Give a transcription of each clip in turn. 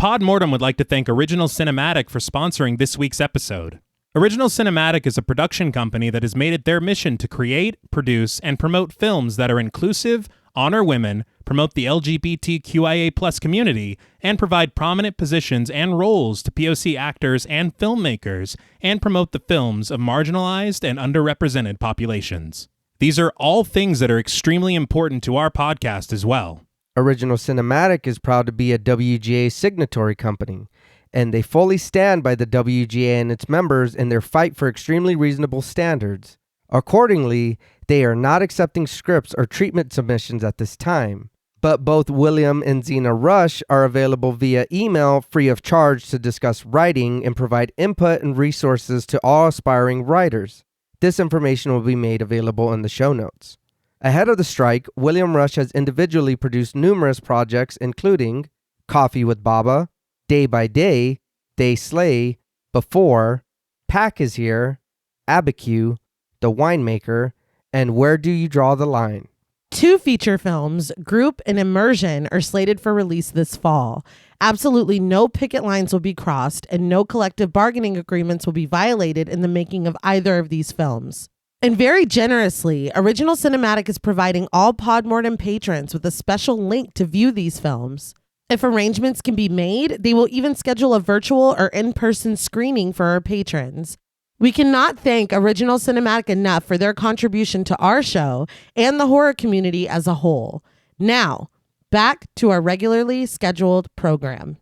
Podmortem would like to thank Original Cinematic for sponsoring this week's episode. Original Cinematic is a production company that has made it their mission to create, produce, and promote films that are inclusive, honor women, promote the LGBTQIA+ community, and provide prominent positions and roles to POC actors and filmmakers, and promote the films of marginalized and underrepresented populations. These are all things that are extremely important to our podcast as well. Original Cinematic is proud to be a WGA signatory company, and they fully stand by the WGA and its members in their fight for extremely reasonable standards. Accordingly, they are not accepting scripts or treatment submissions at this time, but both William and Xxena Rush are available via email free of charge to discuss writing and provide input and resources to all aspiring writers. This information will be made available in the show notes. Ahead of the strike, William Rush has individually produced numerous projects including Coffee with Baba, Day by Day, They Slay, Before, Pack is Here, Abiquiu, The Winemaker, and Where Do You Draw the Line? 2 feature films, Group and Immersion, are slated for release this fall. Absolutely no picket lines will be crossed, and no collective bargaining agreements will be violated in the making of either of these films. And very generously, Original Cinematic is providing all Podmortem patrons with a special link to view these films. If arrangements can be made, they will even schedule a virtual or in-person screening for our patrons. We cannot thank Original Cinematic enough for their contribution to our show and the horror community as a whole. Now, back to our regularly scheduled program.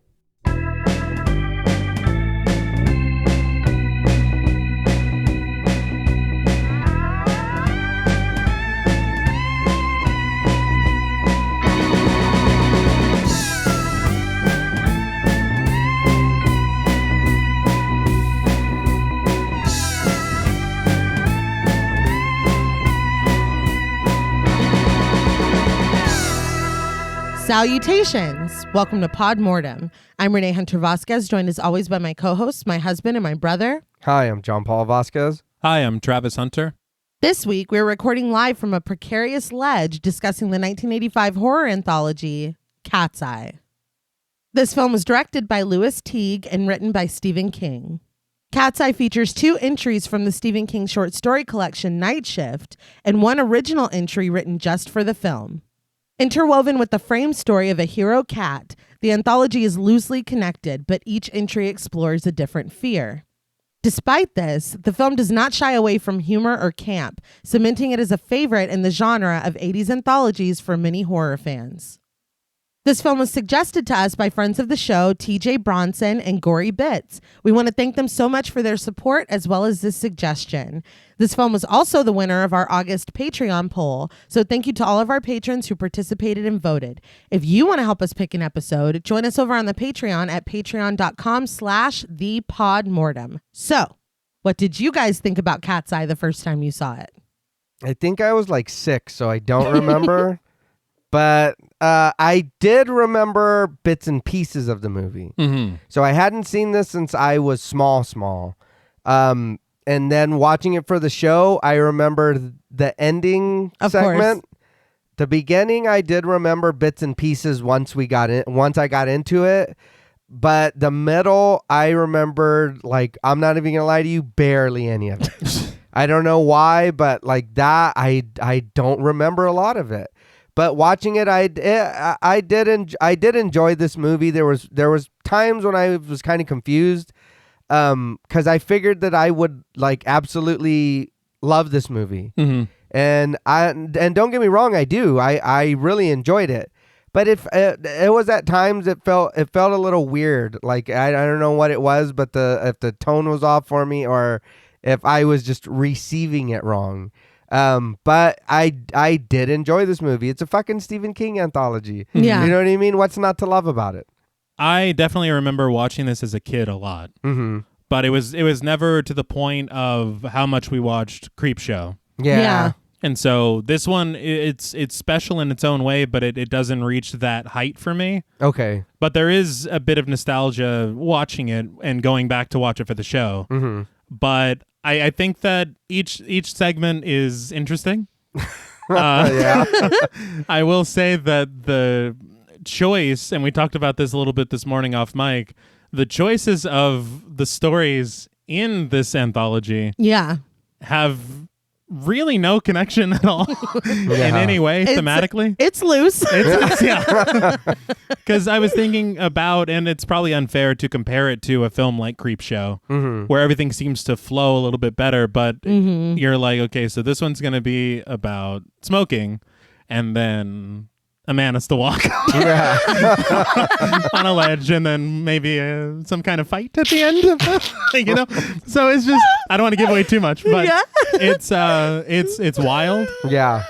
Salutations! Welcome to Podmortem. I'm Reneé Hunter Vasquez, joined as always by my co-hosts, my husband and my brother. Hi, I'm John Paul Vasquez. Hi, I'm Travis Hunter. This week, we're recording live from a precarious ledge discussing the 1985 horror anthology, Cat's Eye. This film was directed by Lewis Teague and written by Stephen King. Cat's Eye features 2 entries from the Stephen King short story collection Night Shift and 1 original entry written just for the film. Interwoven with the frame story of a hero cat, the anthology is loosely connected, but each entry explores a different fear. Despite this, the film does not shy away from humor or camp, cementing it as a favorite in the genre of 80s anthologies for many horror fans. This film was suggested to us by friends of the show, TJ Bronson and Gory Bits. We want to thank them so much for their support as well as this suggestion. This film was also the winner of our August Patreon poll, so thank you to all of our patrons who participated and voted. If you want to help us pick an episode, join us over on the Patreon at patreon.com/thepodmortem. So, what did you guys think about Cat's Eye the first time you saw it? I think I was like 6, so I don't remember. But I did remember bits and pieces of the movie. Mm-hmm. So I hadn't seen this since I was small. And then watching it for the show, I remember the ending segment. Course. The beginning, I did remember bits and pieces once I got into it. But the middle, I remembered, like, I'm not even gonna lie to you, barely any of it. I don't know why, but like that, I don't remember a lot of it. But watching it, I did enjoy this movie. There was times when I was kind of confused, because I figured that I would like absolutely love this movie, Mm-hmm. and don't get me wrong, I do. I really enjoyed it, but if it was at times it felt a little weird. Like I don't know what it was, but if the tone was off for me, or if I was just receiving it wrong. But I did enjoy this movie. It's a fucking Stephen King anthology. Yeah. You know what I mean? What's not to love about it? I definitely remember watching this as a kid a lot. Mm-hmm. But it was never to the point of how much we watched Creepshow. Yeah. And so this one, it's special in its own way, but it doesn't reach that height for me. Okay. But there is a bit of nostalgia watching it and going back to watch it for the show. Mm-hmm. But I think that each segment is interesting. Yeah. I will say that the choice, and we talked about this a little bit this morning off mic, the choices of the stories in this anthology have really no connection at all in any way thematically. It's loose. Yeah. Because I was thinking about, and it's probably unfair to compare it to a film like Creepshow, where everything seems to flow a little bit better, but you're like, okay, so this one's going to be about smoking, and then a man has to walk on a ledge, and then maybe some kind of fight at the end of it, So it's just, I don't want to give away too much, but it's wild. Yeah.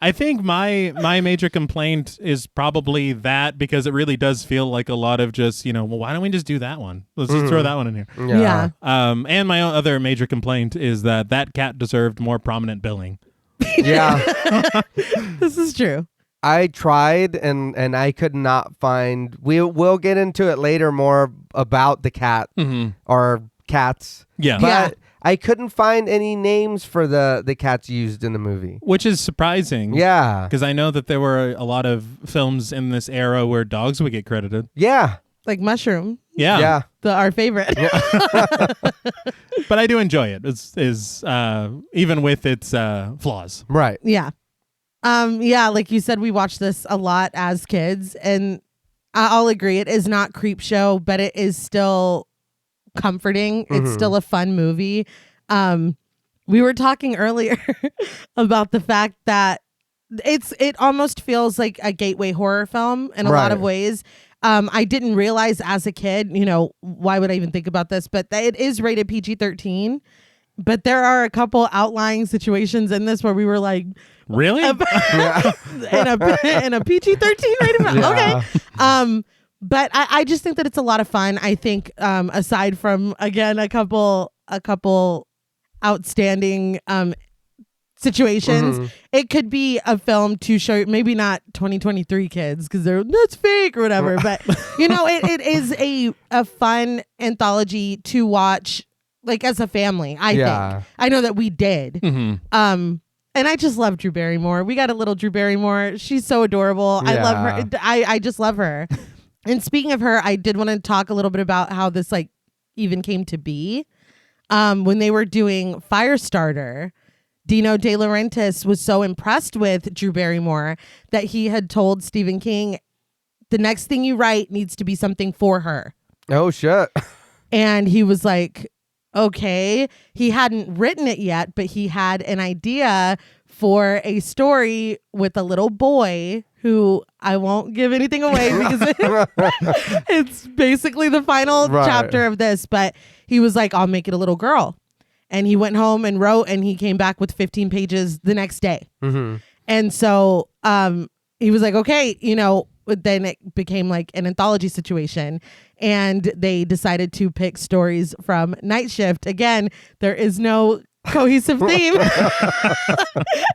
I think my major complaint is probably that, because it really does feel like a lot of just, well, why don't we just do that one? Let's just throw that one in here. Yeah. And my other major complaint is that cat deserved more prominent billing. Yeah. This is true. I tried and I could not find. We'll get into it later more about the cat or cats. Yeah. But I couldn't find any names for the cats used in the movie. Which is surprising. Yeah. Because I know that there were a lot of films in this era where dogs would get credited. Yeah. Like Mushroom. Yeah. Yeah. Our favorite. But I do enjoy it. It's even with its flaws. Right. Yeah. Like you said, we watched this a lot as kids, and I'll agree, it is not Creepshow, but it is still comforting. It's still a fun movie. We were talking earlier about the fact that it almost feels like a gateway horror film in a lot of ways. I didn't realize as a kid, why would I even think about this? But it is rated PG-13. But there are a couple outlying situations in this where we were like, really? in a PG-13 rated film? Okay. But I just think that it's a lot of fun. I think aside from, again, a couple outstanding situations, it could be a film to show, maybe not 2023 kids because that's fake or whatever, but it is a fun anthology to watch, like, as a family. I think I know that we did. And I just love Drew Barrymore. We got a little Drew Barrymore. She's so adorable. I love her. I just love her. And speaking of her, I did want to talk a little bit about how this even came to be. When they were doing Firestarter, Dino De Laurentiis was so impressed with Drew Barrymore that he had told Stephen King, the next thing you write needs to be something for her. Oh, shit. And he was like, okay. He hadn't written it yet, but he had an idea for a story with a little boy who I won't give anything away because it's basically the final chapter of this. But he was like, I'll make it a little girl. And he went home and wrote, and he came back with 15 pages the next day. And so he was like, okay, then it became like an anthology situation. And they decided to pick stories from Night Shift. Again, there is no cohesive theme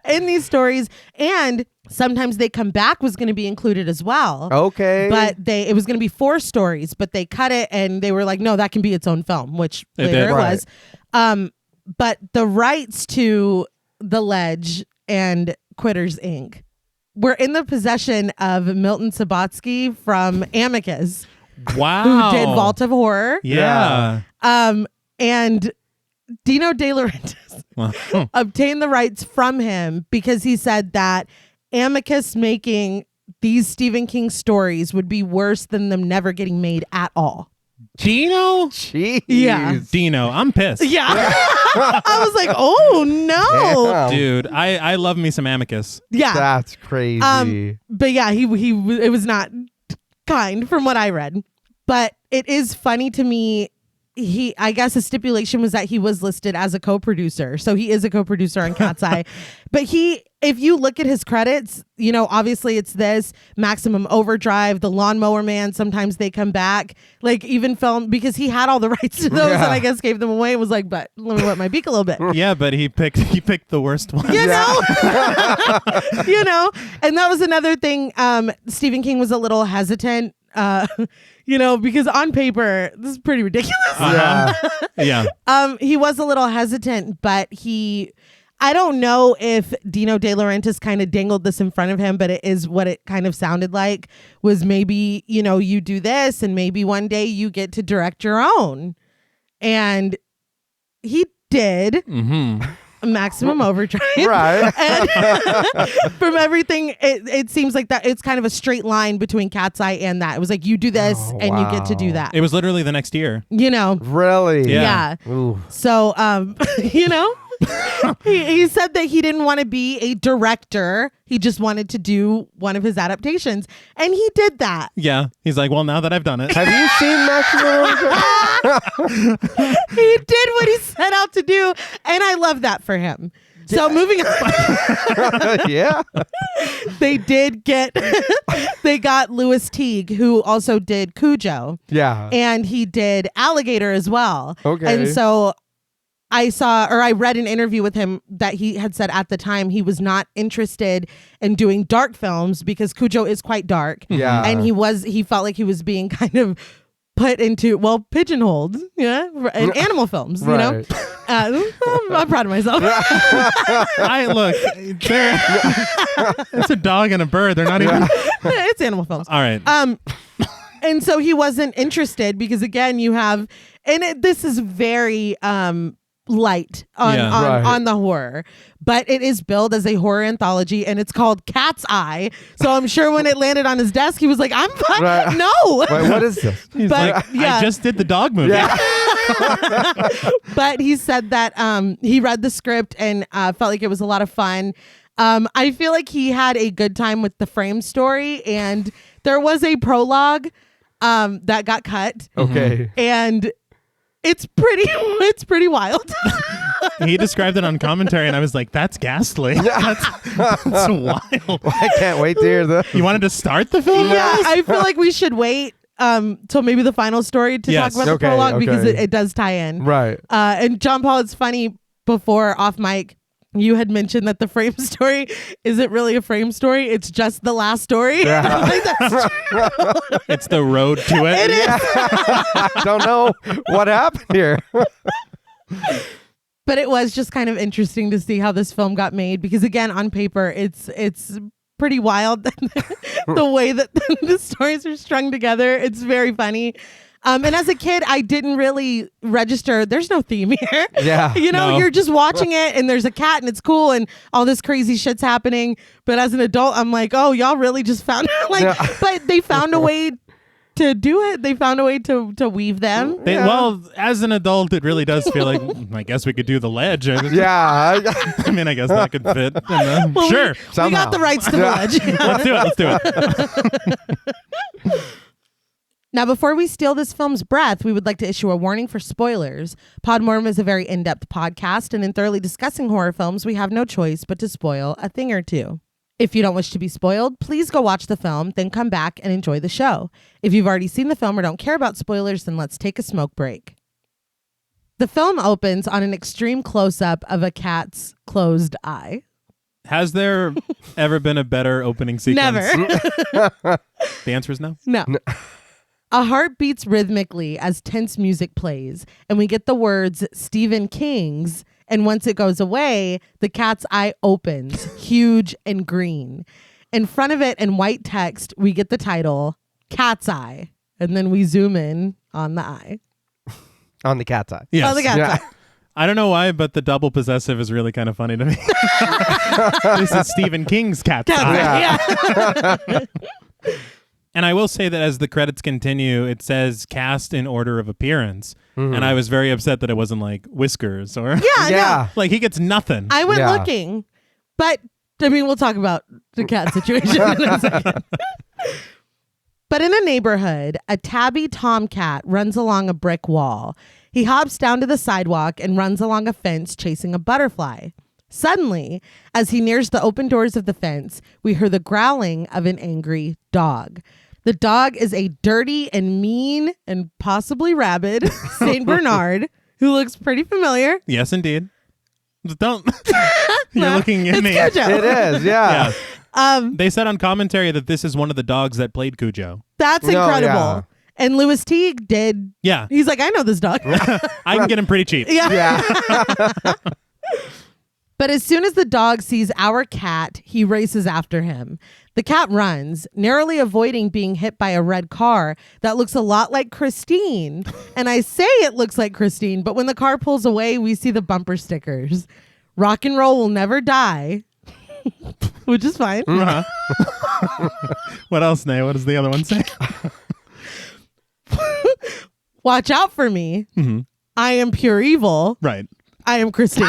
in these stories. And sometimes They Come Back was going to be included as well. Okay. But it was going to be 4 stories, but they cut it and they were like, no, that can be its own film, which later it was. But the rights to The Ledge and Quitters, Inc. were in the possession of Milton Subotsky from Amicus. Wow. Who did Vault of Horror. Yeah. And Dino De Laurentiis obtained the rights from him because he said that Amicus making these Stephen King stories would be worse than them never getting made at all. Dino? Jeez. Yeah. Dino, I'm pissed. Yeah. I was like, oh no. Damn. Dude, I love me some Amicus. Yeah. That's crazy. But yeah, he it was not kind from what I read. But it is funny to me. I guess the stipulation was that he was listed as a co-producer. So he is a co-producer on Cat's Eye. But if you look at his credits, obviously it's this, Maximum Overdrive, The Lawnmower Man, Sometimes They Come Back, like even film, because he had all the rights to those and I guess gave them away. It was like, but let me wet my beak a little bit. Yeah, but he picked the worst one. And that was another thing. Stephen King was a little hesitant. Because on paper, this is pretty ridiculous. Yeah. He was a little hesitant, but I don't know if Dino De Laurentiis kind of dangled this in front of him, but it is what it kind of sounded like was maybe, you do this and maybe one day you get to direct your own. And he did. Maximum Overdrive. Right. And from everything, it seems like that it's kind of a straight line between Cat's Eye and that. It was like, you do this and you get to do that. It was literally the next year. Really? Yeah. Ooh. So, he said that he didn't want to be a director. He just wanted to do one of his adaptations. And he did that. Yeah. He's like, well, now that I've done it. Have you seen Maximum Overdrive? He did what he set out to do. And I love that for him. So moving on. Yeah. They got Lewis Teague, who also did Cujo. Yeah. And he did Alligator as well. Okay. And so I read an interview with him that he had said at the time he was not interested in doing dark films because Cujo is quite dark. Yeah. And he felt like he was being kind of put into, pigeonholed, in animal films, right. I'm proud of myself. It's a dog and a bird. They're not even. It's animal films. All right. And so he wasn't interested because again, you have, this is very, light on the horror, but it is billed as a horror anthology and it's called Cat's Eye. So I'm sure when it landed on his desk, he was like, I'm fine. Right. No. Wait, what is this? He's like, I just did the dog movie. Yeah. But he said that he read the script and felt like it was a lot of fun. I feel like he had a good time with the frame story, and there was a prologue that got cut. Okay. And it's pretty wild. He described it on commentary, and I was like, "That's ghastly. That's wild." I can't wait to hear this. You wanted to start the film? Yeah, I feel like we should wait till maybe the final story to talk about the prologue because it does tie in. Right. And John Paul, it's funny, before off mic, you had mentioned that the frame story isn't really a frame story. It's just the last story. Yeah. I'm like, that's true. It's the road to it. It is. I don't know what happened here. But it was just kind of interesting to see how this film got made because again, on paper, it's pretty wild. The way that the stories are strung together. It's very funny. And as a kid, I didn't really register. There's no theme here. Yeah. You're just watching it and there's a cat and it's cool and all this crazy shit's happening. But as an adult, I'm like, oh, y'all really just found but they found a way to do it. They found a way to weave them. Well, as an adult, it really does feel like, I guess we could do the ledge. Yeah. I mean, I guess that could fit. Well, sure. We got the rights to the ledge. Let's do it. Now, before we steal this film's breath, we would like to issue a warning for spoilers. Podmortem is a very in-depth podcast, and in thoroughly discussing horror films, we have no choice but to spoil a thing or two. If you don't wish to be spoiled, please go watch the film, then come back and enjoy the show. If you've already seen the film or don't care about spoilers, then let's take a smoke break. The film opens on an extreme close-up of a cat's closed eye. Has there ever been a better opening sequence? Never. The answer is no. No. A heart beats rhythmically as tense music plays, and we get the words Stephen King's, and once it goes away, the cat's eye opens, huge and green. In front of it in white text, we get the title, Cat's Eye, and then we zoom in on the eye. On the cat's eye. Yes. On the cat's eye. I don't know why, but the double possessive is really kind of funny to me. This is Stephen King's cat's eye. Yeah. And I will say that as the credits continue, it says cast in order of appearance. Mm-hmm. And I was very upset that it wasn't like Whiskers or Yeah. like he gets nothing. I went looking, but I mean, we'll talk about the cat situation in a second. But in a neighborhood, a tabby tomcat runs along a brick wall. He hops down to the sidewalk and runs along a fence chasing a butterfly. Suddenly, as he nears the open doors of the fence, we hear the growling of an angry dog. The dog is a dirty and mean and possibly rabid Saint Bernard who looks pretty familiar. Yes, indeed. Don't. You're looking at me. Cujo. It is, yeah. They said on commentary that this is one of the dogs that played Cujo. That's incredible. Yeah. And Lewis Teague did. Yeah. He's like, I know this dog. I can get him pretty cheap. Yeah. But as soon as the dog sees our cat, he races after him. The cat runs, narrowly avoiding being hit by a red car that looks a lot like Christine. And I say it looks like Christine, but when the car pulls away, we see the bumper stickers. Rock and roll will never die, which is fine. Uh-huh. What else, Nay? What does the other one say? Watch out for me. Mm-hmm. I am pure evil. Right. I am Christine.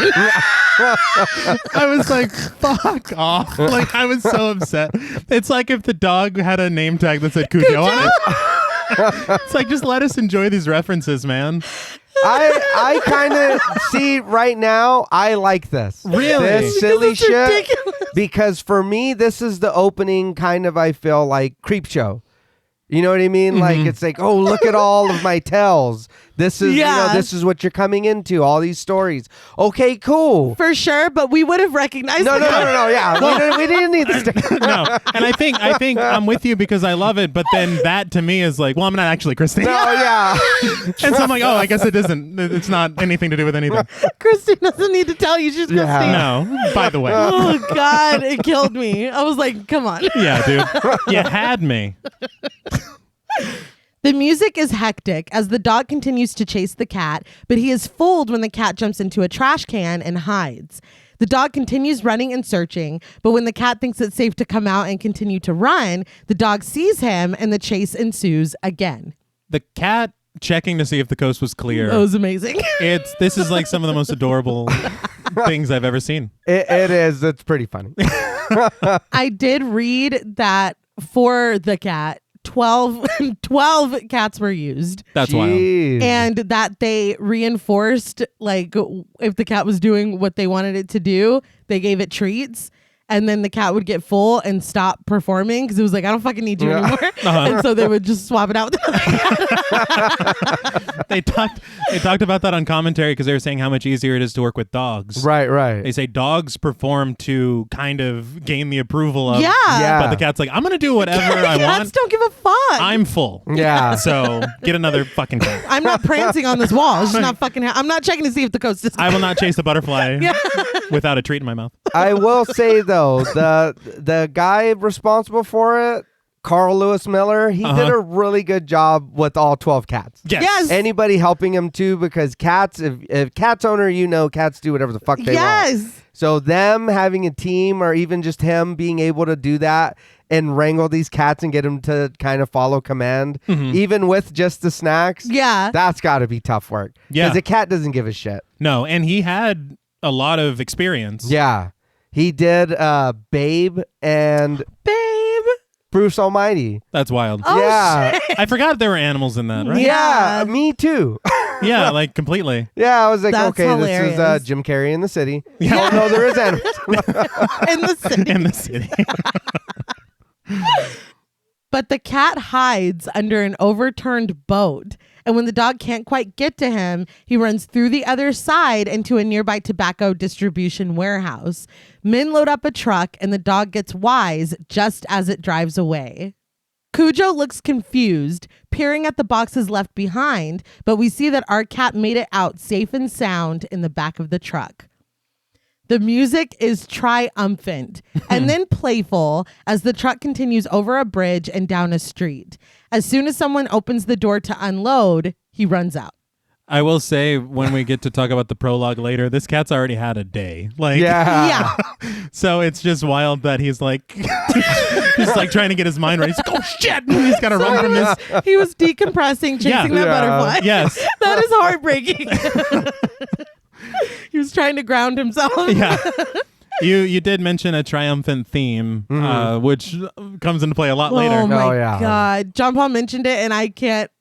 I was like, fuck off. Like, I was so upset. It's like if the dog had a name tag that said Cujo on it. It's like, just let us enjoy these references, man. I kind of see right now, I like this. Really? This silly It's shit. ridiculous. Because for me, this is the opening kind of, I feel like, creep show. You know what I mean? Like, it's like, oh, look at all of my tells. This is, this is what you're coming into. All these stories. Okay, cool. For sure, but we would have recognized No. Yeah, we didn't need the sticker. No, and I think I'm with you because I love it, but then that to me is like, well, I'm not actually Christine. No, yeah. And so I'm like, oh, I guess it isn't. It's not anything to do with anything. Christine doesn't need to tell you she's Christine. No, by the way. Oh, God, it killed me. I was like, come on. Yeah, dude. You had me. The music is hectic as the dog continues to chase the cat, but he is fooled when the cat jumps into a trash can and hides. The dog continues running and searching, but when the cat thinks it's safe to come out and continue to run, the dog sees him and the chase ensues again. The cat checking to see if the coast was clear. That was amazing. This is like some of the most adorable things I've ever seen. It is. It's pretty funny. I did read that for the cat, 12 cats were used. That's wild. And that they reinforced, like, if the cat was doing what they wanted it to do, they gave it treats. And then the cat would get full and stop performing because it was like, I don't fucking need you anymore. And so they would just swap it out with They talked about that on commentary because they were saying how much easier it is to work with dogs. Right. They say dogs perform to kind of gain the approval of. Yeah. But the cat's like, I'm going to do whatever I Cats want. don't give a fuck. I'm full. Yeah. So get another fucking cat. I'm not prancing on this wall. It's just not fucking. I'm not checking to see if the coast is. I will not chase a butterfly without a treat in my mouth. I will say though, the guy responsible for it, Carl Lewis Miller, he did a really good job with all 12 cats. Yes. Anybody helping him too, because cats, if cat's owner, cats do whatever the fuck they want. So them having a team, or even just him being able to do that and wrangle these cats and get them to kind of follow command, even with just the snacks. Yeah. That's got to be tough work. Yeah. Because a cat doesn't give a shit. No, and he had a lot of experience. Yeah. He did Babe and Bruce Almighty. That's wild. Oh, yeah. shit. I forgot there were animals in that, right? Yeah, me too. Yeah, like completely. Yeah, I was like, That's okay, hilarious. this is Jim Carrey in the city. Yeah. Oh, no, there is animals. In the city. In the city. But the cat hides under an overturned boat. And when the dog can't quite get to him, he runs through the other side into a nearby tobacco distribution warehouse. Men load up a truck and the dog gets wise just as it drives away. Cujo looks confused, peering at the boxes left behind, but we see that our cat made it out safe and sound in the back of the truck. The music is triumphant and then playful as the truck continues over a bridge and down a street. As soon as someone opens the door to unload, he runs out. I will say, when we get to talk about the prologue later, this cat's already had a day. Like, Yeah. So it's just wild that he's like, he's like trying to get his mind right. He's like, oh shit! And he's got to run from this. He was decompressing, chasing that butterfly. Yes. That is heartbreaking. He was trying to ground himself. Yeah. You did mention a triumphant theme, which comes into play a lot later. Oh my yeah. God. John Paul mentioned it and I can't.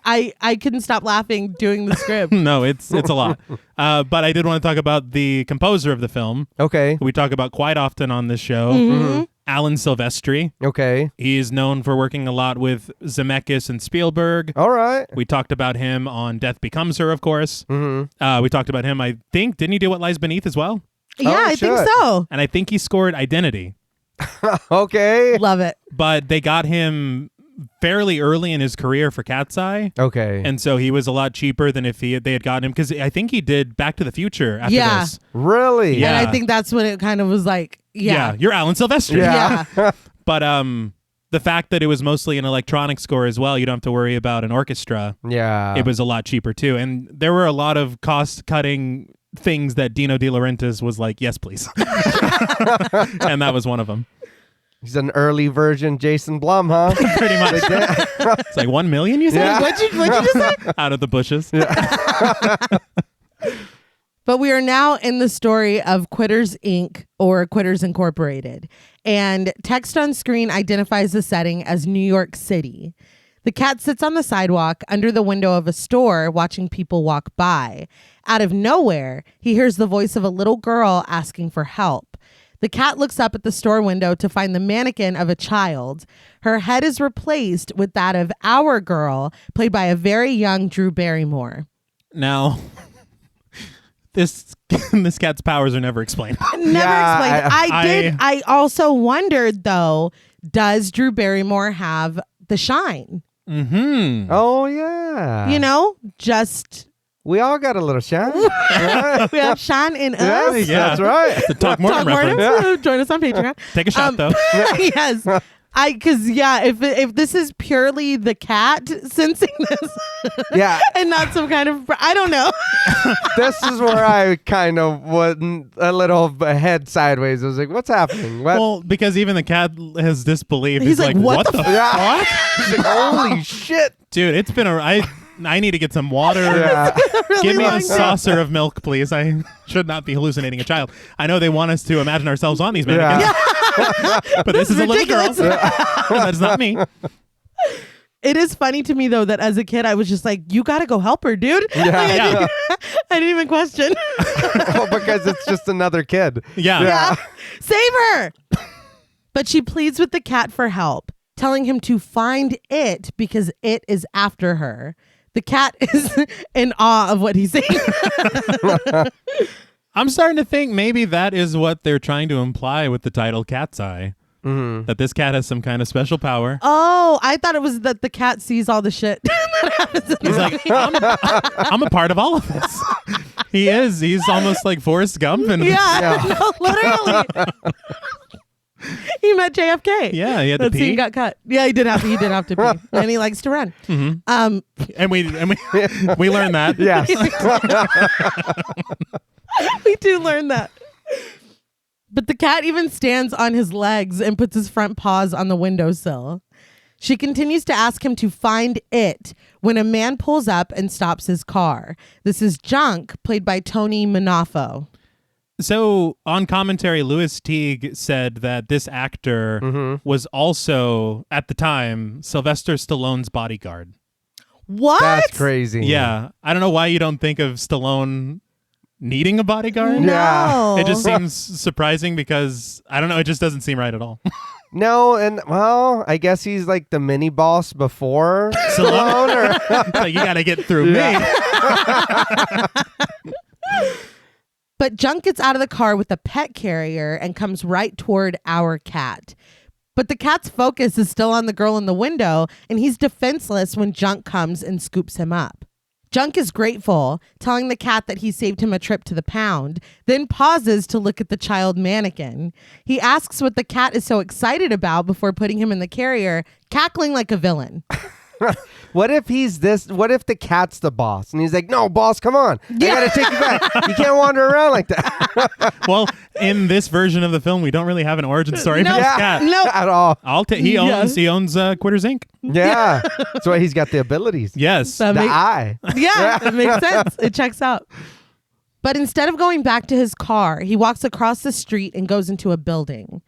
I couldn't stop laughing doing the script. No, it's a lot. But I did want to talk about the composer of the film. Okay. Who we talk about quite often on this show. Alan Silvestri. Okay. He is known for working a lot with Zemeckis and Spielberg. All right. We talked about him on Death Becomes Her, of course. We talked about him, I think. Didn't he do What Lies Beneath as well? Yeah, I think so. And I think he scored Identity. Okay. Love it. But they got him fairly early in his career for Cat's Eye. Okay. And so he was a lot cheaper than if they had gotten him, because I think he did Back to the Future after Yeah. this. Really? Yeah. And I think that's when it kind of was like, yeah. You're Alan Silvestri. Yeah. But the fact that it was mostly an electronic score as well, you don't have to worry about an orchestra. Yeah. It was a lot cheaper too. And there were a lot of cost-cutting things that Dino De Laurentiis was like, yes, please. And that was one of them. He's an early version Jason Blum, huh? Pretty much. It's like 1 million, you said? Yeah. What'd you just say? Out of the bushes. But we are now in the story of Quitters Inc. or Quitters Incorporated. And text on screen identifies the setting as New York City. The cat sits on the sidewalk under the window of a store watching people walk by. Out of nowhere, he hears the voice of a little girl asking for help. The cat looks up at the store window to find the mannequin of a child. Her head is replaced with that of our girl, played by a very young Drew Barrymore. Now, this cat's powers are never explained. Never explained. I also wondered, though, does Drew Barrymore have the shine? Mm-hmm. Oh, yeah. You know, just We all got a little shine. we have shine in us. Yeah. That's right. The Talk Mortem Talk reference. Mortem. Join us on Patreon. Take a shot, though. Yes. If this is purely the cat sensing this, Yeah. and not some kind of, I don't know. This is where I kind of went a little head sideways. I was like, what's happening? What? Well, because even the cat has disbelief. He's like, what the Yeah. what? He's like, holy shit. Dude, it's been I need to get some water. Yeah. Really Give me long a saucer of milk, please. I should not be hallucinating a child. I know they want us to imagine ourselves on these mannequins, but this is a little girl. That's not me. It is funny to me, though, that as a kid, I was just like, you got to go help her, dude. Yeah. Yeah. I didn't even question. Well, because it's just another kid. Yeah. Save her. But she pleads with the cat for help, telling him to find it because it is after her. The cat is in awe of what he's saying. I'm starting to think maybe that is what they're trying to imply with the title Cat's Eye. Mm-hmm. That this cat has some kind of special power. Oh, I thought it was that the cat sees all the shit that happens in He's the like, I'm a part of all of this. He is. He's almost like Forrest Gump. And Yeah, no, literally. He met JFK. Yeah, he had to That pee. scene got cut. Yeah, he did have to pee, and he likes to run. And we learned that. Yes. We do learn that. But the cat even stands on his legs and puts his front paws on the windowsill. She continues to ask him to find it when a man pulls up and stops his car. This is Junk, played by Tony Manafo. So on commentary, Lewis Teague said that this actor was also, at the time, Sylvester Stallone's bodyguard. What? That's crazy. Yeah. I don't know why you don't think of Stallone needing a bodyguard. No. It just seems surprising because, I don't know, it just doesn't seem right at all. No, and well, I guess he's like the mini boss before Stallone. Or Like, you got to get through me. But Junk gets out of the car with a pet carrier and comes right toward our cat. But the cat's focus is still on the girl in the window, and he's defenseless when Junk comes and scoops him up. Junk is grateful, telling the cat that he saved him a trip to the pound, then pauses to look at the child mannequin. He asks what the cat is so excited about before putting him in the carrier, cackling like a villain. what if the cat's the boss? And he's like, no, boss, come on. I got to take you back. You can't wander around like that. Well, in this version of the film, we don't really have an origin story for this cat. No. At all. He owns Quitters Inc. Yeah. That's why he's got the abilities. Yes. That The make- eye. Yeah, it makes sense. It checks out. But instead of going back to his car, he walks across the street and goes into a building.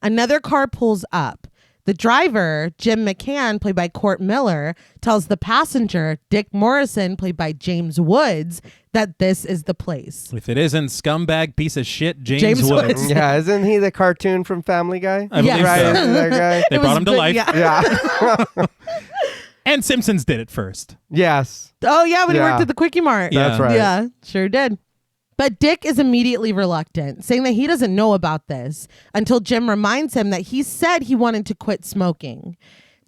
Another car pulls up. The driver, Jim McCann, played by Court Miller, tells the passenger, Dick Morrison, played by James Woods, that this is the place. If it isn't scumbag piece of shit, James James Woods. Woods. Yeah, isn't he the cartoon from Family Guy? I believe Yes. so. Isn't that guy? They It brought was him to big- life. Yeah. Yeah. And Simpsons did it first. Yes. Oh, yeah, when he Yeah. worked at the Quickie Mart. Yeah. That's right. Yeah, sure did. But Dick is immediately reluctant, saying that he doesn't know about this until Jim reminds him that he said he wanted to quit smoking.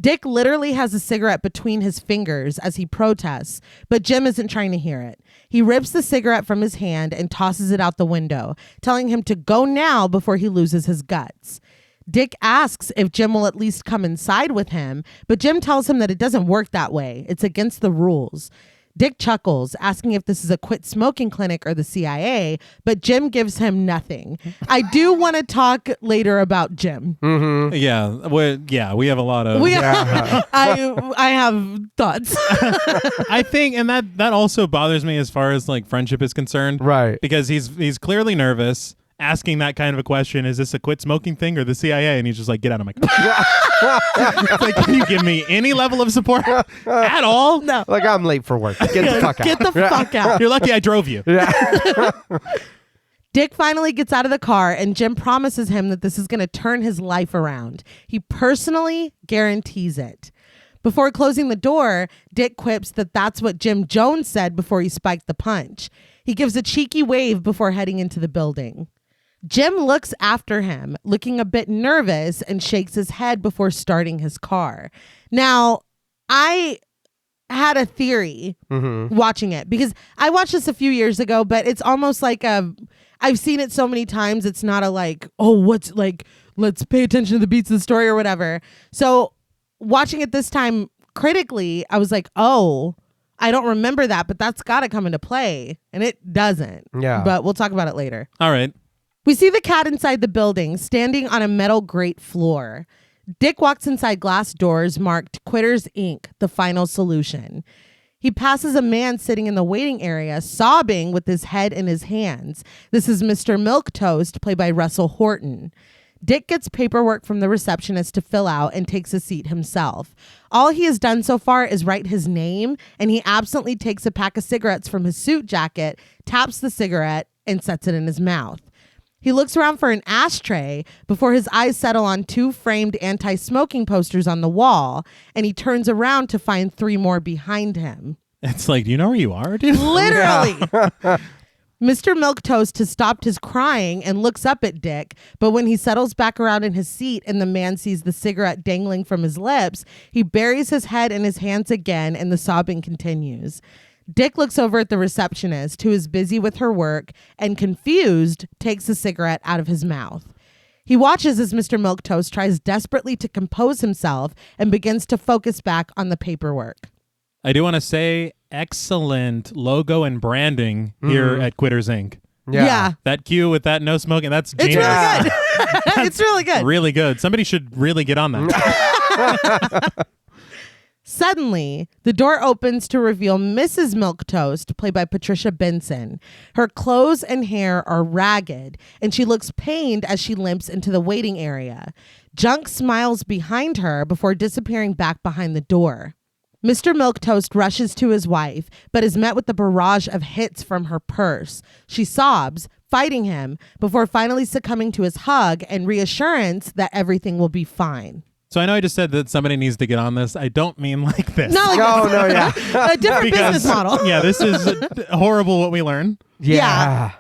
Dick literally has a cigarette between his fingers as he protests, but Jim isn't trying to hear it. He rips the cigarette from his hand and tosses it out the window, telling him to go now before he loses his guts. Dick asks if Jim will at least come inside with him, but Jim tells him that it doesn't work that way. It's against the rules. Dick chuckles, asking if this is a quit smoking clinic or the CIA, but Jim gives him nothing. I do want to talk later about Jim. Mm-hmm. We have a lot of... I have thoughts. I think, and that also bothers me as far as like friendship is concerned. Right. Because he's clearly nervous, asking that kind of a question. Is this a quit smoking thing or the CIA? And he's just like, get out of my car. It's like, can you give me any level of support at all? No. Like, I'm late for work. Get the fuck out. Get the fuck out. You're lucky I drove you. Yeah. Dick finally gets out of the car and Jim promises him that this is going to turn his life around. He personally guarantees it. Before closing the door, Dick quips that that's what Jim Jones said before he spiked the punch. He gives a cheeky wave before heading into the building. Jim looks after him, looking a bit nervous, and shakes his head before starting his car. Now, I had a theory watching it because I watched this a few years ago, but it's almost like I've seen it so many times. It's not a like, oh, what's like, let's pay attention to the beats of the story or whatever. So watching it this time critically, I was like, oh, I don't remember that, but that's got to come into play. And it doesn't. Yeah. But we'll talk about it later. All right. We see the cat inside the building, standing on a metal grate floor. Dick walks inside glass doors marked Quitters Inc., the final solution. He passes a man sitting in the waiting area, sobbing with his head in his hands. This is Mr. Milquetoast, played by Russell Horton. Dick gets paperwork from the receptionist to fill out and takes a seat himself. All he has done so far is write his name, and he absently takes a pack of cigarettes from his suit jacket, taps the cigarette, and sets it in his mouth. He looks around for an ashtray before his eyes settle on 2 framed anti-smoking posters on the wall, and he turns around to find 3 more behind him. It's like, do you know where you are, dude? Literally. Mr. Milquetoast has stopped his crying and looks up at Dick, but when he settles back around in his seat and the man sees the cigarette dangling from his lips, he buries his head in his hands again and the sobbing continues. Dick looks over at the receptionist, who is busy with her work, and confused, takes the cigarette out of his mouth. He watches as Mr. Milquetoast tries desperately to compose himself and begins to focus back on the paperwork. I do want to say excellent logo and branding here at Quitters Inc. Yeah. That cue with that no smoking, that's It's genius. really good. It's really good. Really good. Somebody should really get on that. Suddenly, the door opens to reveal Mrs. Milquetoast, played by Patricia Benson. Her clothes and hair are ragged, and she looks pained as she limps into the waiting area. Junk smiles behind her before disappearing back behind the door. Mr. Milquetoast rushes to his wife, but is met with a barrage of hits from her purse. She sobs, fighting him, before finally succumbing to his hug and reassurance that everything will be fine. So I know I just said that somebody needs to get on this. I don't mean like this. No, yeah. A different business model. Yeah, this is horrible what we learn. Yeah.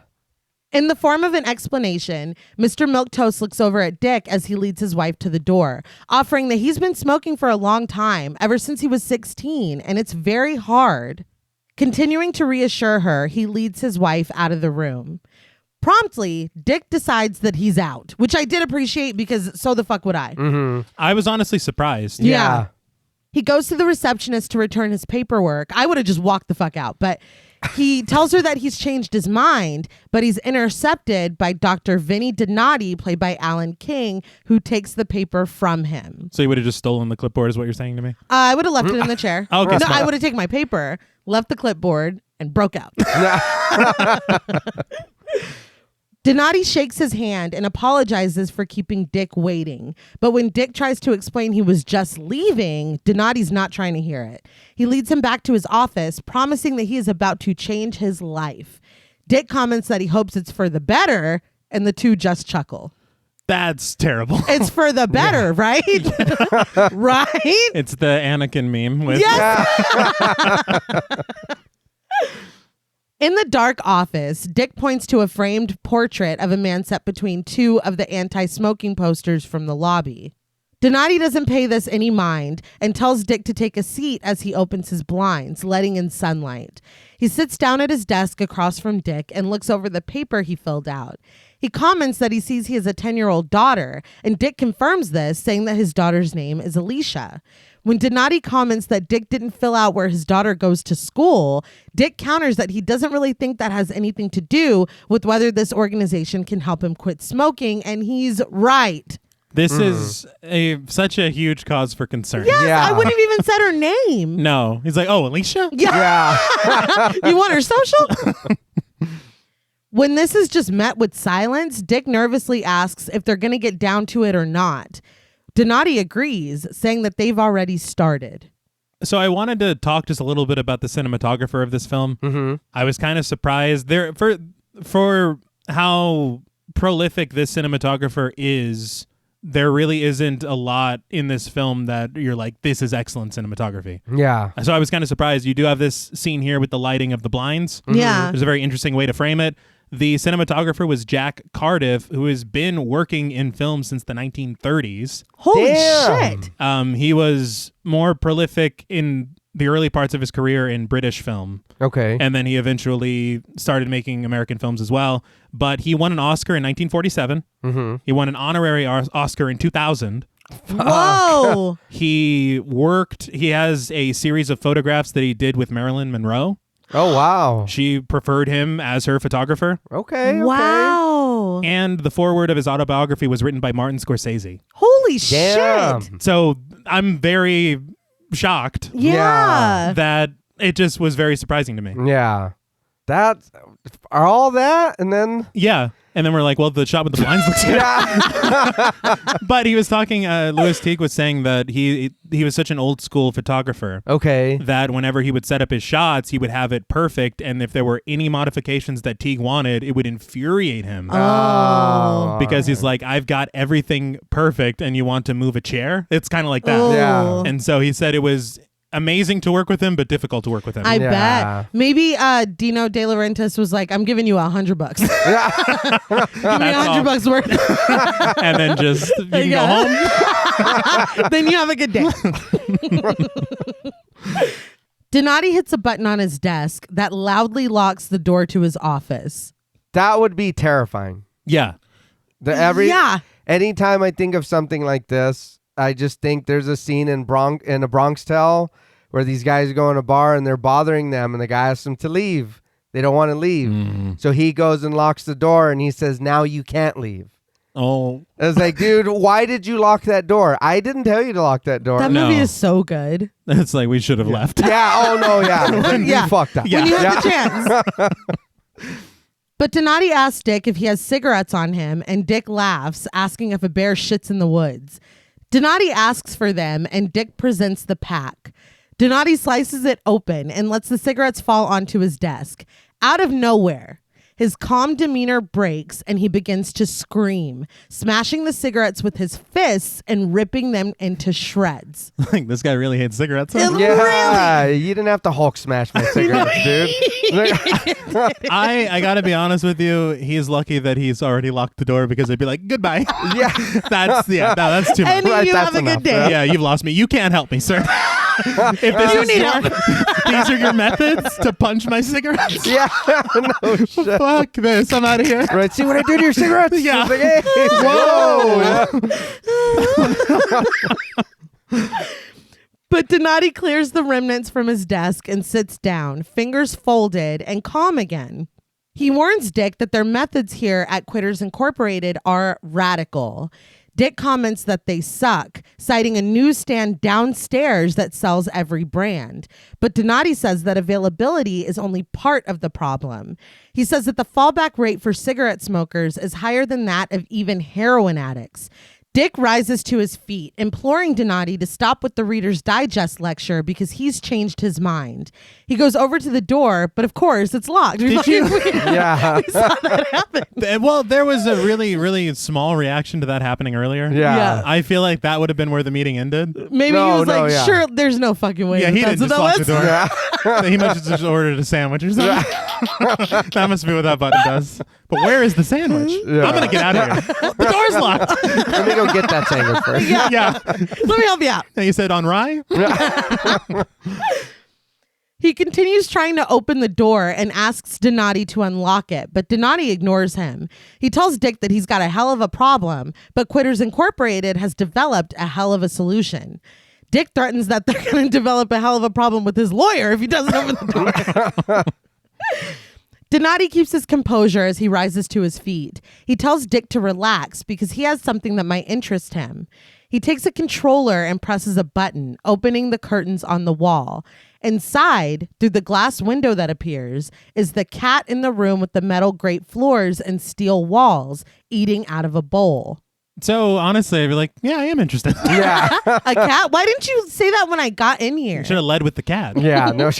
In the form of an explanation, Mr. Milquetoast looks over at Dick as he leads his wife to the door, offering that he's been smoking for a long time, ever since he was 16, and it's very hard. Continuing to reassure her, he leads his wife out of the room. Promptly, Dick decides that he's out, which I did appreciate because so the fuck would I. Mm-hmm. I was honestly surprised. Yeah. He goes to the receptionist to return his paperwork. I would have just walked the fuck out, but he tells her that he's changed his mind, but he's intercepted by Dr. Vinnie Donati, played by Alan King, who takes the paper from him. So you would have just stolen the clipboard is what you're saying to me? I would have left it in the chair. Okay, No, smart. I would have taken my paper, left the clipboard, and broke out. Donati shakes his hand and apologizes for keeping Dick waiting. But when Dick tries to explain he was just leaving, Donati's not trying to hear it. He leads him back to his office, promising that he is about to change his life. Dick comments that he hopes it's for the better, and the two just chuckle. That's terrible. It's for the better, right? Right? It's the Anakin meme with Yes. In the dark office, Dick points to a framed portrait of a man set between 2 of the anti-smoking posters from the lobby. Donati doesn't pay this any mind and tells Dick to take a seat as he opens his blinds, letting in sunlight. He sits down at his desk across from Dick and looks over the paper he filled out. He comments that he sees he has a 10-year-old daughter, and Dick confirms this, saying that his daughter's name is Alicia. When Donati comments that Dick didn't fill out where his daughter goes to school, Dick counters that he doesn't really think that has anything to do with whether this organization can help him quit smoking, and he's right. This is such a huge cause for concern. Yes, Yeah. I wouldn't have even said her name. No. He's like, oh, Alicia? Yeah. You want her social? When this is just met with silence, Dick nervously asks if they're going to get down to it or not. Donati agrees, saying that they've already started. So I wanted to talk just a little bit about the cinematographer of this film. Mm-hmm. I was kind of surprised there for how prolific this cinematographer is. There really isn't a lot in this film that you're like, this is excellent cinematography. Yeah. So I was kind of surprised. You do have this scene here with the lighting of the blinds. Yeah. There's a very interesting way to frame it. The cinematographer was Jack Cardiff, who has been working in film since the 1930s. Holy Damn. shit. He was more prolific in the early parts of his career in British film. Okay. And then he eventually started making American films as well. But he won an Oscar in 1947. Mm-hmm. He won an honorary Oscar in 2000. Whoa. He has a series of photographs that he did with Marilyn Monroe. Oh, wow. She preferred him as her photographer. Okay. Wow. And the foreword of his autobiography was written by Martin Scorsese. Holy Damn. shit. So I'm very shocked Yeah. that it just was very surprising to me. Yeah. That's all that, and then Yeah. And then we're like, well, the shot with the blinds looks good. But he was talking, Lewis Teague was saying that he was such an old school photographer okay. that whenever he would set up his shots, he would have it perfect. And if there were any modifications that Teague wanted, it would infuriate him. Oh. Because he's like, I've got everything perfect and you want to move a chair? It's kind of like that. Oh. Yeah. And so he said it was amazing to work with him, but difficult to work with him. I Yeah. bet. Maybe Dino De Laurentiis was like, I'm giving you $100. Give me $100 worth. And then just, you can go home. Then you have a good day. Donati hits a button on his desk that loudly locks the door to his office. That would be terrifying. Yeah. Yeah. Anytime I think of something like this, I just think there's a scene in a Bronx Tale where these guys go in a bar and they're bothering them, and the guy asks them to leave. They don't want to leave. Mm-hmm. So he goes and locks the door, and he says, now you can't leave. Oh. It's like, dude, why did you lock that door? I didn't tell you to lock that door. That No. movie is so good. It's like we should have left. Yeah, oh no, yeah. Then Yeah. you fucked up. When you Yeah. have the chance. But Donati asks Dick if he has cigarettes on him, and Dick laughs, asking if a bear shits in the woods. Donati asks for them, and Dick presents the pack. Donati slices it open and lets the cigarettes fall onto his desk. Out of nowhere, his calm demeanor breaks and he begins to scream, smashing the cigarettes with his fists and ripping them into shreds. Like, this guy really hates cigarettes. Huh? Yeah, you didn't have to Hulk smash my cigarettes, dude. I gotta be honest with you. He's lucky that he's already locked the door, because I'd be like, goodbye. Yeah. That's too much. And Right, you that's have a enough, good day. Yeah, you've lost me. You can't help me, sir. If this You is need your, help. these are your methods to punch my cigarettes. Yeah, no shit. Fuck this. I'm out of here. Right, see what I do to your cigarettes? Yeah. It's like, hey, whoa. But Donati clears the remnants from his desk and sits down, fingers folded and calm again. He warns Dick that their methods here at Quitters Incorporated are radical. Dick comments that they suck, citing a newsstand downstairs that sells every brand. But Donati says that availability is only part of the problem. He says that the fallback rate for cigarette smokers is higher than that of even heroin addicts. Dick rises to his feet, imploring Donati to stop with the Reader's Digest lecture because he's changed his mind. He goes over to the door, but of course it's locked. Did you? Yeah. We saw that happen. Well, there was a really, really small reaction to that happening earlier. Yeah. I feel like that would have been where the meeting ended. Maybe No, he was no, like, yeah. sure, there's no fucking way. Yeah, he that's didn't just what lock that the was. door. Yeah. He must have just ordered a sandwich or something. That must be what that button does. But where is the sandwich? Yeah. I'm going to get out of here. The door's locked. And he go get that sanger first. Yeah. Let me help you out. Now you said on rye? He continues trying to open the door and asks Donati to unlock it, but Donati ignores him. He tells Dick that he's got a hell of a problem, but Quitters Incorporated has developed a hell of a solution. Dick threatens that they're going to develop a hell of a problem with his lawyer if he doesn't open the door. Donati keeps his composure as he rises to his feet. He tells Dick to relax because he has something that might interest him. He takes a controller and presses a button, opening the curtains on the wall. Inside, through the glass window that appears, is the cat in the room with the metal grate floors and steel walls, eating out of a bowl. So honestly, I'd be like, yeah, I am interested. Yeah. A cat? Why didn't you say that when I got in here? Should have led with the cat. Yeah. No.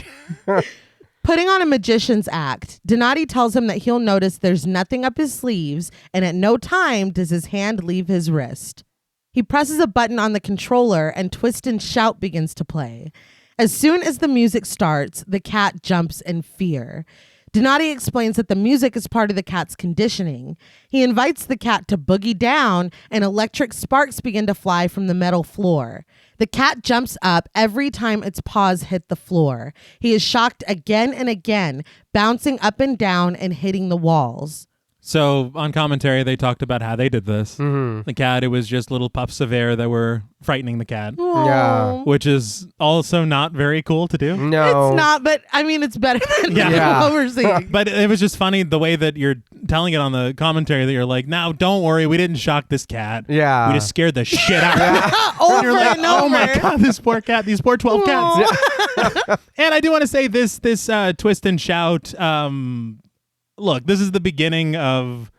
Putting on a magician's act, Donati tells him that he'll notice there's nothing up his sleeves, and at no time does his hand leave his wrist. He presses a button on the controller and Twist and Shout begins to play. As soon as the music starts, the cat jumps in fear. Donati explains that the music is part of the cat's conditioning. He invites the cat to boogie down, and electric sparks begin to fly from the metal floor. The cat jumps up every time its paws hit the floor. He is shocked again and again, bouncing up and down and hitting the walls. So on commentary, they talked about how they did this. Mm-hmm. The cat, it was just little puffs of air that were frightening the cat, Yeah. which is also not very cool to do. No. It's not, but I mean, it's better than Yeah. what we're seeing. But it was just funny the way that you're telling it on the commentary that you're like, now don't worry, we didn't shock this cat. Yeah. We just scared the shit out of it. Over And you're like, and oh over. my God, this poor cat, these poor 12 cats. And I do want to say this Twist and Shout, look, this is the beginning of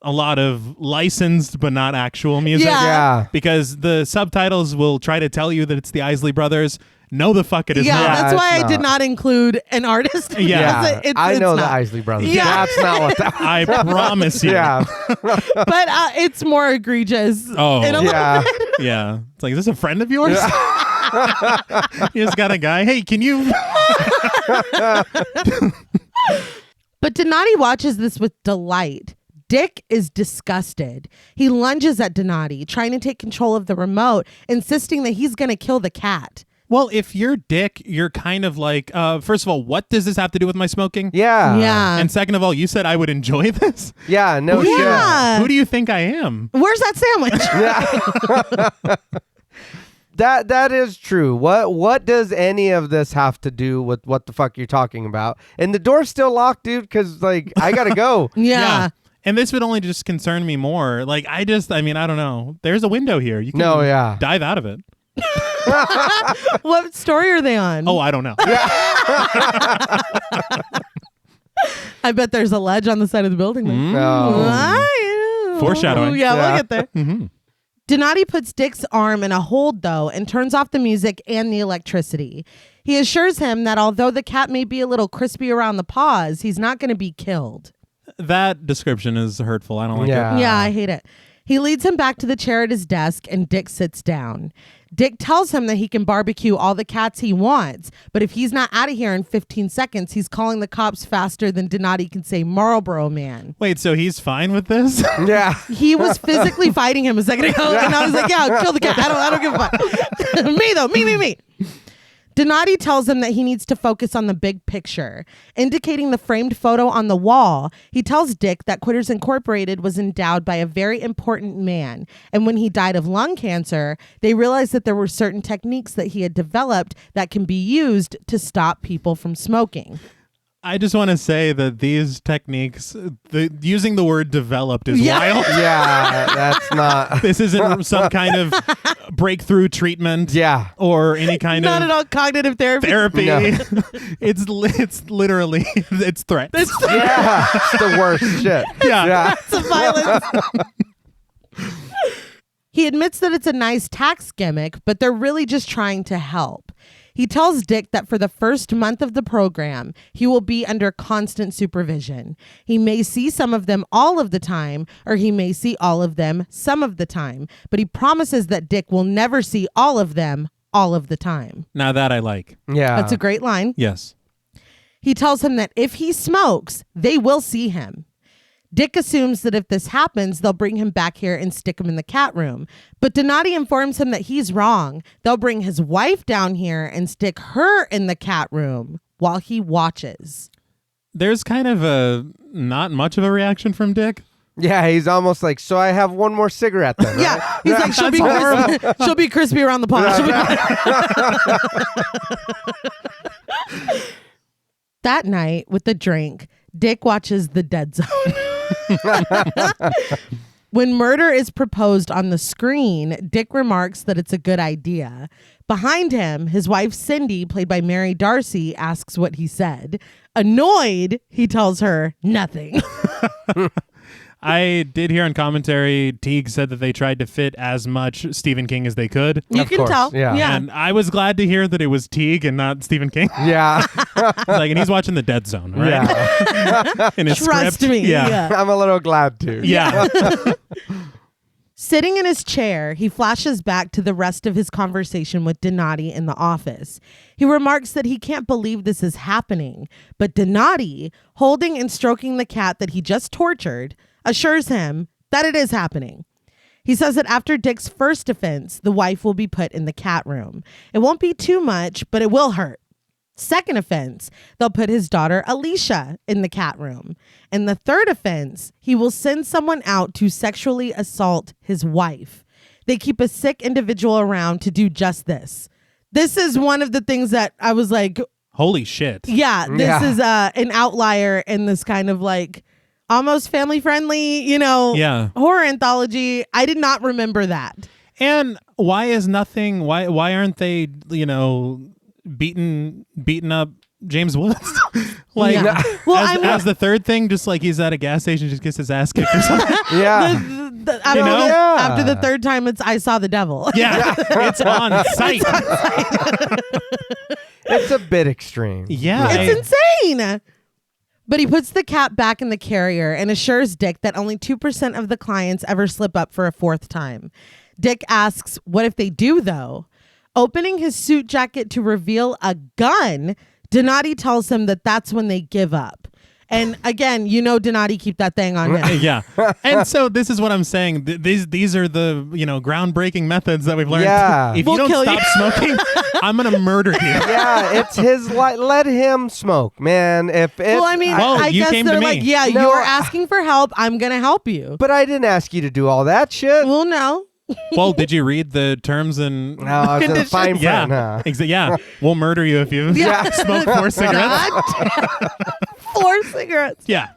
a lot of licensed but not actual music. Yeah. Yeah. Because the subtitles will try to tell you that it's the Isley Brothers. No, the fuck it is Yeah, not. that's why it's I did not. not include an artist. Yeah. because I know it's the not. Isley Brothers. Yeah. That's not what that I promise you. Yeah. But it's more egregious. Oh. in a little Yeah. bit. Yeah. It's like, is this a friend of yours? You just got a guy. Hey, can you? But Donati watches this with delight. Dick is disgusted. He lunges at Donati, trying to take control of the remote, insisting that he's going to kill the cat. Well, if you're Dick, you're kind of like, first of all, what does this have to do with my smoking? Yeah. Yeah. And second of all, you said I would enjoy this? Yeah. No shit. Yeah. Who do you think I am? Where's that sandwich? That is true. What does any of this have to do with what the fuck you're talking about? And the door's still locked, dude, because like I gotta go. Yeah. And this would only just concern me more. Like, I mean, I don't know. There's a window here. You can No, yeah. dive out of it. What story are they on? Oh, I don't know. I bet there's a ledge on the side of the building. Mm. There. Foreshadowing. Yeah, Yeah. we'll get there. Mm-hmm. Donati puts Dick's arm in a hold, though, and turns off the music and the electricity. He assures him that although the cat may be a little crispy around the paws, he's not going to be killed. That description is hurtful. I don't like Yeah. it. Yeah, I hate it. He leads him back to the chair at his desk, and Dick sits down. Dick tells him that he can barbecue all the cats he wants, but if he's not out of here in 15 seconds, he's calling the cops faster than Donati can say Marlboro Man. Wait, so he's fine with this? Yeah. He was physically fighting him a second ago, and I was like, yeah, kill the cat. I don't give a fuck. Me, though. Me. Donati tells him that he needs to focus on the big picture. Indicating the framed photo on the wall, he tells Dick that Quitters Incorporated was endowed by a very important man, and when he died of lung cancer, they realized that there were certain techniques that he had developed that can be used to stop people from smoking. I just want to say that these techniques, using the word developed is Yeah. wild. Yeah. That's not. This isn't some kind of breakthrough treatment Yeah. or any kind Not of at all cognitive therapy. therapy. No. It's literally, it's threats. Yeah. It's the worst shit. Yeah. Yeah. It's a violence. He admits that it's a nice tax gimmick, but they're really just trying to help. He tells Dick that for the first month of the program, he will be under constant supervision. He may see some of them all of the time, or he may see all of them some of the time, but he promises that Dick will never see all of them all of the time. Now that I like. Yeah. That's a great line. Yes. He tells him that if he smokes, they will see him. Dick assumes that if this happens, they'll bring him back here and stick him in the cat room. But Donati informs him that he's wrong. They'll bring his wife down here and stick her in the cat room while he watches. There's kind of not much of a reaction from Dick. Yeah, he's almost like, so I have one more cigarette then, right? Yeah, he's like, she'll be crispy around the paw. That night, with the drink, Dick watches The Dead Zone. When murder is proposed on the screen, Dick remarks that it's a good idea. Behind him, his wife Cindy, played by Mary Darcy, asks what he said. Annoyed, he tells her nothing. I did hear on commentary, Teague said that they tried to fit as much Stephen King as they could. You Of can course, tell. yeah. And I was glad to hear that it was Teague and not Stephen King. Yeah. Like, and he's watching The Dead Zone, right? Yeah. In his Trust script. me. Yeah. I'm a little glad too. Yeah. Sitting in his chair, he flashes back to the rest of his conversation with Donati in the office. He remarks that he can't believe this is happening, but Donati, holding and stroking the cat that he just tortured, assures him that it is happening. He says that after Dick's first offense, the wife will be put in the cat room. It won't be too much, but it will hurt. Second offense, they'll put his daughter Alicia in the cat room. And the third offense, he will send someone out to sexually assault his wife. They keep a sick individual around to do just this. This is one of the things that I was like, Holy shit. yeah, this is an outlier in this kind of like almost family friendly, horror anthology. I did not remember that. And why aren't they, beating up James Woods? Like, Yeah. Well, as the third thing, just like he's at a gas station, just gets his ass kicked or something. Yeah. After the third time, it's I saw the devil. Yeah. It's on site. It's a bit extreme. Yeah. It's insane. But he puts the cat back in the carrier and assures Dick that only 2% of the clients ever slip up for a fourth time. Dick asks, what if they do, though? Opening his suit jacket to reveal a gun, Donati tells him that that's when they give up. And again, Donati keep that thing on him. Yeah. And so this is what I'm saying. These are the, groundbreaking methods that we've learned. Yeah. If We'll you kill don't stop smoking, I'm going to murder you. Yeah, it's his let him smoke, man. I you guess came to they're me. Like, yeah, No, you're asking for help. I'm going to help you. But I didn't ask you to do all that shit. Well, no. Well, did you read the terms and... No, it's a fine print, huh? Yeah. We'll murder you if you smoke 4 cigarettes. 4 cigarettes. Yeah.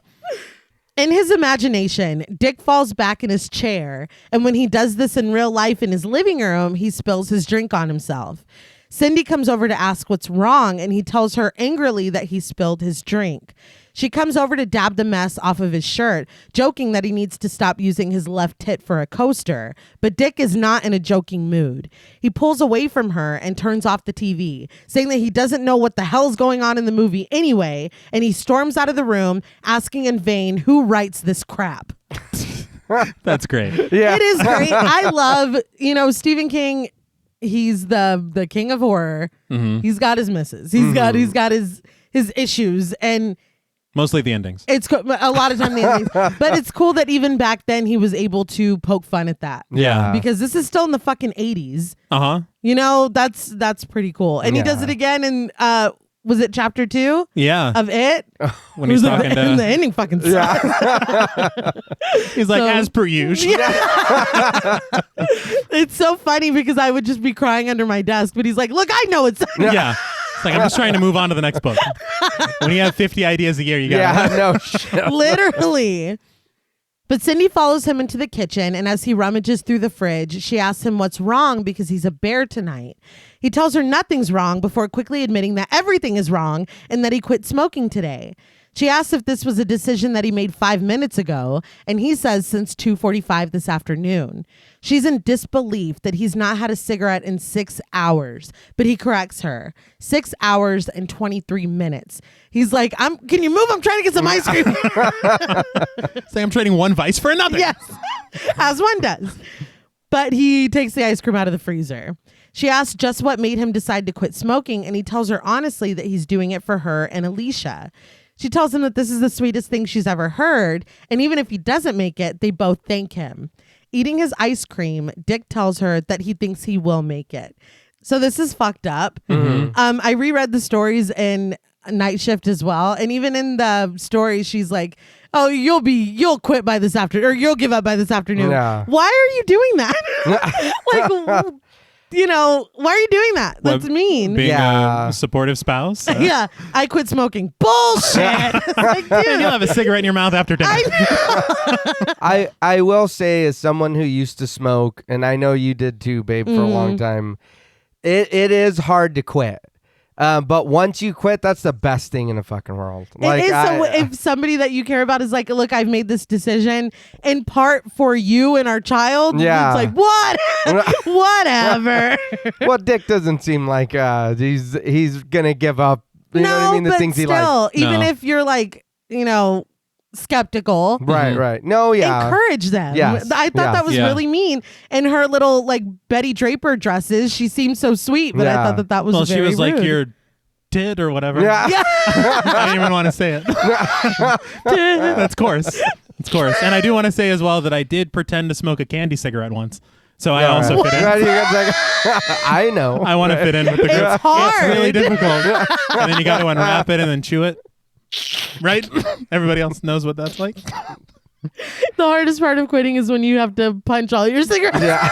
In his imagination, Dick falls back in his chair, and when he does this in real life in his living room, he spills his drink on himself. Cindy comes over to ask what's wrong, and he tells her angrily that he spilled his drink. She comes over to dab the mess off of his shirt, joking that he needs to stop using his left tit for a coaster. But Dick is not in a joking mood. He pulls away from her and turns off the TV, saying that he doesn't know what the hell's going on in the movie anyway, and he storms out of the room, asking in vain who writes this crap. That's great. Yeah. It is great. I love, Stephen King. He's the king of horror. Mm-hmm. He's got his misses. He's got his issues, and Mostly the endings. it's a lot of time the endings. But it's cool that even back then he was able to poke fun at that. Yeah. Because this is still in the fucking 80s. Uh-huh. That's pretty cool. And he does it again in was it chapter 2 Yeah. of It? When he's talking And the to... ending fucking sucks. He's like, So- as per usual. It's so funny because I would just be crying under my desk, but he's like, look, I know it's Yeah. It's like, I'm just trying to move on to the next book. When you have 50 ideas a year, you got Yeah, no shit. literally. But Cindy follows him into the kitchen, and as he rummages through the fridge, she asks him what's wrong because he's a bear tonight. He tells her nothing's wrong before quickly admitting that everything is wrong and that he quit smoking today. She asks if this was a decision that he made 5 minutes ago, and he says since 2:45 this afternoon. She's in disbelief that he's not had a cigarette in 6 hours, but he corrects her. 6 hours and 23 minutes. He's like, can you move? I'm trying to get some ice cream. Say I'm trading one vice for another. Yes, as one does. But he takes the ice cream out of the freezer. She asks just what made him decide to quit smoking, and he tells her honestly that he's doing it for her and Alicia. She tells him that this is the sweetest thing she's ever heard, and even if he doesn't make it, they both thank him. Eating his ice cream, Dick tells her that he thinks he will make it. So this is fucked up. I reread the stories in Night Shift as well, and even in the story, she's like, "Oh, you'll quit by this afternoon, or you'll give up by this afternoon." Yeah. Why are you doing that? Like, you know, why are you doing that? That's mean. Being Yeah. a supportive spouse. Yeah, I quit smoking. Bullshit. Like, dude, And you'll have a cigarette in your mouth after dinner. I will say, as someone who used to smoke, and I know you did too, babe, for a long time, it is hard to quit. But once you quit, that's the best thing in the fucking world. Like, it is. So if somebody that you care about is like, look, I've made this decision in part for you and our child. Yeah. It's like, what? Whatever. well, Dick doesn't seem like he's gonna give up. You know what I mean? The but things he still, likes. even No. if you're like, you know, skeptical, Right. No, yeah. encourage them. Yes, I thought that was Yeah. really mean. And her little like Betty Draper dresses, she seemed so sweet, but I Yeah. thought that was Well, she very was like, rude. "You're dead" or whatever. Yeah. I didn't even want to say it. That's coarse. It's coarse. And I do want to say as well that I did pretend to smoke a candy cigarette once. So I also fit in. Right, I know. I want to fit in with the group. It's hard. It's really difficult. And then you got to unwrap it and then chew it. Right? Everybody else knows what that's like. The hardest part of quitting is when you have to punch all your cigarettes. Yeah.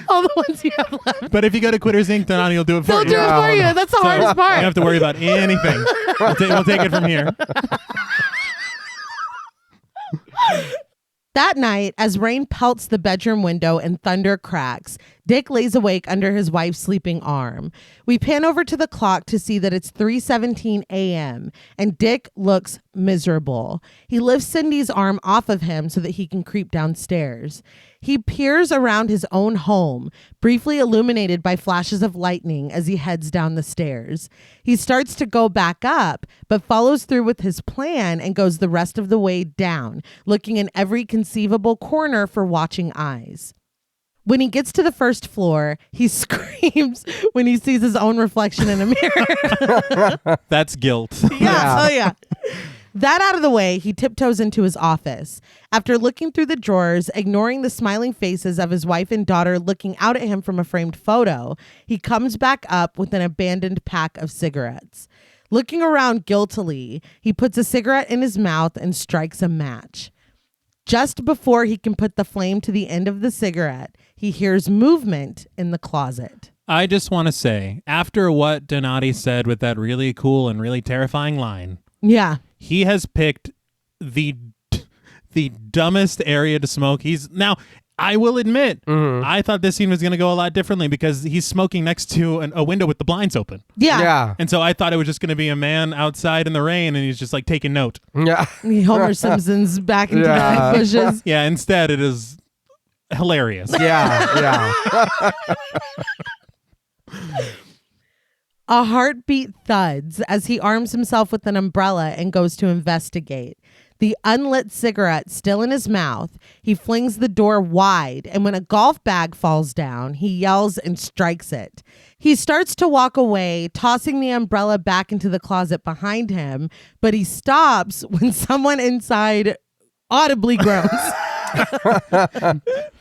All the ones you have left. But if you go to Quitters Inc., then Ani will do it for They'll you. do it for you. That's the hardest You part. don't have to worry about anything. We'll take it from here. That night, as rain pelts the bedroom window and thunder cracks, Dick lays awake under his wife's sleeping arm. We pan over to the clock to see that it's 3:17 a.m., and Dick looks miserable. He lifts Cindy's arm off of him so that he can creep downstairs. He peers around his own home, briefly illuminated by flashes of lightning as he heads down the stairs. He starts to go back up, but follows through with his plan and goes the rest of the way down, looking in every conceivable corner for watching eyes. When he gets to the first floor, he screams when he sees his own reflection in a mirror. That's guilt. Yeah. Oh, yeah. That out of the way, he tiptoes into his office. After looking through the drawers, ignoring the smiling faces of his wife and daughter looking out at him from a framed photo, he comes back up with an abandoned pack of cigarettes. Looking around guiltily, he puts a cigarette in his mouth and strikes a match. Just before he can put the flame to the end of the cigarette, he hears movement in the closet. I just want to say, after what Donati said with that really cool and really terrifying line, Yeah. he has picked the dumbest area to smoke. Now, I will admit, I thought this scene was going to go a lot differently because he's smoking next to a window with the blinds open. Yeah. Yeah. And so I thought it was just going to be a man outside in the rain and he's just like taking note. Yeah. Homer Simpson's back into Yeah. the bushes. Yeah, instead it is hilarious. Yeah. A heartbeat thuds as he arms himself with an umbrella and goes to investigate. The unlit cigarette still in his mouth, he flings the door wide, and when a golf bag falls down, he yells and strikes it. He starts to walk away, tossing the umbrella back into the closet behind him, but he stops when someone inside audibly groans.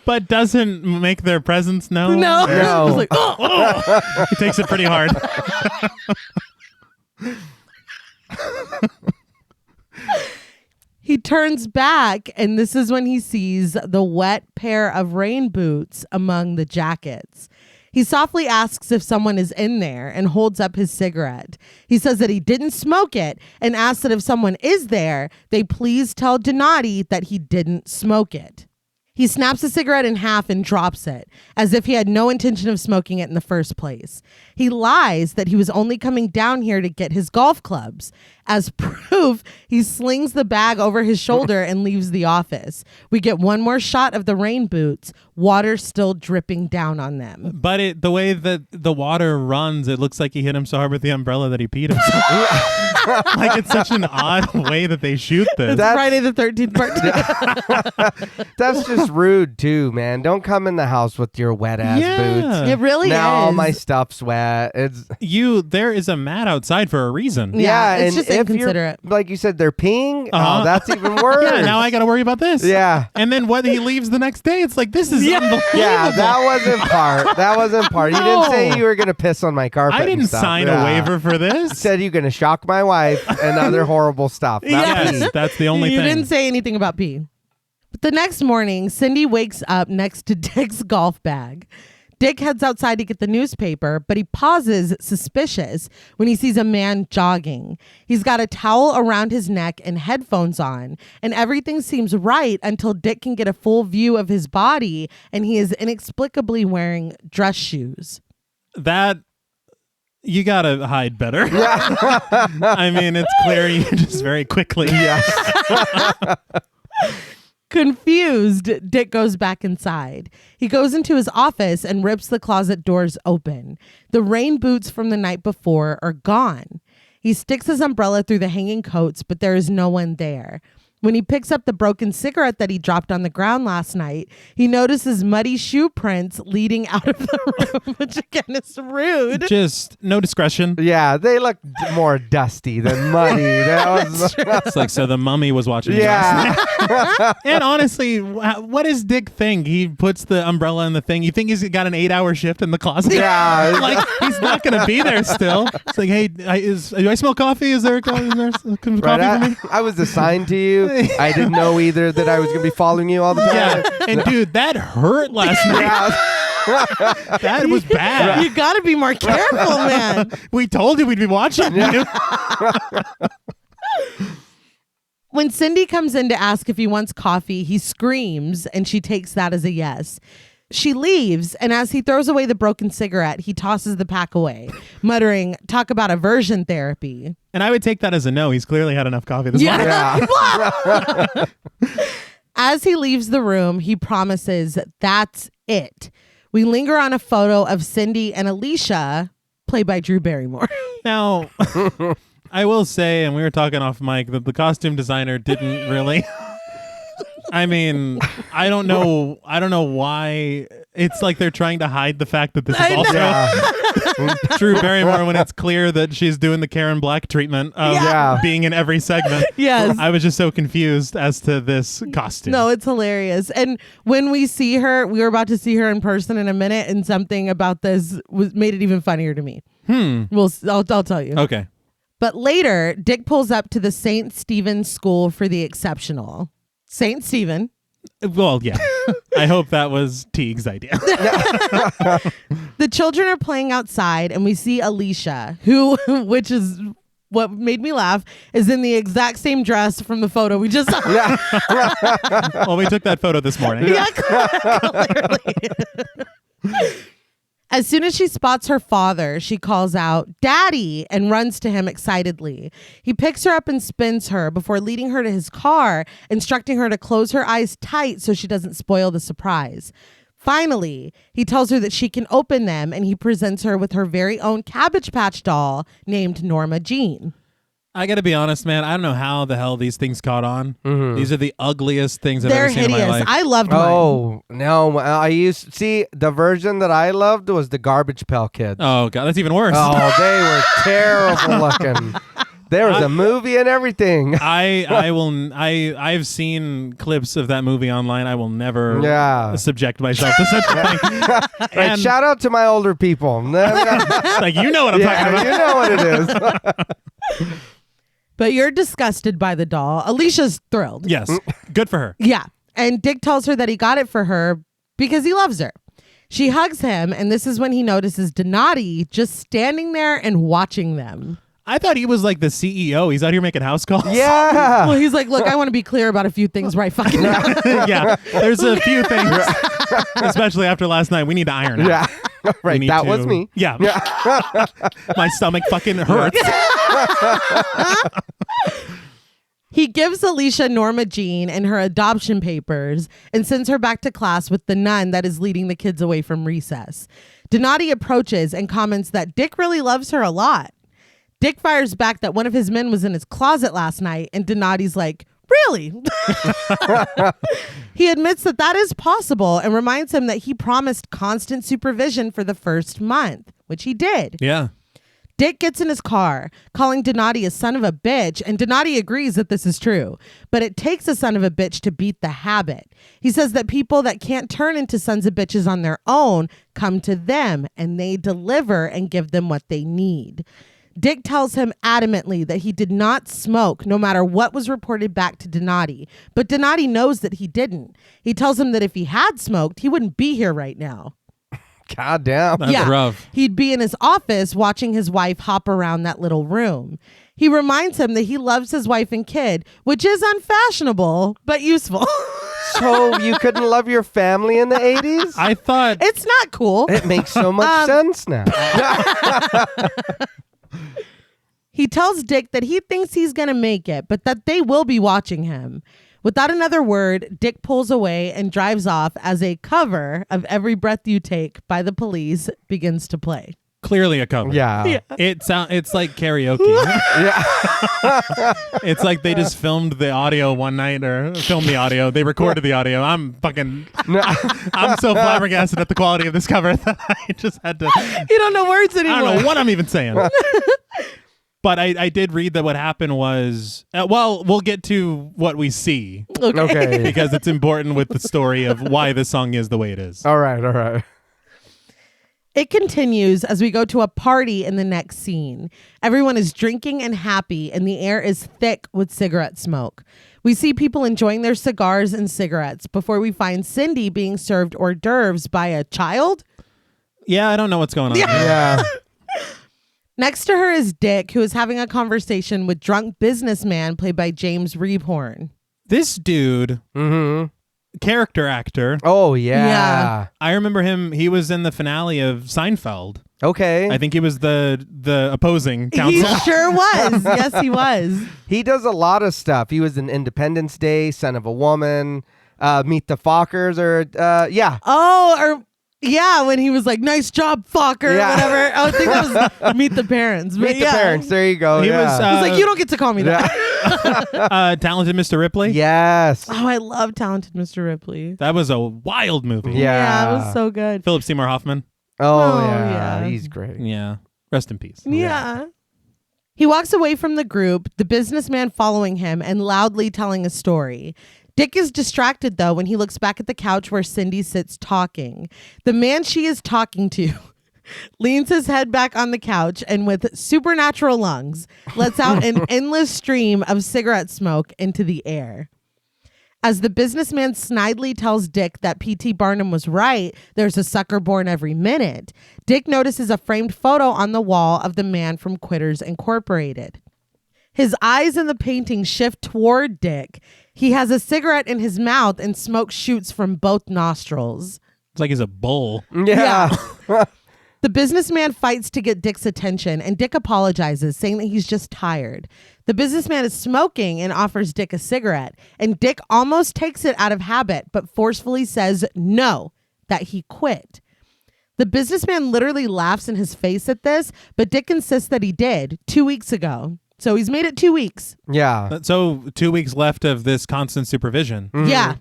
But doesn't make their presence known. No. No. It's like, oh. He takes it pretty hard. He turns back, and this is when he sees the wet pair of rain boots among the jackets. He softly asks if someone is in there and holds up his cigarette. He says that he didn't smoke it and asks that if someone is there, they please tell Donati that he didn't smoke it. He snaps the cigarette in half and drops it, as if he had no intention of smoking it in the first place. He lies that he was only coming down here to get his golf clubs. As proof, he slings the bag over his shoulder and leaves the office. We get one more shot of the rain boots, water still dripping down on them. But the way that the water runs, it looks like he hit him so hard with the umbrella that he peed himself. Like, it's such an odd way that they shoot this. That's- Friday the 13th part 2. That's just just rude too, man. Don't come in the house with your wet ass boots. It really Now is. all my stuff's wet. It's There is a mat outside for a reason. Yeah, it's and just if inconsiderate. like you said, they're peeing. Oh, that's even worse. Yeah, now I got to worry about this. Yeah. And then when he leaves the next day, it's like, this is unbelievable. Yeah, that wasn't part. That wasn't part. You didn't say you were going to piss on my carpet. I didn't and stuff. sign a waiver for this. You said you're going to shock my wife and other horrible stuff. Not Yes. pee. Yes, that's the only You thing. didn't say anything about pee. But the next morning, Cindy wakes up next to Dick's golf bag. Dick heads outside to get the newspaper, but he pauses suspicious when he sees a man jogging. He's got a towel around his neck and headphones on, and everything seems right until Dick can get a full view of his body, and he is inexplicably wearing dress shoes. That you gotta hide better. I mean, it's clear you just very quickly. Yeah. Confused, Dick goes back inside. He goes into his office and rips the closet doors open. The rain boots from the night before are gone. He sticks his umbrella through the hanging coats, but there is no one there. When he picks up the broken cigarette that he dropped on the ground last night, he notices muddy shoe prints leading out of the room, which again is rude. Just no discretion. Yeah, they look more dusty than muddy. That was, It's like, so the mummy was watching. you last yeah. night. And honestly, what does Dick think? He puts the umbrella in the thing. You think he's got an 8-hour shift in the closet? Yeah. Like, he's not going to be there still. It's like, hey, do I smell coffee? Is there coffee Right, for me? I was assigned to you. I didn't know either that I was going to be following you all the time. Yeah. And dude, that hurt last night. Yeah. That was bad. You got to be more careful, man. We told you we'd be watching you. When Cindy comes in to ask if he wants coffee, he screams, and she takes that as a yes. She leaves, and as he throws away the broken cigarette, he tosses the pack away, muttering, "Talk about aversion therapy." And I would take that as a no. He's clearly had enough coffee this morning. Yeah. As he leaves the room, he promises that's it. We linger on a photo of Cindy and Alicia, played by Drew Barrymore. Now, I will say, and we were talking off mic, that the costume designer didn't really. I mean, I don't know why. It's like they're trying to hide the fact that this is also Drew Barrymore when it's clear that she's doing the Karen Black treatment of being in every segment. Yes. I was just so confused as to this costume. No, it's hilarious. And when we see her, we were about to see her in person in a minute, and something about this made it even funnier to me. I'll tell you. Okay. But later, Dick pulls up to the St. Stephen's School for the Exceptional. St. Stephen. Well, yeah. I hope that was Teague's idea. The children are playing outside, and we see Alicia, who, which is what made me laugh, is in the exact same dress from the photo we just saw. Well, we took that photo this morning. Yeah, clearly. As soon as she spots her father, she calls out, "Daddy," and runs to him excitedly. He picks her up and spins her before leading her to his car, instructing her to close her eyes tight so she doesn't spoil the surprise. Finally, he tells her that she can open them, and he presents her with her very own Cabbage Patch doll named Norma Jean. I got to be honest, man. I don't know how the hell these things caught on. Mm-hmm. These are the ugliest things I've They're ever seen hideous. in my life. I loved mine. Oh, no. The version that I loved was the Garbage Pail Kids. Oh, God. That's even worse. Oh, they were terrible looking. There was a movie and everything. I've seen clips of that movie online. I will never subject myself to such a thing. Right, shout out to my older people. Like, you know what I'm talking about. You know what it is. But you're disgusted by the doll. Alicia's thrilled. Yes. Good for her. Yeah. And Dick tells her that he got it for her because he loves her. She hugs him, and this is when he notices Donati just standing there and watching them. I thought he was like the CEO. He's out here making house calls. Yeah. Well, he's like, look, I want to be clear about a few things right fucking now. Yeah. There's a few things, especially after last night, we need to iron out. Yeah. Right. That was me. Yeah. My stomach fucking hurts. He gives Alicia Norma Jean and her adoption papers and sends her back to class with the nun that is leading the kids away from recess. Donati approaches and comments that Dick really loves her a lot. Dick fires back that one of his men was in his closet last night, and Donati's like, Really? He admits that is possible and reminds him that he promised constant supervision for the first month, which he did. Yeah. Dick gets in his car, calling Donati a son of a bitch, and Donati agrees that this is true. But it takes a son of a bitch to beat the habit. He says that people that can't turn into sons of bitches on their own come to them, and they deliver and give them what they need. Dick tells him adamantly that he did not smoke, no matter what was reported back to Donati. But Donati knows that he didn't. He tells him that if he had smoked, he wouldn't be here right now. God damn. That's rough. He'd be in his office watching his wife hop around that little room. He reminds him that he loves his wife and kid, which is unfashionable, but useful. So you couldn't love your family in the 80s? I thought... It's not cool. It makes so much sense now. He tells Dick that he thinks he's going to make it, but that they will be watching him. Without another word, Dick pulls away and drives off as a cover of Every Breath You Take by the Police begins to play. Clearly a cover. Yeah. It's like karaoke. Yeah. It's like they just filmed the audio one night, or filmed the audio. They recorded the audio. I'm so flabbergasted at the quality of this cover that I just had to... You don't know words anymore. I don't know what I'm even saying. But I did read that what happened was, we'll get to what we see. Okay. Because it's important with the story of why this song is the way it is. All right. It continues as we go to a party in the next scene. Everyone is drinking and happy, and the air is thick with cigarette smoke. We see people enjoying their cigars and cigarettes before we find Cindy being served hors d'oeuvres by a child. Yeah, I don't know what's going on. Yeah. Next to her is Dick, who is having a conversation with drunk businessman played by James Rebhorn. This dude, character actor. Oh, yeah. Yeah. I remember him. He was in the finale of Seinfeld. Okay. I think he was the opposing counsel. He sure was. Yes, he was. He does a lot of stuff. He was in Independence Day, Son of a Woman, Meet the Fockers, yeah. Oh, yeah, when he was like, nice job, fucker, Yeah. whatever. I think that was Meet the Parents. But Meet the Parents. There you go. He was, He's like, you don't get to call me that. Talented Mr. Ripley. Yes. Oh, I love Talented Mr. Ripley. That was a wild movie. Yeah. It was so good. Philip Seymour Hoffman. Oh, yeah. He's great. Yeah. Rest in peace. Yeah. He walks away from the group, the businessman following him and loudly telling a story. Dick is distracted, though, when he looks back at the couch where Cindy sits talking. The man she is talking to leans his head back on the couch and with supernatural lungs lets out an endless stream of cigarette smoke into the air. As the businessman snidely tells Dick that P.T. Barnum was right, there's a sucker born every minute, Dick notices a framed photo on the wall of the man from Quitters Incorporated. His eyes in the painting shift toward Dick. He has a cigarette in his mouth and smoke shoots from both nostrils. It's like he's a bull. Yeah. The businessman fights to get Dick's attention, and Dick apologizes, saying that he's just tired. The businessman is smoking and offers Dick a cigarette, and Dick almost takes it out of habit, but forcefully says no, that he quit. The businessman literally laughs in his face at this, but Dick insists that he did 2 weeks ago. So he's made it 2 weeks. Yeah. So 2 weeks left of this constant supervision. Mm-hmm. Yeah.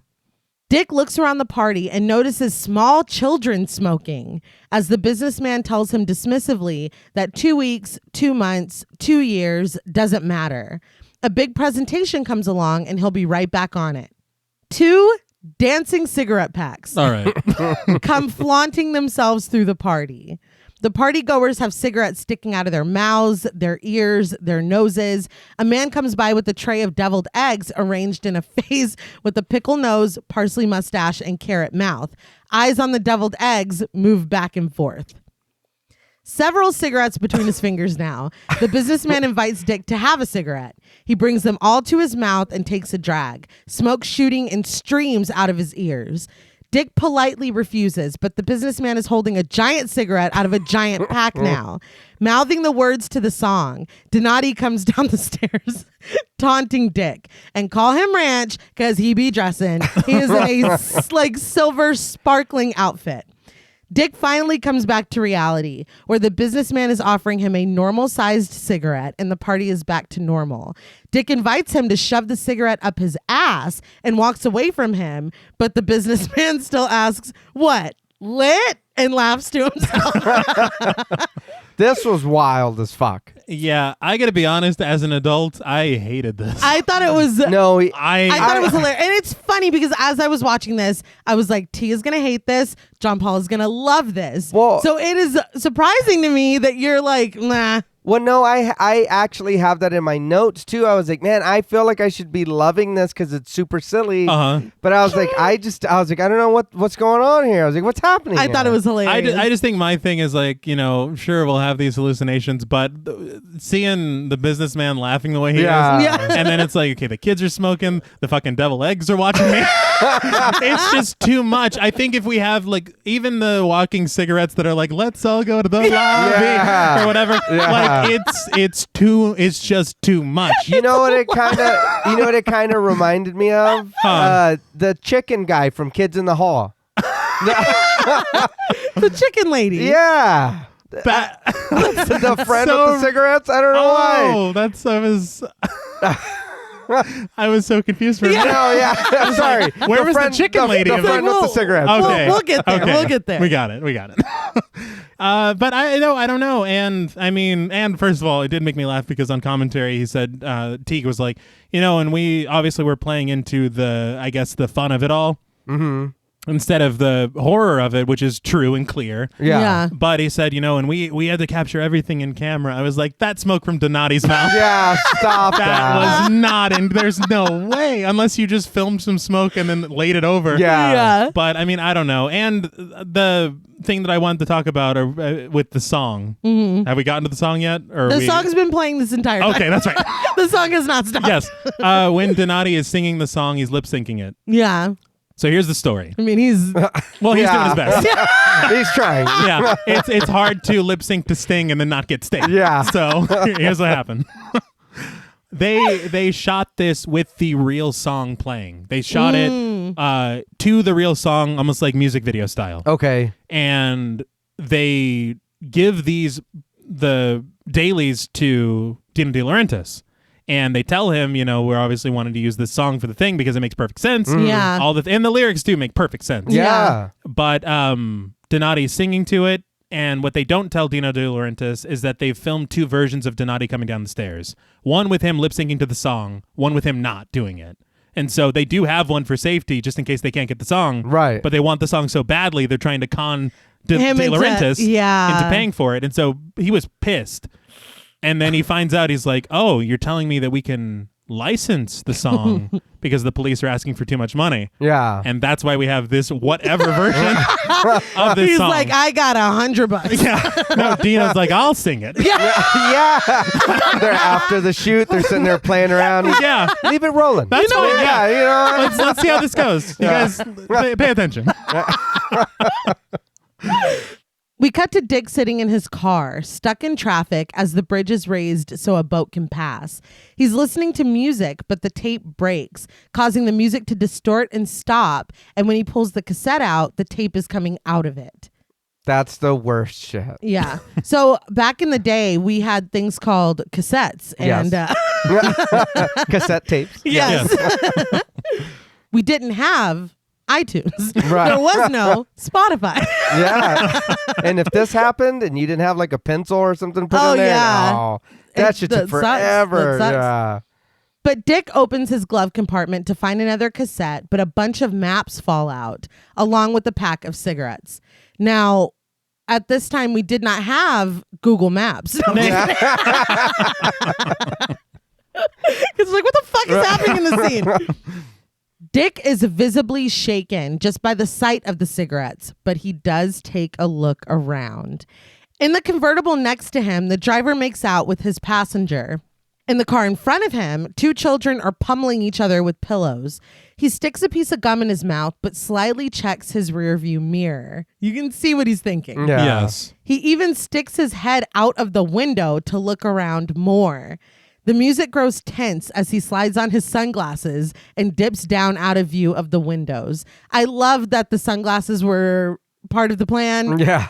Dick looks around the party and notices small children smoking as the businessman tells him dismissively that 2 weeks, 2 months, 2 years doesn't matter. A big presentation comes along and he'll be right back on it. 2 dancing cigarette packs All right. come flaunting themselves through the party. The party goers have cigarettes sticking out of their mouths, their ears, their noses. A man comes by with a tray of deviled eggs arranged in a face with a pickle nose, parsley mustache, and carrot mouth. Eyes on the deviled eggs move back and forth. Several cigarettes between his fingers now. The businessman invites Dick to have a cigarette. He brings them all to his mouth and takes a drag, smoke shooting in streams out of his ears. Dick politely refuses, but the businessman is holding a giant cigarette out of a giant pack now. Mouthing the words to the song, Donati comes down the stairs, taunting Dick, and call him Ranch, because he be dressing. He is in a silver sparkling outfit. Dick finally comes back to reality, where the businessman is offering him a normal-sized cigarette, and the party is back to normal. Dick invites him to shove the cigarette up his ass and walks away from him, but the businessman still asks, "What, lit?" and laughs to himself. This was wild as fuck. Yeah, I gotta be honest, as an adult, I hated this. I thought it was... No, I thought it was hilarious. And it's funny because as I was watching this, I was like, T is going to hate this. John Paul is going to love this. Well, so it is surprising to me that you're like, nah. Well, no, I actually have that in my notes too. I was like, man, I feel like I should be loving this because it's super silly. But I was like, I don't know what's going on here. I was like, what's happening? I thought it was hilarious. I just think my thing is like, sure, we'll have these hallucinations, but seeing the businessman laughing the way he is, and then it's like, okay, the kids are smoking, the fucking devil eggs are watching me. It's just too much. I think if we have like even the walking cigarettes that are like, let's all go to the lobby or whatever, like it's just too much. You know what it kind of reminded me of? The chicken guy from Kids in the Hall. The chicken lady. Yeah. The friend with the cigarettes? I don't know why. Oh, I was so confused for a minute. No, yeah. I'm sorry. Where was the chicken lady? The friend with the cigarettes. Okay. We'll get there. Okay. We'll get there. We got it. But I don't know. And I mean, and first of all, it did make me laugh because on commentary he said, Teague was like, and we obviously were playing into the fun of it all. Mm-hmm. Instead of the horror of it, which is true and clear. Yeah. But he said, and we had to capture everything in camera. I was like, that smoke from Donati's mouth. Yeah, stop that. That was not in. There's no way, unless you just filmed some smoke and then laid it over. Yeah. But I mean, I don't know. And the thing that I wanted to talk about with the song. Mm-hmm. Have we gotten to the song yet? Or the song's been playing this entire time. Okay, that's right. The song has not stopped. Yes. When Donati is singing the song, he's lip syncing it. Yeah. So here's the story. I mean, he's doing his best. He's trying. Yeah, it's hard to lip sync to Sting and then not get Sting. Yeah. So here's what happened. They shot this with the real song playing. They shot it to the real song, almost like music video style. Okay. And they give the dailies to Dino De Laurentiis. And they tell him, we're obviously wanting to use this song for the thing because it makes perfect sense. Yeah. And the lyrics do make perfect sense. Yeah. But Donati's singing to it. And what they don't tell Dino De Laurentiis is that they've filmed two versions of Donati coming down the stairs. One with him lip syncing to the song, one with him not doing it. And so they do have one for safety just in case they can't get the song. Right. But they want the song so badly, they're trying to con De Laurentiis into paying for it. And so he was pissed. And then he finds out, he's like, oh, you're telling me that we can license the song because the police are asking for too much money. Yeah. And that's why we have this whatever version of this he's song. like, I got $100. Yeah. No, Dino's like, I'll sing it. Yeah. They're after the shoot. They're sitting there playing around. Yeah. Leave it rolling. That's fine. Yeah. Let's see how this goes. You guys pay attention. We cut to Dick sitting in his car, stuck in traffic as the bridge is raised so a boat can pass. He's listening to music, but the tape breaks, causing the music to distort and stop. And when he pulls the cassette out, the tape is coming out of it. That's the worst shit. Yeah. So back in the day, we had things called cassettes. And cassette tapes. Yes. We didn't have iTunes. Right. There was no Spotify. Yeah. And if this happened and you didn't have like a pencil or something put in there, that should take forever. Yeah. But Dick opens his glove compartment to find another cassette, but a bunch of maps fall out, along with a pack of cigarettes. Now, at this time, we did not have Google Maps. It's like, what the fuck is happening in the scene? Dick is visibly shaken just by the sight of the cigarettes, but he does take a look around. In the convertible next to him, the driver makes out with his passenger. In the car in front of him, two children are pummeling each other with pillows. He sticks a piece of gum in his mouth, but slyly checks his rearview mirror. You can see what he's thinking. Yeah. Yes. He even sticks his head out of the window to look around more. The music grows tense as he slides on his sunglasses and dips down out of view of the windows. I love that the sunglasses were part of the plan. Yeah.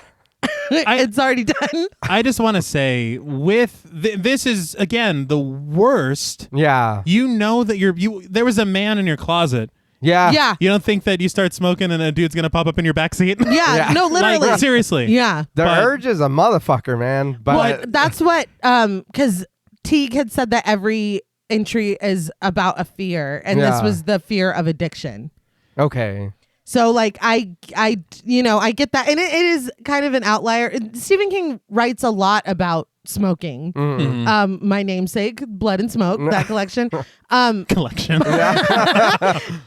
It's already done. I just want to say, with this is again the worst. Yeah. You know that there was a man in your closet. Yeah. Yeah. You don't think that you start smoking and a dude's gonna pop up in your backseat? Yeah. No, literally. Like, seriously. Yeah. The urge is a motherfucker, man. But Well, that's what, because Teague had said that every entry is about a fear, and this was the fear of addiction. okay. So like I get that, and it is kind of an outlier. Stephen King writes a lot about smoking. Mm-hmm. My namesake, Blood and Smoke, that collection. Collection.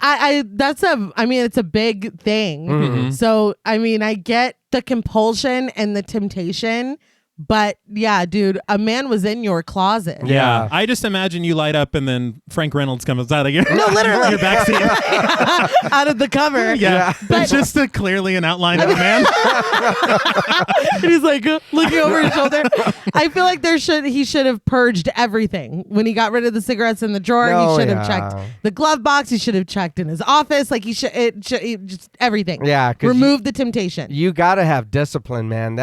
It's a big thing. Mm-hmm. So I mean, I get the compulsion and the temptation. But yeah, dude, a man was in your closet. Yeah. I just imagine you light up and then Frank Reynolds comes out of your, No, literally. your backseat. Out of the cover. Yeah. It's just clearly an outline of a man. And he's like looking over his shoulder. I feel like he should have purged everything. When he got rid of the cigarettes in the drawer, he should have checked the glove box. He should have checked in his office. Like he just everything. Yeah. Remove the temptation. You got to have discipline, man.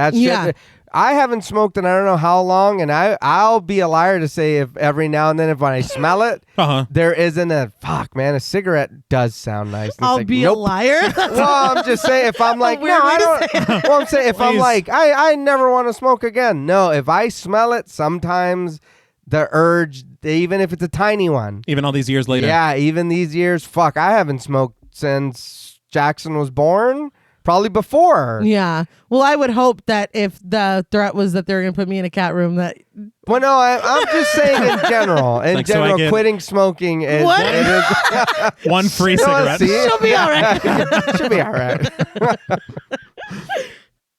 I haven't smoked in I don't know how long, and I'll be a liar to say if every now and then when I smell it, there isn't a a cigarette does sound nice. And I'll be a liar. Well, I'm just saying if I'm like, no, I don't. Well, I'm saying if I'm like, I never want to smoke again. No, if I smell it, sometimes the urge, even if it's a tiny one. Even all these years later. Yeah, even these years. Fuck, I haven't smoked since Jackson was born. Probably before. Yeah. Well, I would hope that if the threat was that they're going to put me in a cat room, that. Well, no, I'm just saying in general. Quitting smoking is. One free cigarette. She'll be all right. She'll be all right.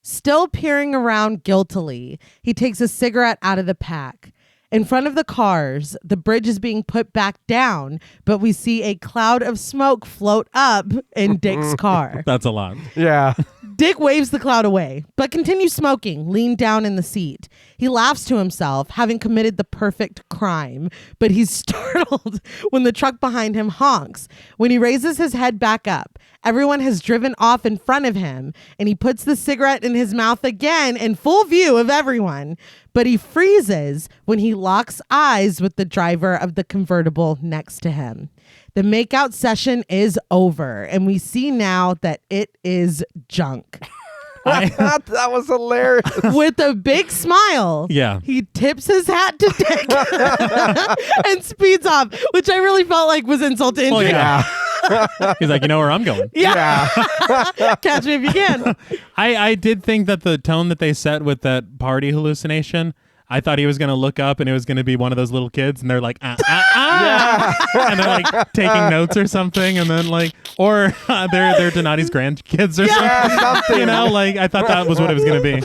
Still peering around guiltily, he takes a cigarette out of the pack. In front of the cars, the bridge is being put back down, but we see a cloud of smoke float up in Dick's car. That's a lot. Yeah. Dick waves the cloud away, but continues smoking, leaned down in the seat. He laughs to himself, having committed the perfect crime, but he's startled when the truck behind him honks. When he raises his head back up, everyone has driven off in front of him, and he puts the cigarette in his mouth again in full view of everyone. But he freezes when he locks eyes with the driver of the convertible next to him. The makeout session is over, and we see now that it is junk. That was hilarious. With a big smile, he tips his hat to Dick and speeds off, which I really felt like was insult to injury. He's like, you know where I'm going. Yeah. Catch me if you can. I did think that the tone that they set with that party hallucination, I thought he was going to look up and it was going to be one of those little kids and they're like, and they're like taking notes or something. And then or they're Donati's grandkids or something. You know, I thought that was what it was going to be.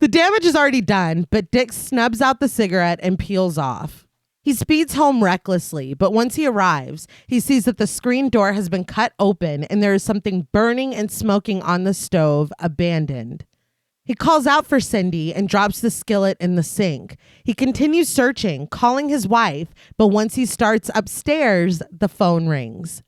The damage is already done, but Dick snubs out the cigarette and peels off. He speeds home recklessly, but once he arrives, he sees that the screen door has been cut open and there is something burning and smoking on the stove, abandoned. He calls out for Cindy and drops the skillet in the sink. He continues searching, calling his wife, but once he starts upstairs, the phone rings.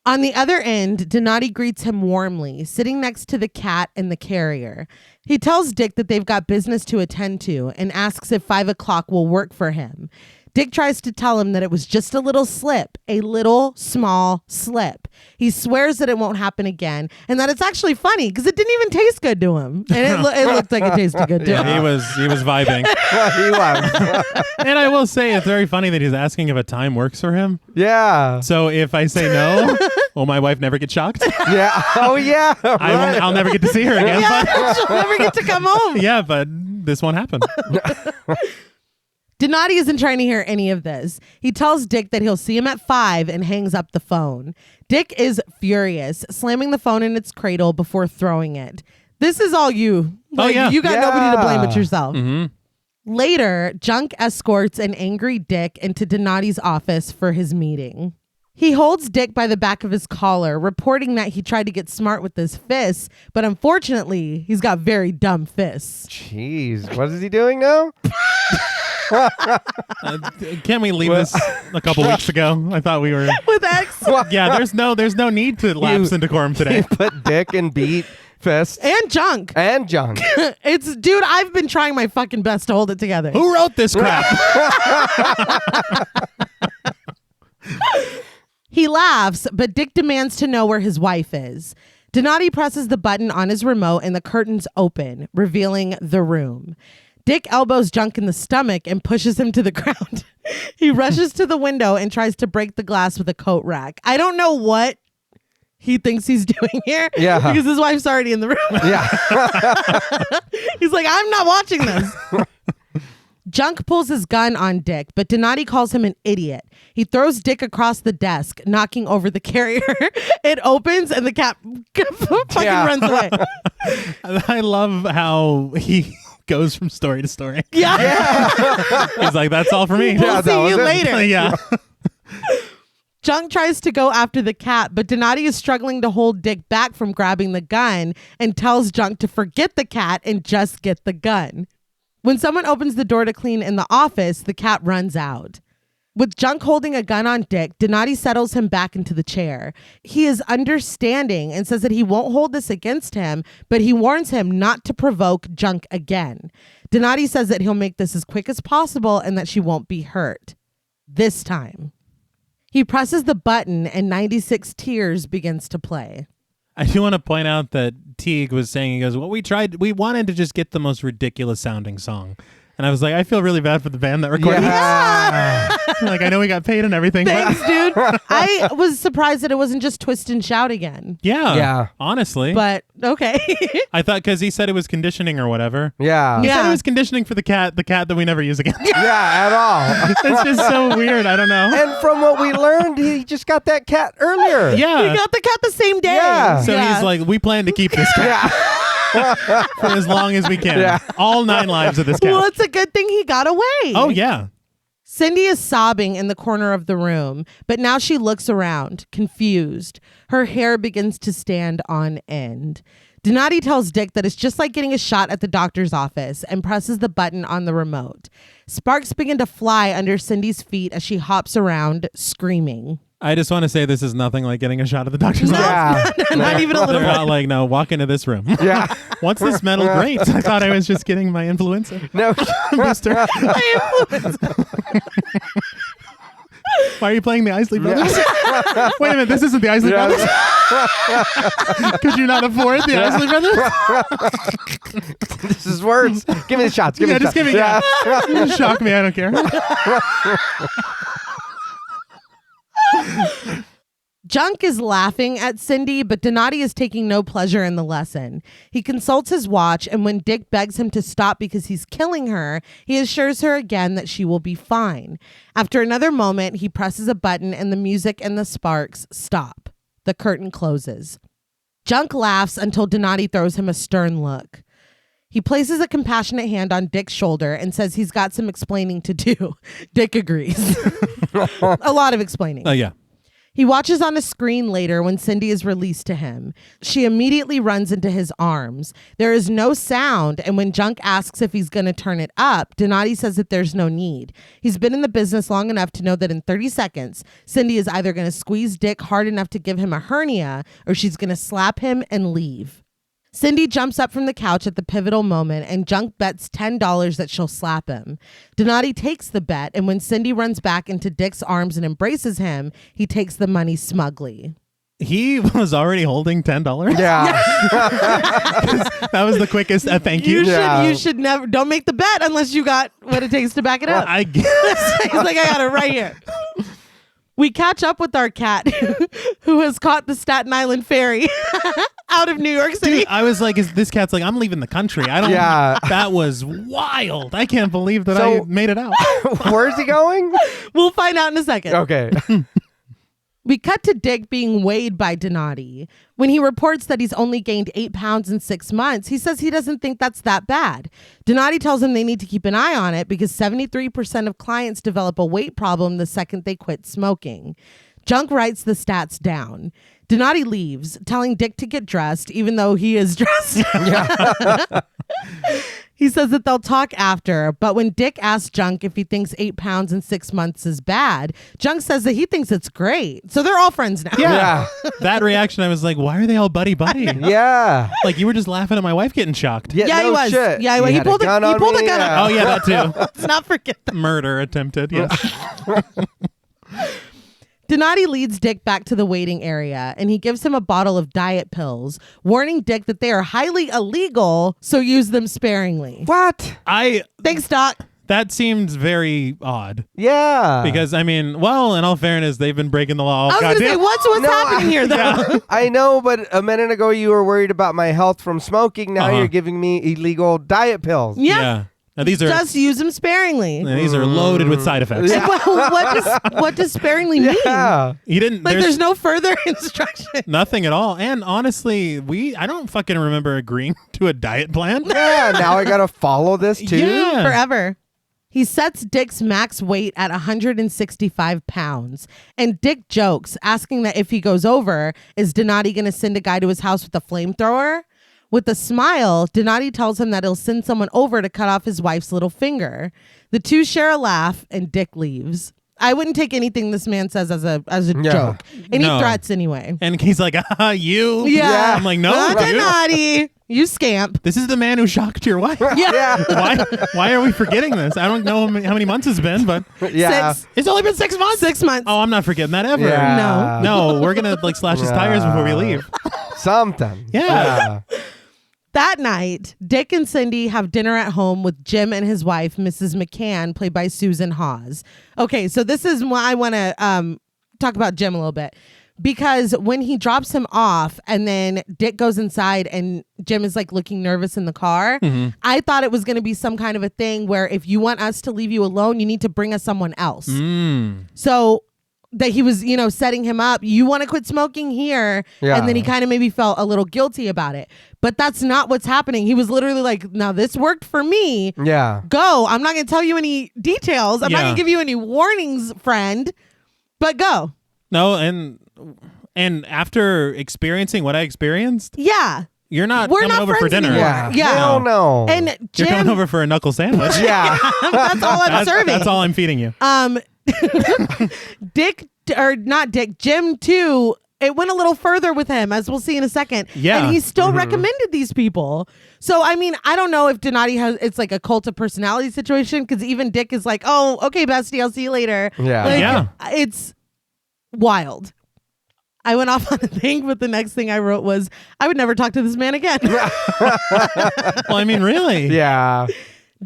On the other end, Donati greets him warmly, sitting next to the cat and the carrier. He tells Dick that they've got business to attend to and asks if 5 o'clock will work for him. Dick tries to tell him that it was just a little slip, a little small slip. He swears that it won't happen again and that it's actually funny because it didn't even taste good to him. And it looked like it tasted good to him. He was vibing. He was. And I will say it's very funny that he's asking if a time works for him. Yeah. So if I say no, will my wife never get shocked? Yeah. Oh, yeah. Right. I'll never get to see her again. Yeah, she'll never get to come home. Yeah, but this won't happen. Donati isn't trying to hear any of this. He tells Dick that he'll see him at 5 and hangs up the phone. Dick is furious, slamming the phone in its cradle before throwing it. This is all you. You got nobody to blame but yourself. Mm-hmm. Later, Junk escorts an angry Dick into Donati's office for his meeting. He holds Dick by the back of his collar, reporting that he tried to get smart with his fists, but unfortunately, he's got very dumb fists. Jeez, what is he doing now? Can't we leave this a couple weeks ago? I thought we were with X Yeah, there's no need to lapse into quorum today. You put dick and beat fist and junk. It's dude, I've been trying my fucking best to hold it together. Who wrote this crap? He laughs, but Dick demands to know where his wife is. Donati presses the button on his remote and the curtains open, revealing the room. Dick elbows Junk in the stomach and pushes him to the ground. He rushes to the window and tries to break the glass with a coat rack. I don't know what he thinks he's doing here. Yeah. Because his wife's already in the room. Yeah. He's like, I'm not watching this. Junk pulls his gun on Dick, but Donati calls him an idiot. He throws Dick across the desk, knocking over the carrier. It opens and the cat fucking runs away. I love how he goes from story to story. Yeah. He's like, that's all for me. We'll see you later. Yeah. Junk tries to go after the cat, but Donati is struggling to hold Dick back from grabbing the gun and tells Junk to forget the cat and just get the gun. When someone opens the door to clean in the office, the cat runs out. With Junk holding a gun on Dick, Donati settles him back into the chair. He is understanding and says that he won't hold this against him, but he warns him not to provoke Junk again. Donati says that he'll make this as quick as possible and that she won't be hurt. This time. He presses the button and 96 Tears begins to play. I do want to point out that Teague was saying, he goes, well, we wanted to just get the most ridiculous sounding song. And I was like, I feel really bad for the band that recorded this. Like, I know we got paid and everything. Thanks, dude. I was surprised that it wasn't just Twist and Shout again. Yeah. Honestly. But, okay. I thought, because he said it was conditioning or whatever. Yeah. He said it was conditioning for the cat that we never use again. Yeah, at all. It's just so weird. I don't know. And from what we learned, he just got that cat earlier. Yeah. He got the cat the same day. Yeah. So he's like, we plan to keep this cat. For as long as we can. Yeah. All 9 lives of this cat. Well, it's a good thing he got away. Oh, yeah. Cindy is sobbing in the corner of the room, but now she looks around, confused. Her hair begins to stand on end. Donati tells Dick that it's just like getting a shot at the doctor's office and presses the button on the remote. Sparks begin to fly under Cindy's feet as she hops around, screaming. I just want to say this is nothing like getting a shot at the doctor's office. Not even a little They're bit. not like, no, walk into this room. Yeah. What's this metal grate? I thought I was just getting my influenza No. booster. My influence. Why are you playing the Isley Brothers? Wait a minute, this isn't the Isley Brothers? Could you not afford the Isley Brothers? This is words. Give me the shots. Give me the just shots. give me You shock me, I don't care. Junk is laughing at Cindy, but Donati is taking no pleasure in the lesson. He consults his watch, and when Dick begs him to stop because he's killing her, he assures her again that she will be fine. After another moment, he presses a button and the music and the sparks stop. The curtain closes. Junk laughs until Donati throws him a stern look. He places a compassionate hand on Dick's shoulder and says he's got some explaining to do. Dick agrees. A lot of explaining. Oh, yeah. He watches on a screen later when Cindy is released to him. She immediately runs into his arms. There is no sound, and when Junk asks if he's going to turn it up, Donati says that there's no need. He's been in the business long enough to know that in 30 seconds, Cindy is either going to squeeze Dick hard enough to give him a hernia, or she's going to slap him and leave. Cindy jumps up from the couch at the pivotal moment, and Junk bets $10 that she'll slap him. Donati takes the bet, and when Cindy runs back into Dick's arms and embraces him, he takes the money smugly. He was already holding $10? Yeah. That was the quickest thank you. You should never, don't make the bet unless you got what it takes to back it up. I guess. He's like, I got it right here. We catch up with our cat who has caught the Staten Island ferry out of New York City. Dude, I was like, this cat's like, I'm leaving the country. I don't. Yeah. That was wild. I can't believe that I made it out. Where's he going? We'll find out in a second. Okay. We cut to Dick being weighed by Donati. When he reports that he's only gained 8 pounds in 6 months, he says he doesn't think that's that bad. Donati tells him they need to keep an eye on it because 73% of clients develop a weight problem the second they quit smoking. Junk writes the stats down. Donati leaves, telling Dick to get dressed, even though he is dressed. He says that they'll talk after, but when Dick asks Junk if he thinks 8 pounds in 6 months is bad, Junk says that he thinks it's great. So they're all friends now. Yeah. That reaction, I was like, why are they all buddy-buddy? Yeah. Like, you were just laughing at my wife getting shocked. Yeah, no he was. Shit. Yeah, he pulled a gun on me. Oh, yeah, that too. Let's not forget that. Murder attempted, yes. Donati leads Dick back to the waiting area, and he gives him a bottle of diet pills, warning Dick that they are highly illegal, so use them sparingly. What? Thanks, Doc. That seems very odd. Yeah. Because, I mean, well, in all fairness, they've been breaking the law. I was going to say, what's happening here, though? Yeah. I know, but a minute ago you were worried about my health from smoking. Now you're giving me illegal diet pills. Yeah. Now, these are just use them sparingly. these are loaded with side effects. Yeah. What does sparingly mean? Yeah. He didn't. Like, there's no further instruction. Nothing at all. And honestly, I don't fucking remember agreeing to a diet plan. Yeah. Now I gotta follow this too. Yeah. Forever. He sets Dick's max weight at 165 pounds. And Dick jokes, asking that if he goes over, is Donati going to send a guy to his house with a flamethrower? With a smile, Donati tells him that he'll send someone over to cut off his wife's little finger. The two share a laugh, and Dick leaves. I wouldn't take anything this man says as a joke. Any threats anyway. And he's like, you? Yeah. I'm like, no, dude. Donati, you scamp. This is the man who shocked your wife. Yeah. Why are we forgetting this? I don't know how many months it's been, but Yeah. it's only been 6 months. 6 months. Oh, I'm not forgetting that ever. Yeah. No, we're going to slash his tires before we leave. Something. Yeah. That night, Dick and Cindy have dinner at home with Jim and his wife, Mrs. McCann, played by Susan Hawes. Okay, so this is why I want to talk about Jim a little bit. Because when he drops him off and then Dick goes inside and Jim is like looking nervous in the car, I thought it was going to be some kind of a thing where if you want us to leave you alone, you need to bring us someone else. So that he was, setting him up. You want to quit smoking here. Yeah. And then he kind of maybe felt a little guilty about it. But that's not what's happening. He was literally like, now this worked for me. Yeah. Go. I'm not going to tell you any details. I'm not going to give you any warnings, friend. But go. No, and after experiencing what I experienced, Yeah. we're not not coming over for friends dinner. anymore. Yeah. Hell no. And You're Jim, coming over for a knuckle sandwich. Yeah. that's all I'm serving. That's all I'm feeding you. Jim too, it went a little further with him, as we'll see in a second. Yeah. And he still recommended these people. So, I mean, I don't know if Donati it's like a cult of personality situation, because even Dick is like, oh, okay, bestie, I'll see you later. Yeah. Yeah. It's wild. I went off on a thing, but the next thing I wrote was, I would never talk to this man again. Well, I mean, really? Yeah.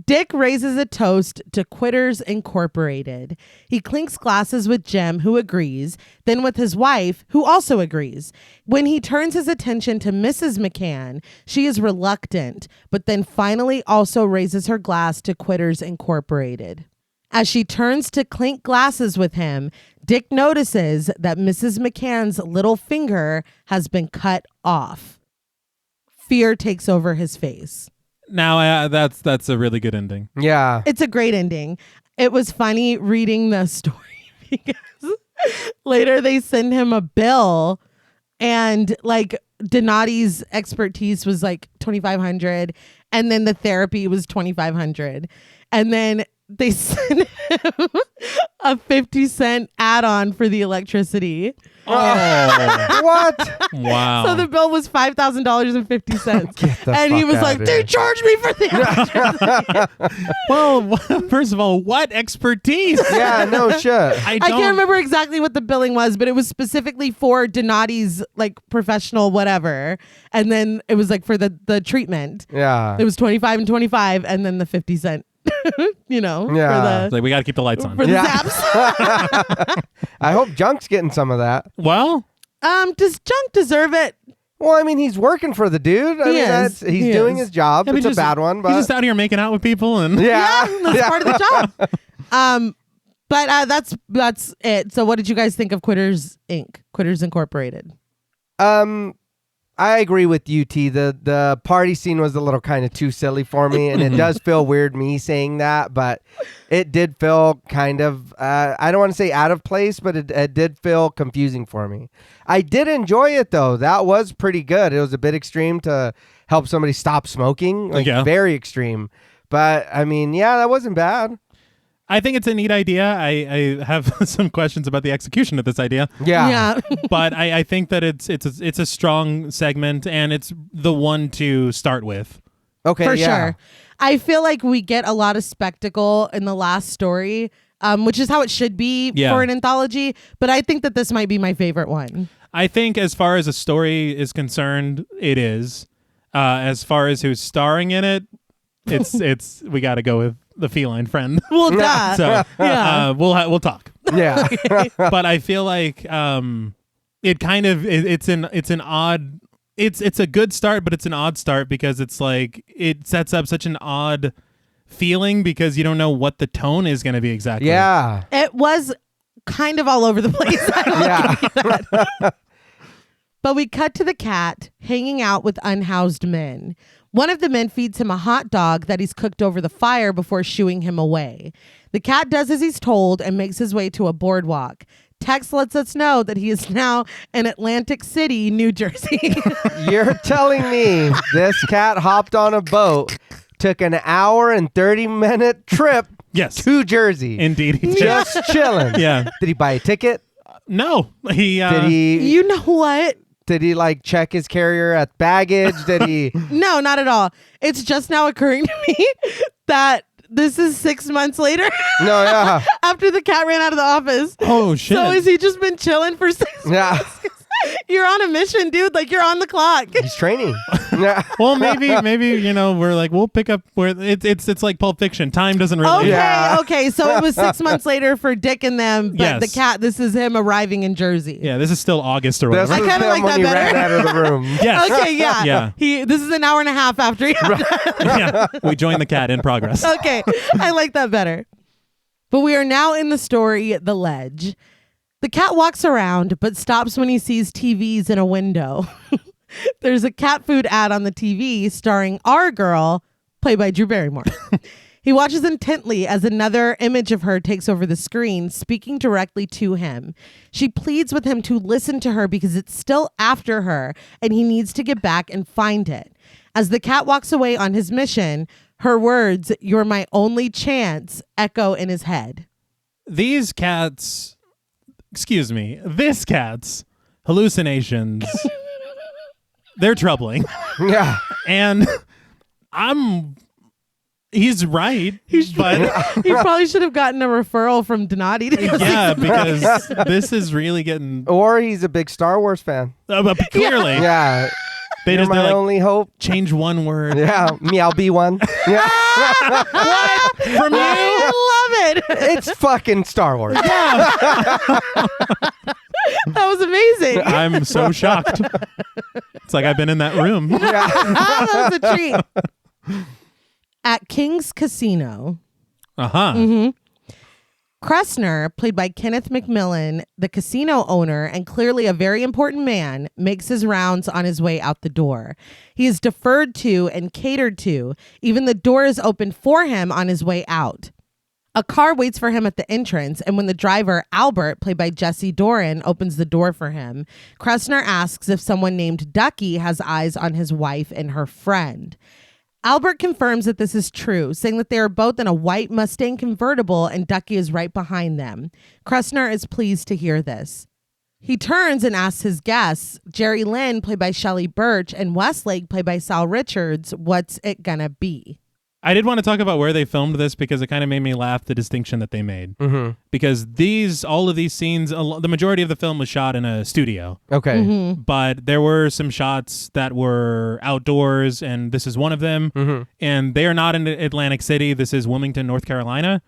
Dick raises a toast to Quitters Incorporated. He clinks glasses with Jim, who agrees, then with his wife, who also agrees. When he turns his attention to Mrs. McCann, she is reluctant, but then finally also raises her glass to Quitters Incorporated. As she turns to clink glasses with him, Dick notices that Mrs. McCann's little finger has been cut off. Fear takes over his face. Now, that's a really good ending. Yeah. It's a great ending. It was funny reading the story because later they send him a bill and like Donati's expertise was like $2,500 and then the therapy was $2,500 and then they sent him a 50-cent add-on for the electricity. Oh, What? wow. So the bill was $5,000.50. Get the And he fuck was out like, of they here. charged me for the electricity. Well, first of all, what expertise? Yeah, no shit. I I can't remember exactly what the billing was, but it was specifically for Donati's like professional whatever. And then it was like for the treatment. Yeah. It was 25 and 25 and then the 50 cent, Yeah. for Like, we got to keep the lights on. the Yeah. zaps. I hope Junk's getting some of that. Well, Does Junk deserve it? Well, I mean, he's working for the dude. I He mean, is. he's He doing is. his job. I mean, It's a just- bad one, but he's just out here making out with people and yeah, That's part of the job. But that's it. So what did you guys think of Quitters Inc., Quitters Incorporated? I agree with you, T. The party scene was a little kind of too silly for me, and it does feel weird me saying that, but it did feel kind of, I don't want to say out of place, but it did feel confusing for me. I did enjoy it, though. That was pretty good. It was a bit extreme to help somebody stop smoking. Like Yeah. very extreme. But I mean, yeah, that wasn't bad. I think it's a neat idea. I have some questions about the execution of this idea. Yeah. But I think that it's a strong segment, and it's the one to start with. Okay. For yeah. sure. I feel like we get a lot of spectacle in the last story, which is how it should be for an anthology. But I think that this might be my favorite one. I think as far as a story is concerned, it is. As far as who's starring in it, it's we got to go with the feline friend. Well, duh. So Yeah. we'll talk. Yeah. But I feel like it kind of it's an odd. It's a good start, but it's an odd start because it's like it sets up such an odd feeling because you don't know what the tone is going to be exactly. Yeah. It was kind of all over the place. Yeah. But we cut to the cat hanging out with unhoused men. One of the men feeds him a hot dog that he's cooked over the fire before shooing him away. The cat does as he's told and makes his way to a boardwalk. Text lets us know that he is now in Atlantic City, New Jersey. You're telling me this cat hopped on a boat, took an hour and 30-minute trip Yes. to Jersey. Indeed. He did. Just chilling. Yeah. Did he buy a ticket? No. He. You know what? Did he like check his carrier at baggage? Did he? No, not at all. It's just now occurring to me that this is 6 months later. No, yeah. After the cat ran out of the office. Oh shit. So has he just been chilling for 6 Yeah. months? You're on a mission, dude. Like you're on the clock. He's training. Yeah. Well, maybe we're like we'll pick up where it's like Pulp Fiction. Time doesn't really. Okay, Yeah. okay. So it was 6 months later for Dick and them, but Yes. the cat, this is him arriving in Jersey. Yeah, this is still August or This whatever. was kinda him like when that he better. ran out of the room. Yes. Okay, yeah. Yeah. This is an hour and a half after he Yeah. We join the cat in progress. Okay, I like that better. But we are now in the story, The Ledge. The cat walks around, but stops when he sees TVs in a window. There's a cat food ad on the TV starring our girl, played by Drew Barrymore. He watches intently as another image of her takes over the screen, speaking directly to him. She pleads with him to listen to her because it's still after her, and he needs to get back and find it. As the cat walks away on his mission, her words, "You're my only chance," echo in his head. This cat's hallucinations, they're troubling. Yeah. And he's right. But He probably should have gotten a referral from Donati to go see yeah, some- because this is really getting Or he's a big Star Wars fan. but clearly Yeah. they're You're my like only hope. change one word Yeah. Me, I'll be one. Yeah. from you. I love it. It's fucking Star Wars. That was amazing. I'm so shocked. It's like I've been in that room. That was a treat. At King's Casino, Uh-huh. Kressner, played by Kenneth McMillan, the casino owner and clearly a very important man, makes his rounds on his way out the door. He is deferred to and catered to. Even the door is opened for him on his way out. A car waits for him at the entrance, and when the driver, Albert, played by Jesse Doran, opens the door for him, Kressner asks if someone named Ducky has eyes on his wife and her friend. Albert confirms that this is true, saying that they are both in a white Mustang convertible and Ducky is right behind them. Kressner is pleased to hear this. He turns and asks his guests, Jerry Lynn, played by Shelley Birch, and Westlake, played by Sal Richards, what's it gonna be? I did want to talk about where they filmed this because it kind of made me laugh, the distinction that they made. Mm-hmm. Because all of these scenes, the majority of the film was shot in a studio. Okay. But there were some shots that were outdoors, and this is one of them. And they are not in Atlantic City. This is Wilmington, North Carolina.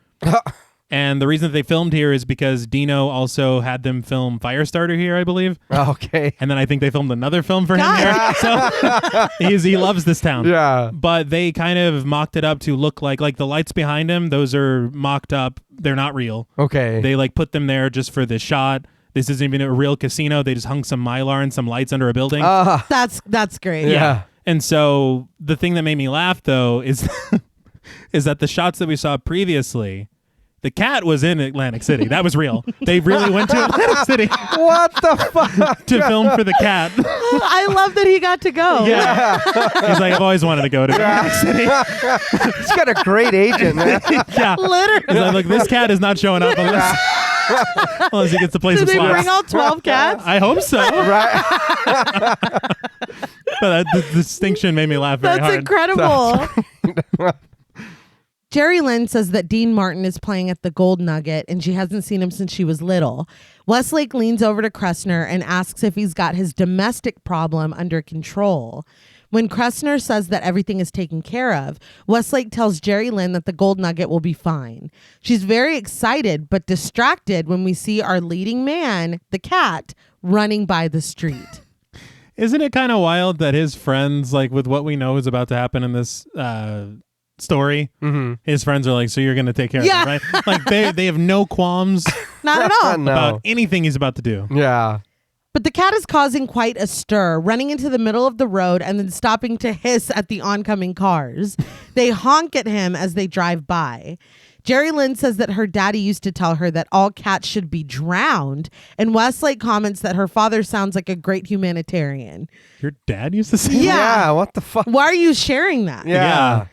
And the reason that they filmed here is because Dino also had them film Firestarter here, I believe. Okay. And then I think they filmed another film for him God. here. So he loves this town. Yeah. But they kind of mocked it up to look like the lights behind him, those are mocked up. They're not real. Okay. They like put them there just for this shot. This isn't even a real casino. They just hung some Mylar and some lights under a building. That's great. Yeah. And so the thing that made me laugh though is is that the shots that we saw previously, The cat was in Atlantic City. That was real. They really went to Atlantic City What the fuck? to film for the cat. I love that he got to go. Yeah. He's like, I've always wanted to go to Atlantic City. He's got a great agent, man. Yeah. Literally. He's like, look, this cat is not showing up unless he gets to play Did some they slots. bring all 12 cats? I hope so. Right? But the distinction made me laugh very That's hard. incredible. Jerry Lynn says that Dean Martin is playing at the Gold Nugget and she hasn't seen him since she was little. Westlake leans over to Kressner and asks if he's got his domestic problem under control. When Kressner says that everything is taken care of, Westlake tells Jerry Lynn that the Gold Nugget will be fine. She's very excited but distracted when we see our leading man, the cat, running by the street. Isn't it kind of wild that his friends, like with what we know is about to happen in this story, his friends are like, so you're going to take care of it, right? Like they have no qualms Not at all. No. about anything he's about to do. Yeah. But the cat is causing quite a stir, running into the middle of the road and then stopping to hiss at the oncoming cars. They honk at him as they drive by. Jerry Lynn says that her daddy used to tell her that all cats should be drowned, and Westlake comments that her father sounds like a great humanitarian. Your dad used to say Yeah. Yeah, what the fuck? Why are you sharing that? Yeah.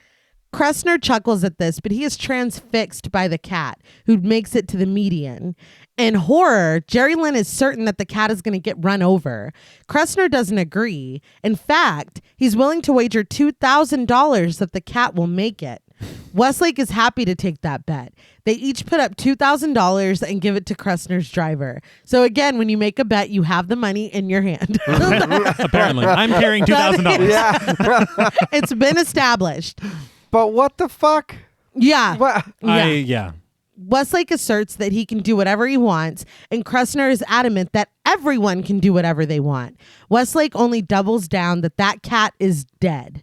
Kressner chuckles at this, but he is transfixed by the cat, who makes it to the median. In horror, Jerry Lynn is certain that the cat is going to get run over. Kressner doesn't agree. In fact, he's willing to wager $2,000 that the cat will make it. Westlake is happy to take that bet. They each put up $2,000 and give it to Kressner's driver. So again, when you make a bet, you have the money in your hand. Apparently. I'm carrying $2,000. Yeah. It's been established. But what the fuck? Yeah. What? Yeah. Westlake asserts that he can do whatever he wants, and Kressner is adamant that everyone can do whatever they want. Westlake only doubles down that cat is dead.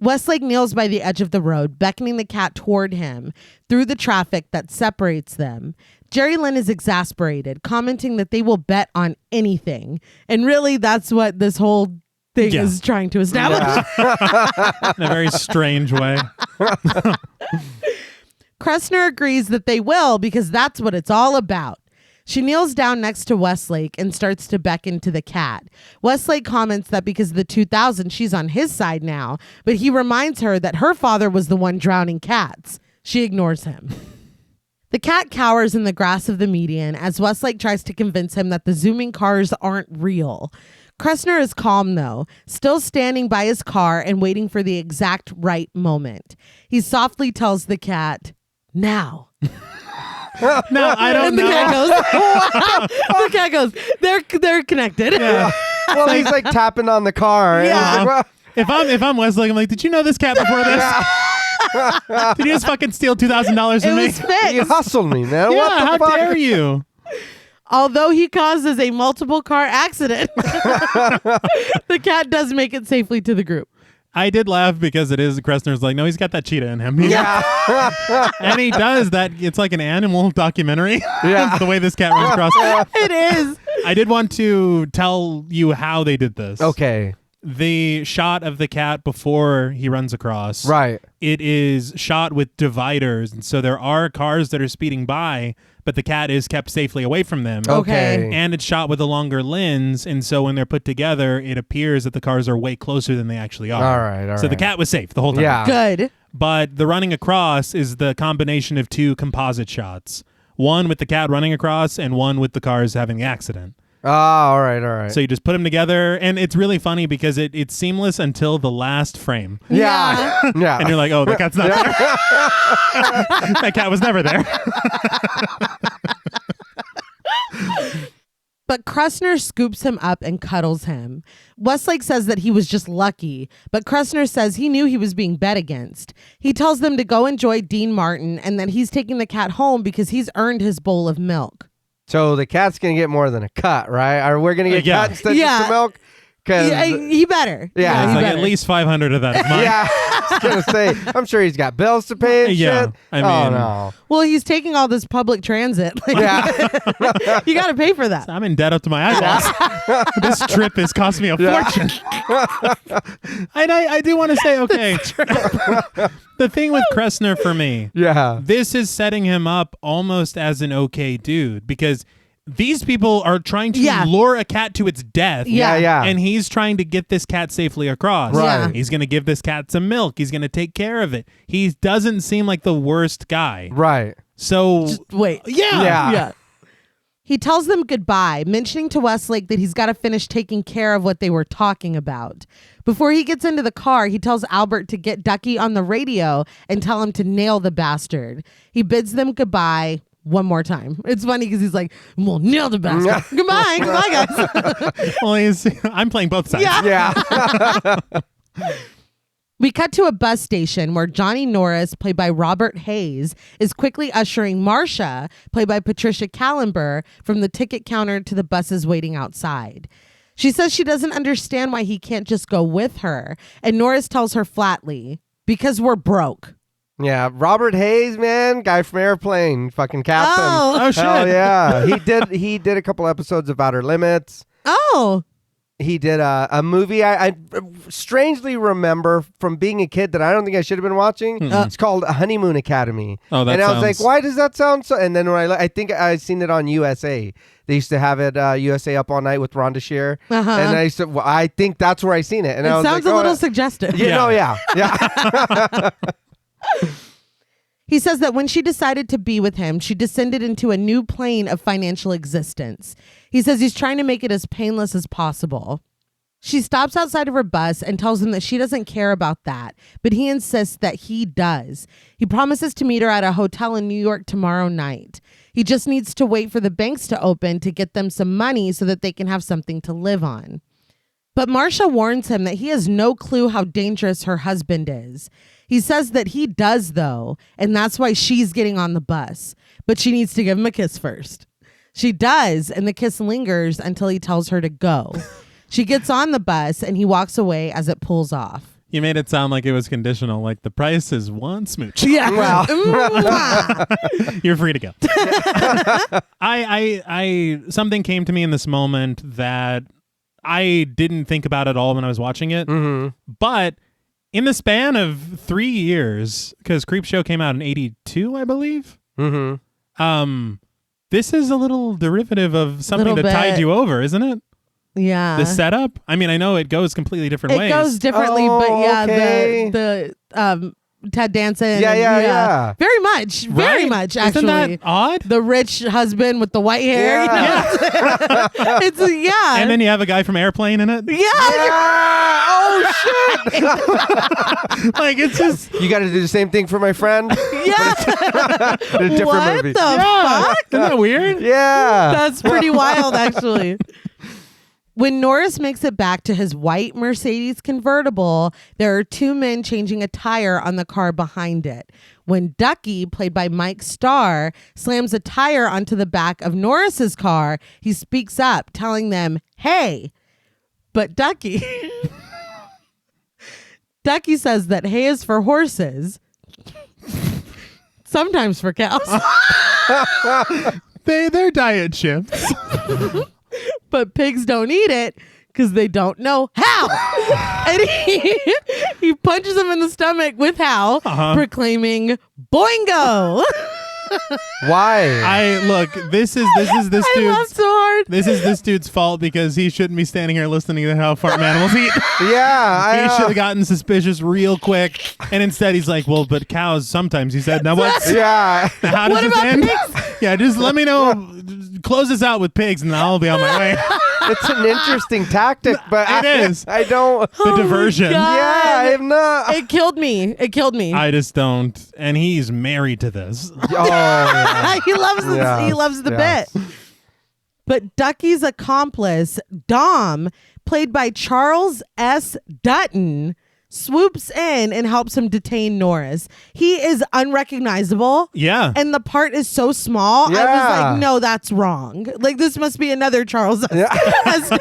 Westlake kneels by the edge of the road, beckoning the cat toward him through the traffic that separates them. Jerry Lynn is exasperated, commenting that they will bet on anything. And really, that's what this whole thing is trying to establish. In a very strange way. Kressner agrees that they will because that's what it's all about. She kneels down next to Westlake and starts to beckon to the cat. Westlake comments that because of the 2000, she's on his side now, but he reminds her that her father was the one drowning cats. She ignores him. The cat cowers in the grass of the median as Westlake tries to convince him that the zooming cars aren't real. Kressner is calm, though, still standing by his car and waiting for the exact right moment. He softly tells the cat, "Now." No, I don't And the know. cat goes, the cat goes, they're connected. Yeah. Well, he's like tapping on the car. Yeah. He's like, If I'm Westlake, I'm like, did you know this cat before this? Did you just fucking steal $2,000 It from me? was you fixed. hustled me, man. Yeah, What the how fuck? dare you? Although he causes a multiple car accident, the cat does make it safely to the group. I did laugh because it is Kressner's like, no, he's got that cheetah in him. Yeah. And he does that. It's like an animal documentary. Yeah. The way this cat runs across. It is. I did want to tell you how they did this. Okay. The shot of the cat before he runs across. Right. It is shot with dividers. And so there are cars that are speeding by, but the cat is kept safely away from them. Okay. And it's shot with a longer lens. And so when they're put together, it appears that the cars are way closer than they actually are. All right. So the cat was safe the whole time. Yeah. Good. But the running across is the combination of two composite shots. One with the cat running across and one with the cars having the accident. Oh, all right. So you just put them together, and it's really funny because it's seamless until the last frame. Yeah. Yeah. And you're like, oh, that cat's not there. That cat was never there. But Kressner scoops him up and cuddles him. Westlake says that he was just lucky, but Kressner says he knew he was being bet against. He tells them to go enjoy Dean Martin and that he's taking the cat home because he's earned his bowl of milk. So the cat's going to get more than a cut, right? Or we're going to get Yeah. cut instead of Yeah. just the milk? Yeah, he better. Yeah. It's he like better. at least 500 of that is mine. Yeah, I was gonna say. I'm sure he's got bills to pay and Yeah, shit. I Oh mean- no. Well, he's taking all this public transit. Like, Yeah. you got to pay for that. I'm in debt up to my eyeballs. This trip has cost me a fortune. And I do want to say, okay, the thing with Kressner for me, Yeah. this is setting him up almost as an okay dude because these people are trying to Yeah. lure a cat to its death. Yeah. Yeah. And he's trying to get this cat safely across. Right. Yeah. He's going to give this cat some milk. He's going to take care of it. He doesn't seem like the worst guy. Right. So, Just wait. yeah. Yeah. He tells them goodbye, mentioning to Westlake that he's got to finish taking care of what they were talking about. Before he gets into the car, he tells Albert to get Ducky on the radio and tell him to nail the bastard. He bids them goodbye one more time. It's funny because he's like, "We'll nail the bastard." Goodbye, guys. well, I'm playing both sides. Yeah. Yeah. We cut to a bus station where Johnny Norris, played by Robert Hayes, is quickly ushering Marcia, played by Patricia Callenber, from the ticket counter to the buses waiting outside. She says she doesn't understand why he can't just go with her, and Norris tells her flatly, "Because we're broke." Yeah. Robert Hayes, man, guy from Airplane, fucking captain. Oh, shit. Hell yeah. He did a couple episodes of Outer Limits. oh, He did a movie I strangely remember from being a kid that I don't think I should have been watching. It's called Honeymoon Academy. Oh, that and I was like, sounds- why does that sound so? And then when I think I seen it on USA. They used to have it USA Up All Night with Rhonda Shear. Uh-huh. And I used to, well, I think that's where I seen it. And I it was sounds like, a little oh, suggestive. yeah. He says that when she decided to be with him, she descended into a new plane of financial existence. He says he's trying to make it as painless as possible. She stops outside of her bus and tells him that she doesn't care about that, but he insists that he does. He promises to meet her at a hotel in New York tomorrow night. He just needs to wait for the banks to open to get them some money so that they can have something to live on. But Marcia warns him that he has no clue how dangerous her husband is. He says that he does, though, and that's why she's getting on the bus. But she needs to give him a kiss first. She does, and the kiss lingers until he tells her to go. She gets on the bus, and he walks away as it pulls off. You made it sound like it was conditional, like the price is one smooch. Yeah. Well. Mwah. You're free to go. I something came to me in this moment that I didn't think about at all when I was watching it. But in the span of 3 years, because Creepshow came out in 82, I believe. This is a little derivative of something Little that tied bit. you over, isn't it? Yeah. The setup. I mean, I know it goes completely different It ways. goes differently, Oh, but yeah, okay. the Ted Danson. Yeah, and- yeah. Very much. Very Right? much, Isn't actually. that odd? The rich husband with the white hair. Yeah. You know? It's yeah. And then you have a guy from Airplane in it. yeah. Oh shit! Like, it's just... You got to do the same thing for my friend. Yeah. In a different What movie. the Yeah. fuck? Isn't that weird? Yeah. That's pretty wild, actually. When Norris makes it back to his white Mercedes convertible, there are two men changing a tire on the car behind it. When Ducky, played by Mike Starr, slams a tire onto the back of Norris's car, he speaks up, telling them, "Hey." But Ducky says that hay is for horses, sometimes for cows. Their diet shifts. But pigs don't eat it because they don't know how. And he punches him in the stomach with how, proclaiming "Boingo!" Why? Look, this is this I laughed dude's so hard. this is this dude's fault because he shouldn't be standing here listening to how farm animals eat. Yeah. He should have gotten suspicious real quick, and instead he's like, "Well, but cows sometimes." He said, "Now what? Yeah. How does What this about end?" pigs? Yeah, just let me know. Close this out with pigs, and I'll be on my way. It's an interesting tactic, but It is. I don't. The diversion. God. Yeah, I'm not. It killed me. It killed me. I just don't. And he's married to this. Oh, yeah. He loves the, Yeah. he loves the Yeah. bit. But Ducky's accomplice, Dom, played by Charles S. Dutton, swoops in and helps him detain Norris. He is unrecognizable. Yeah. And the part is so small. I was like, no, that's wrong. Like, this must be another Charles Heston.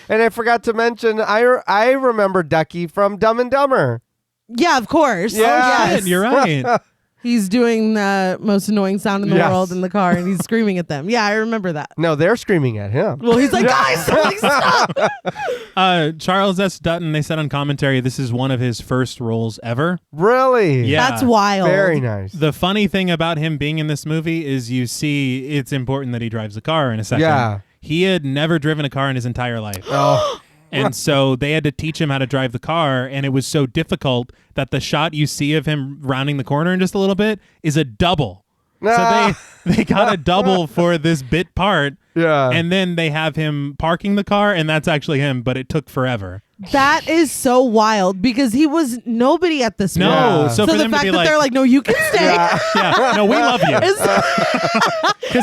And I forgot to mention, I remember Ducky from Dumb and Dumber. Yeah, of course. Yeah. Oh, yes. Shit, you're right. He's doing the most annoying sound in the world in the car, and he's screaming at them. Yeah, I remember that. No, they're screaming at him. Well, he's like, guys, like, stop. Charles S. Dutton, they said on commentary, this is one of his first roles ever. Really? Yeah. That's wild. Very nice. The funny thing about him being in this movie is you see it's important that he drives a car in a second. Yeah. He had never driven a car in his entire life. Oh. And so they had to teach him how to drive the car, and it was so difficult that the shot you see of him rounding the corner in just a little bit is a double. So they got a double for this bit part, Yeah. and then they have him parking the car, and that's actually him, but it took forever. That is so wild because he was nobody at this point. No, Yeah. so So for the them to fact be that like, they're like, no, you can stay. yeah, no, we love you.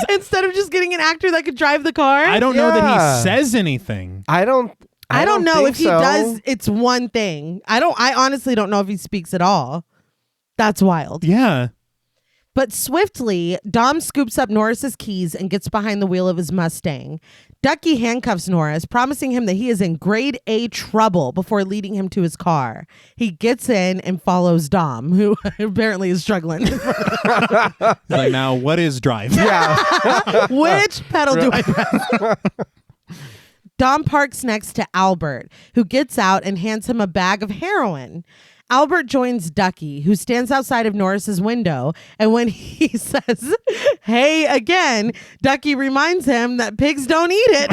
Instead of just getting an actor that could drive the car. I don't know that Yeah. he says anything. I don't know think if he so. does. It's one thing. I honestly don't know if he speaks at all. That's wild. Yeah. But swiftly, Dom scoops up Norris's keys and gets behind the wheel of his Mustang. Ducky handcuffs Norris, promising him that he is in grade A trouble before leading him to his car. He gets in and follows Dom, who apparently is struggling. He's like, now what is drive? Yeah. Which pedal do I press? Dom parks next to Albert, who gets out and hands him a bag of heroin. Albert joins Ducky, who stands outside of Norris's window, and when he says, hey, again, Ducky reminds him that pigs don't eat it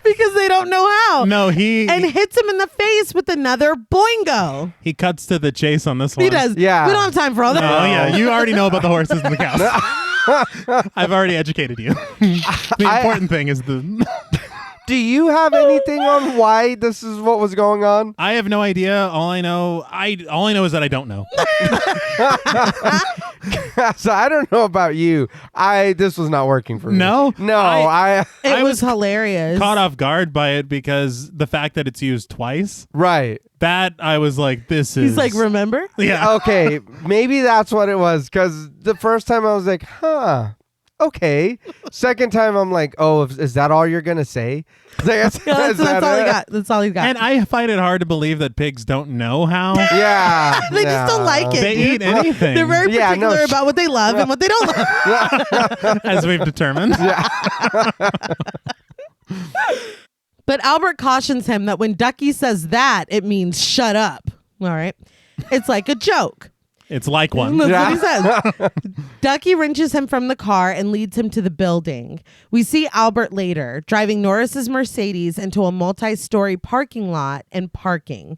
because they don't know how. No, And hits him in the face with another boingo. he cuts to the chase on this one. He does. Yeah. We don't have time for all that. Oh, yeah. You already know about the horses and the cows. I've already educated you. The important thing is Do you have anything on why this is what was going on? I have no idea. All I know is that I don't know. So I don't know about you. This was not working for me. No? It I was was hilarious. Caught off guard by it because the fact that it's used twice, right. that I was like, this is... He's like, remember? yeah. Okay, maybe that's what it was, because the first time I was like, okay. Second time I'm like, oh, is that all you're gonna say? That's all he got. That's all he got. And I find it hard to believe that pigs don't know how. Yeah. They just don't like it. They dude. eat anything. They're very Yeah, particular no, about what they love and what they don't love. as we've determined. But Albert cautions him that when Ducky says that, it means shut up. All right. It's like a joke. It's like one. That's what he says. Ducky wrenches him from the car and leads him to the building. We see Albert later driving Norris's Mercedes into a multi-story parking lot and parking.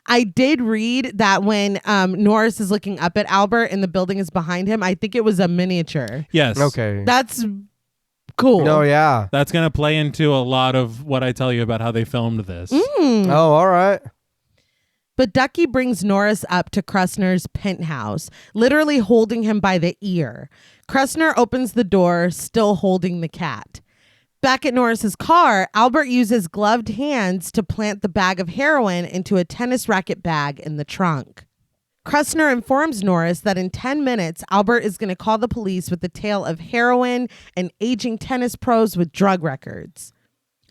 I did read that when Norris is looking up at Albert and the building is behind him, I think it was a miniature. Yes. Okay. That's cool. No, yeah. That's going to play into a lot of what I tell you about how they filmed this. Oh, all right. But Ducky brings Norris up to Kressner's penthouse, literally holding him by the ear. Kressner opens the door, still holding the cat. Back at Norris's car, Albert uses gloved hands to plant the bag of heroin into a tennis racket bag in the trunk. Kressner informs Norris that in 10 minutes, Albert is going to call the police with the tale of heroin and aging tennis pros with drug records.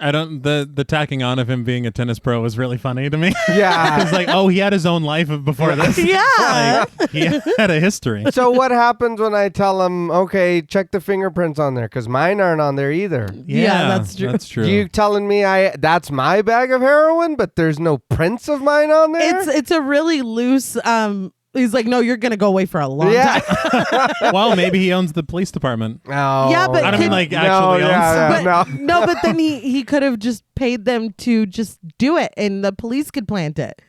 The tacking on of him being a tennis pro was really funny to me. Yeah. It's like, oh, he had his own life before this. Yeah. Like, he had a history. So what happens when I tell him, okay, check the fingerprints on there? Because mine aren't on there either. Yeah, that's true. That's true. You telling me that's my bag of heroin, but there's no prints of mine on there? It's a really loose he's like, no, you're gonna go away for a long time. Well, maybe he owns the police department. Oh. Yeah, but I don't mean like No, actually owns. yeah, But no. but then he could have just paid them to just do it and the police could plant it.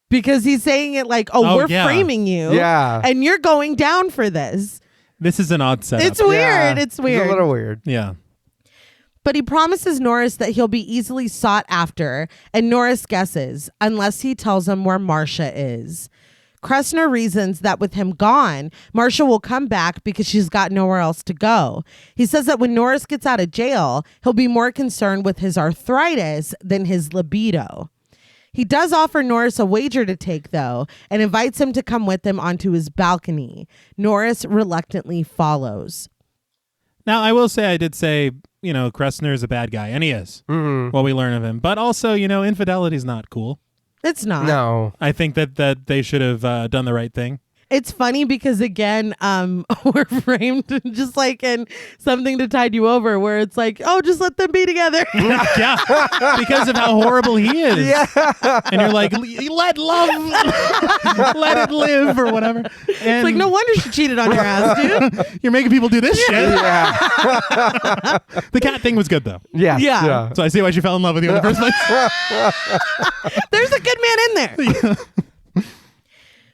Because he's saying it like, we're yeah. framing you. Yeah. And you're going down for this. This is an odd setup. It's weird. Yeah. It's weird. It's a little weird. Yeah. But he promises Norris that he'll be easily sought after, and Norris guesses, unless he tells him where Marcia is. Kressner reasons that with him gone, Marcia will come back because she's got nowhere else to go. He says that when Norris gets out of jail, he'll be more concerned with his arthritis than his libido. He does offer Norris a wager to take, though, and invites him to come with him onto his balcony. Norris reluctantly follows. Now, I will say, I did say, Kressner is a bad guy, and he is, what we learn of him. But also, infidelity is not cool. It's not. No. I think that they should have done the right thing. It's funny because, again, we're framed just like in Something to Tide You Over, where it's like, oh, just let them be together. Yeah, because of how horrible he is. Yeah. And you're like, let love, let it live, or whatever. And It's like, no wonder she cheated on your ass, dude. you're making people do this shit. Yeah. The cat thing was good, though. Yeah. Yeah. So I see why she fell in love with you in the first place. There's a good man in there.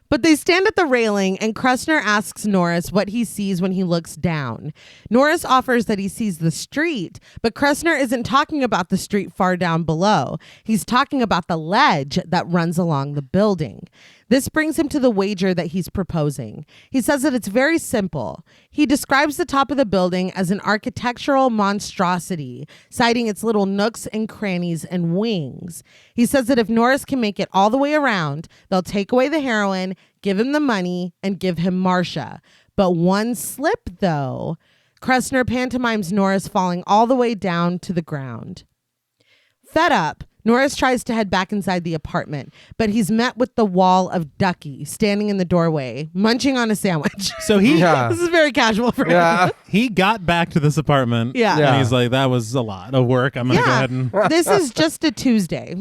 But they stand at the railing, and Kressner asks Norris what he sees when he looks down. Norris offers that he sees the street, but Kressner isn't talking about the street far down below. He's talking about the ledge that runs along the building. This brings him to the wager that he's proposing. He says that it's very simple. He describes the top of the building as an architectural monstrosity, citing its little nooks and crannies and wings. He says that if Norris can make it all the way around, they'll take away the heroin, give him the money, and give him Marcia. But one slip, though. Kressner pantomimes Norris falling all the way down to the ground. Fed up, Norris tries to head back inside the apartment, but he's met with the wall of Ducky standing in the doorway, munching on a sandwich. So he This is very casual for him. he got back to this apartment. Yeah. And he's like, that was a lot of work. I'm going to go ahead and... This is just a Tuesday.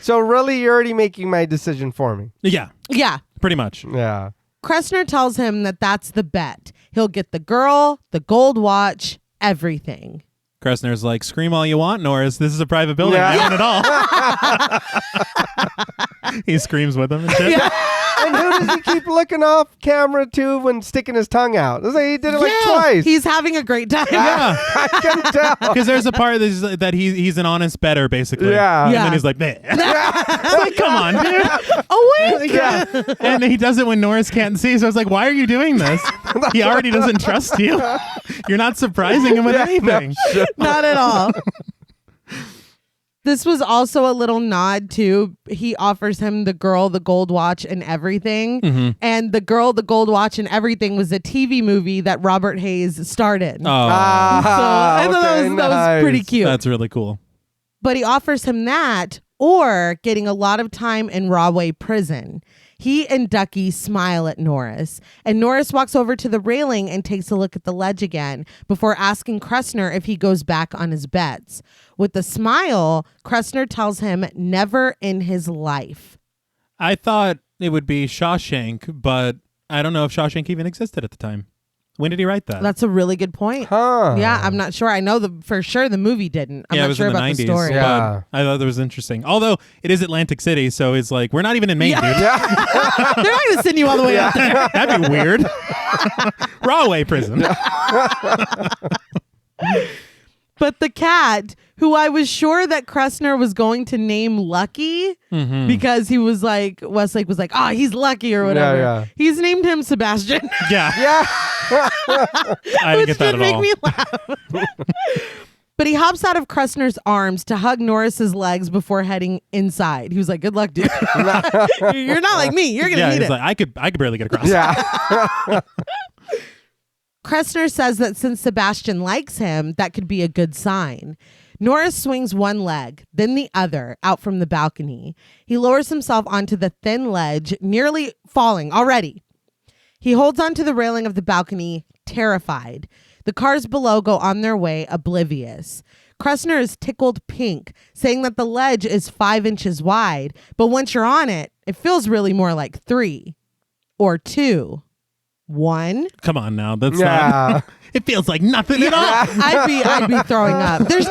So really, you're already making my decision for me. Yeah, Yeah. pretty much. Yeah. Kressner tells him that that's the bet. He'll get the girl, the gold watch, everything. Kressner's like, scream all you want, Norris. This is a private building. Yeah. I own it all. He screams with him and shit. Yeah. And who does he keep looking off camera to when sticking his tongue out? It's like he did it like twice. He's having a great time. Yeah. I can tell. Because there's a part that he's an honest bettor, basically. Yeah. And Yeah. then he's like, meh. It's like, come on, dude. Oh, wait. Yeah. And he does it when Norris can't see. So I was like, why are you doing this? He already doesn't trust you. You're not surprising him with anything. No, Not at all. This was also a little nod to, he offers him the girl, the gold watch, and everything. Mm-hmm. And the girl, the gold watch, and everything was a TV movie that Robert Hayes starred in. Oh, I thought that was pretty cute. that's really cool. But he offers him that or getting a lot of time in Rahway prison. He and Ducky smile at Norris, and Norris walks over to the railing and takes a look at the ledge again before asking Kressner if he goes back on his bets. With a smile, Kressner tells him never in his life. I thought it would be Shawshank, but I don't know if Shawshank even existed at the time. When did he write that? That's a really good point. Huh. Yeah, I'm not sure. I know for sure the movie didn't. I'm it not was sure in the about 90s, the story. Yeah. but I thought that was interesting. Although it is Atlantic City, so it's like, we're not even in Maine, dude. They're not going to send you all the way out there. That'd be weird. Rahway prison. But the cat, who I was sure that Kressner was going to name Lucky because he was like, Westlake was like, oh, he's lucky or whatever. Yeah. He's named him Sebastian. Yeah. Yeah. I didn't Which get that did at make all. me laugh. But he hops out of Kressner's arms to hug Norris's legs before heading inside. He was like, good luck, dude. You're not like me. You're going to Yeah, need he's it. like, I could barely get across. Yeah. Kressner says that since Sebastian likes him, that could be a good sign. Norris swings one leg, then the other, out from the balcony. He lowers himself onto the thin ledge, nearly falling already. He holds onto the railing of the balcony, terrified. The cars below go on their way, oblivious. Kressner is tickled pink, saying that the ledge is 5 inches wide, but once you're on it, it feels really more like 3 or 2. 1. Come on now. That's Yeah. not... It feels like nothing at all. I'd be throwing up. There's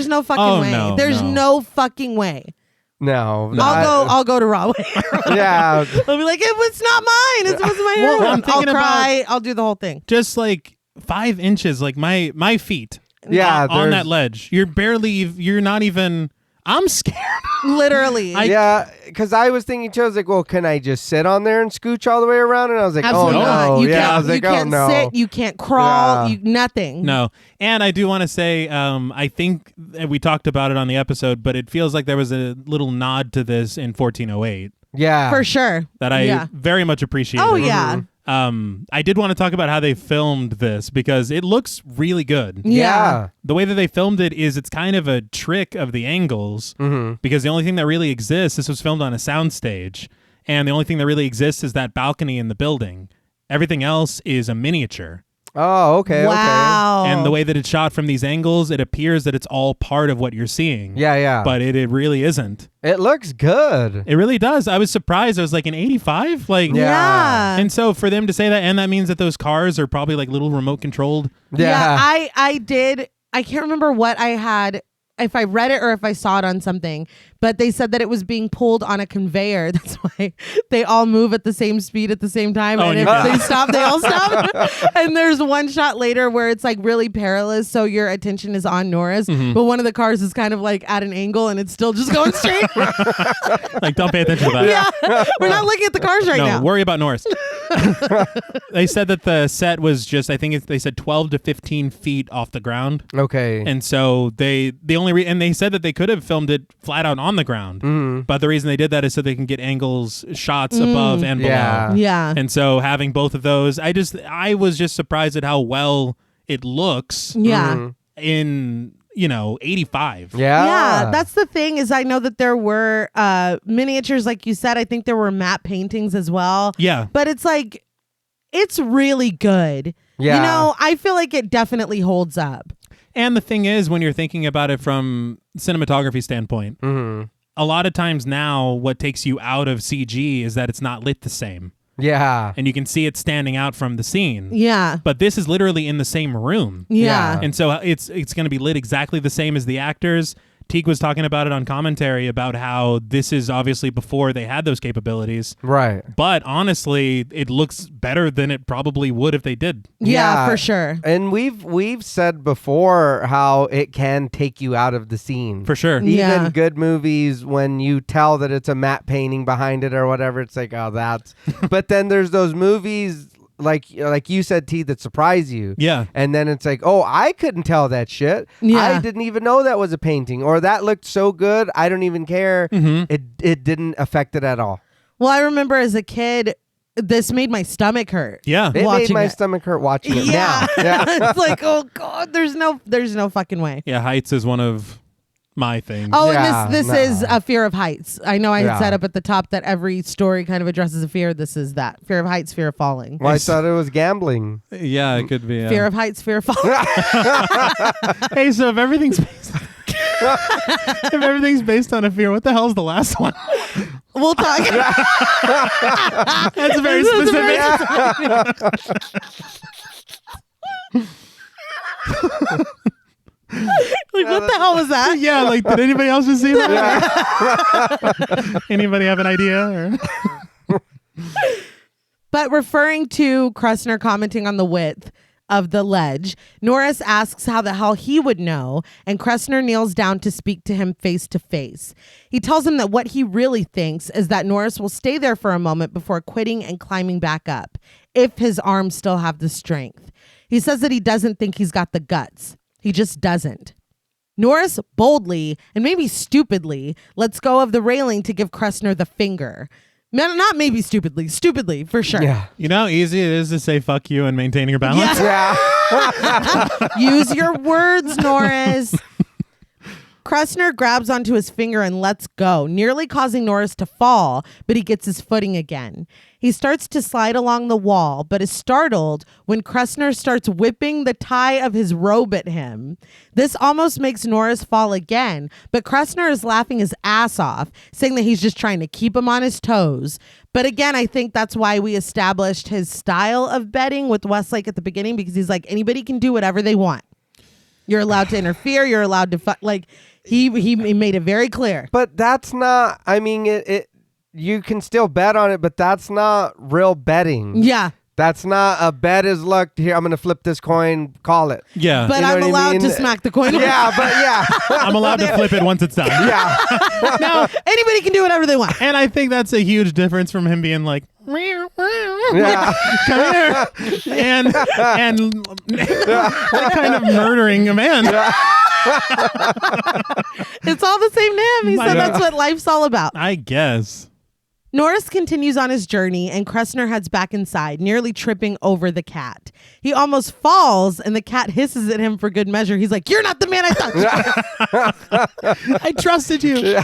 no fucking Oh, way. no, There's no. no fucking way. No. I'll go to Rahway. Yeah. I'll be like, it's not mine. It wasn't my Well, heroin. I'm thinking I'll cry. I'll do the whole thing. Just like 5 inches, like my feet Yeah. on that there's- ledge. You're not even I'm scared. Literally. Yeah, because I was thinking too, I was like, well, can I just sit on there and scooch all the way around? And I was like, Absolutely oh not. no. You Yeah, can't, I was like, you can't oh no. sit, you can't crawl, Yeah. nothing. No. And I do want to say, I think we talked about it on the episode, but it feels like there was a little nod to this in 1408 Yeah. For sure. that I Yeah. very much appreciated. Oh, yeah. I did want to talk about how they filmed this because it looks really good. Yeah. The way that they filmed it is it's kind of a trick of the angles because the only thing that really exists, this was filmed on a soundstage, and the only thing that really exists is that balcony in the building. Everything else is a miniature. Oh, okay. Wow. And the way that it's shot from these angles, it appears that it's all part of what you're seeing. Okay. Yeah. But it really isn't. It looks good. It really does. I was surprised. I was like, in 85? Like, Yeah. And so for them to say that, and that means that those cars are probably like little remote controlled. Yeah. I did. I can't remember what I had, if I read it or if I saw it on something, but they said that it was being pulled on a conveyor. That's why they all move at the same speed at the same time. Oh, And if yeah. they stop, they all stop. And there's one shot later where it's like really perilous. So your attention is on Norris, but one of the cars is kind of like at an angle and it's still just going straight. Like, don't pay attention to that. Yeah. We're not looking at the cars right No, now. worry about Norris. They said that the set was just, I think they said 12 to 15 feet off the ground. Okay. And so they and they said that they could have filmed it flat out on the ground. But the reason they did that is so they can get angles, shots above and below. Yeah. Yeah. And so having both of those, I was just surprised at how well it looks Yeah. in, 85. Yeah. Yeah, that's the thing is I know that there were miniatures, like you said. I think there were matte paintings as well. Yeah. But it's like, it's really good. Yeah. I feel like it definitely holds up. And the thing is, when you're thinking about it from cinematography standpoint, a lot of times now what takes you out of CG is that it's not lit the same. Yeah. And you can see it standing out from the scene. Yeah. But this is literally in the same room. Yeah. And so it's going to be lit exactly the same as the actors. Teague was talking about it on commentary about how this is obviously before they had those capabilities. Right. But honestly, it looks better than it probably would if they did. Yeah, for sure. And we've said before how it can take you out of the scene. For sure. Yeah. Even good movies, when you tell that it's a matte painting behind it or whatever, it's like, oh, that's. But then there's those movies like you said, T, that surprise you. Yeah. And then it's like, oh, I couldn't tell that shit. Yeah. I didn't even know that was a painting, or that looked so good, I don't even care. It didn't affect it at all. Well, I remember as a kid, this made my stomach hurt. Yeah. It made Watching my it. stomach hurt watching it Yeah. now. Yeah. It's like, oh God, there's no fucking way. Yeah, heights is one of my things. Oh, Yeah, and this no. is a fear of heights. I know I had Yeah. set up at the top that every story kind of addresses a fear. This is that. Fear of heights, fear of falling. Well, I thought it was gambling. Yeah, it could be. Fear of heights, fear of falling. Hey, so if everything's based on a fear, what the hell's the last one? We'll talk. That's very This is specific. Like, what the hell was that? Yeah, like, did anybody else just see that? Anybody have an idea? Or? But referring to Kressner commenting on the width of the ledge, Norris asks how the hell he would know, and Kressner kneels down to speak to him face to face. He tells him that what he really thinks is that Norris will stay there for a moment before quitting and climbing back up, if his arms still have the strength. He says that he doesn't think he's got the guts. He just doesn't. Norris boldly, and maybe stupidly, lets go of the railing to give Kressner the finger. Not maybe stupidly for sure. Yeah. You know how easy it is to say fuck you and maintain your balance? Yeah. Yeah. Use your words, Norris. Kressner grabs onto his finger and lets go, nearly causing Norris to fall, but he gets his footing again. He starts to slide along the wall, but is startled when Kressner starts whipping the tie of his robe at him. This almost makes Norris fall again, but Kressner is laughing his ass off, saying that he's just trying to keep him on his toes. But again, I think that's why we established his style of betting with Westlake at the beginning, because he's like, anybody can do whatever they want. You're allowed to interfere. You're allowed to like. He made it very clear. But that's not, I mean, it you can still bet on it, but that's not real betting. Yeah. That's not a bet is luck. Here, I'm going to flip this coin. Call it. Yeah. But You know I'm what I allowed mean? to smack the coin. Yeah, but yeah. I'm allowed to flip it once it's done. Yeah. Now, Anybody can do whatever they want. and I think that's a huge difference from him being like, Yeah. come here, and kind of murdering a man. It's all the same to him. He said that's what life's all about. I guess. Norris continues on his journey, and Kressner heads back inside, nearly tripping over the cat. He almost falls, and the cat hisses at him for good measure. He's like, "You're not the man I thought." I trusted you.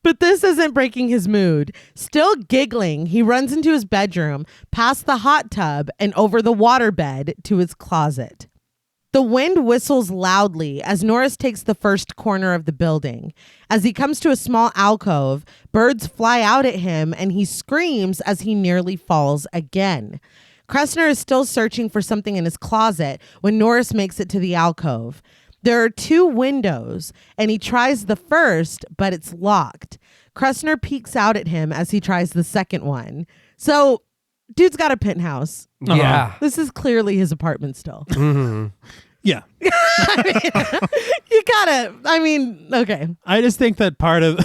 But this isn't breaking his mood. Still giggling, he runs into his bedroom, past the hot tub, and over the waterbed to his closet. The wind whistles loudly as Norris takes the first corner of the building. As he comes to a small alcove, birds fly out at him and he screams as he nearly falls again. Kressner is still searching for something in his closet when Norris makes it to the alcove. There are 2 windows and he tries the first, but it's locked. Kressner peeks out at him as he tries the second one. So, dude's got a penthouse. Yeah. This is clearly his apartment still. Yeah. You gotta, okay. I just think that part of,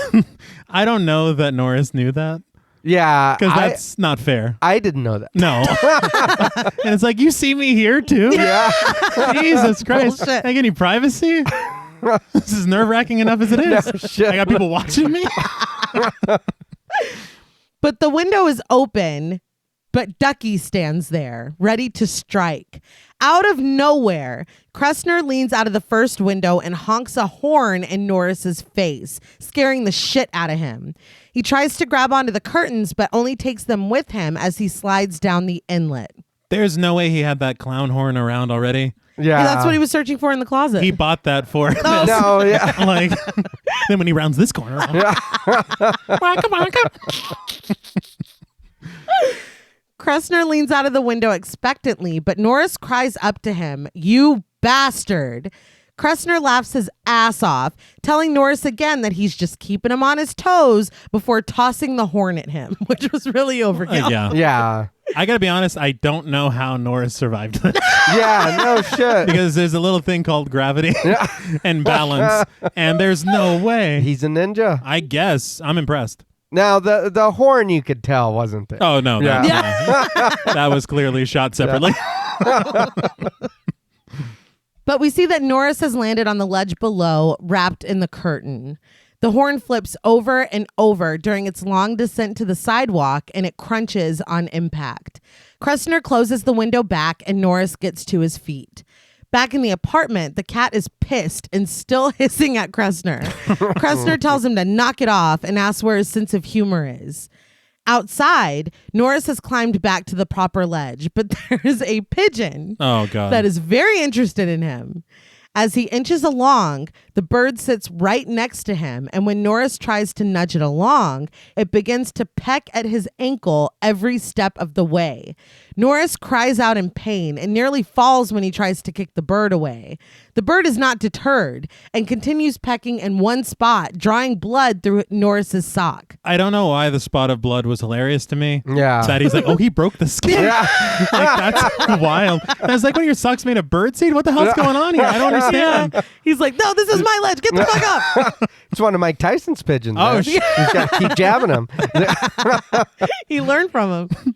I don't know that Norris knew that, Yeah. because that's not fair. I didn't know that. No. And it's like, you see me here too? Yeah. Jesus Christ. Bullshit. Like, any privacy? This is nerve-wracking enough as it is. No shit. I got people watching me. But the window is open, but Ducky stands there, ready to strike. Out of nowhere, Kressner leans out of the first window and honks a horn in Norris's face, scaring the shit out of him. He tries to grab onto the curtains, but only takes them with him as he slides down the inlet. There's no way he had that clown horn around already. Yeah. That's what he was searching for in the closet. He bought that for this. No, yeah. Like, then when he rounds this corner, waka, waka. Kressner leans out of the window expectantly, but Norris cries up to him, "You bastard." Kressner laughs his ass off, telling Norris again that he's just keeping him on his toes before tossing the horn at him, which was really overkill. Yeah. Yeah. I gotta be honest, I don't know how Norris survived this. Yeah. No shit. Because there's a little thing called gravity and balance, and there's no way. He's a ninja. I guess. I'm impressed. Now, the horn you could tell, wasn't it? Oh, no. Yeah. That was clearly shot separately. But we see that Norris has landed on the ledge below, wrapped in the curtain. The horn flips over and over during its long descent to the sidewalk, and it crunches on impact. Kressner closes the window back, and Norris gets to his feet. Back in the apartment, the cat is pissed and still hissing at Kressner. Kressner tells him to knock it off and asks where his sense of humor is. Outside, Norris has climbed back to the proper ledge, but there's a pigeon Oh, God. that is very interested in him. As he inches along, the bird sits right next to him, and when Norris tries to nudge it along, it begins to peck at his ankle every step of the way. Norris cries out in pain and nearly falls when he tries to kick the bird away. The bird is not deterred and continues pecking in one spot, drawing blood through Norris's sock. I don't know why the spot of blood was hilarious to me. Yeah. That he's like, oh, he broke the skin. Yeah. Like, that's wild. I was like, what are your socks made of birdseed? What the hell's going on here? I don't understand. He's like, no, this is my ledge. Get the fuck up. It's one of Mike Tyson's pigeons. Oh, man. shit. He's got to keep jabbing him. He learned from him.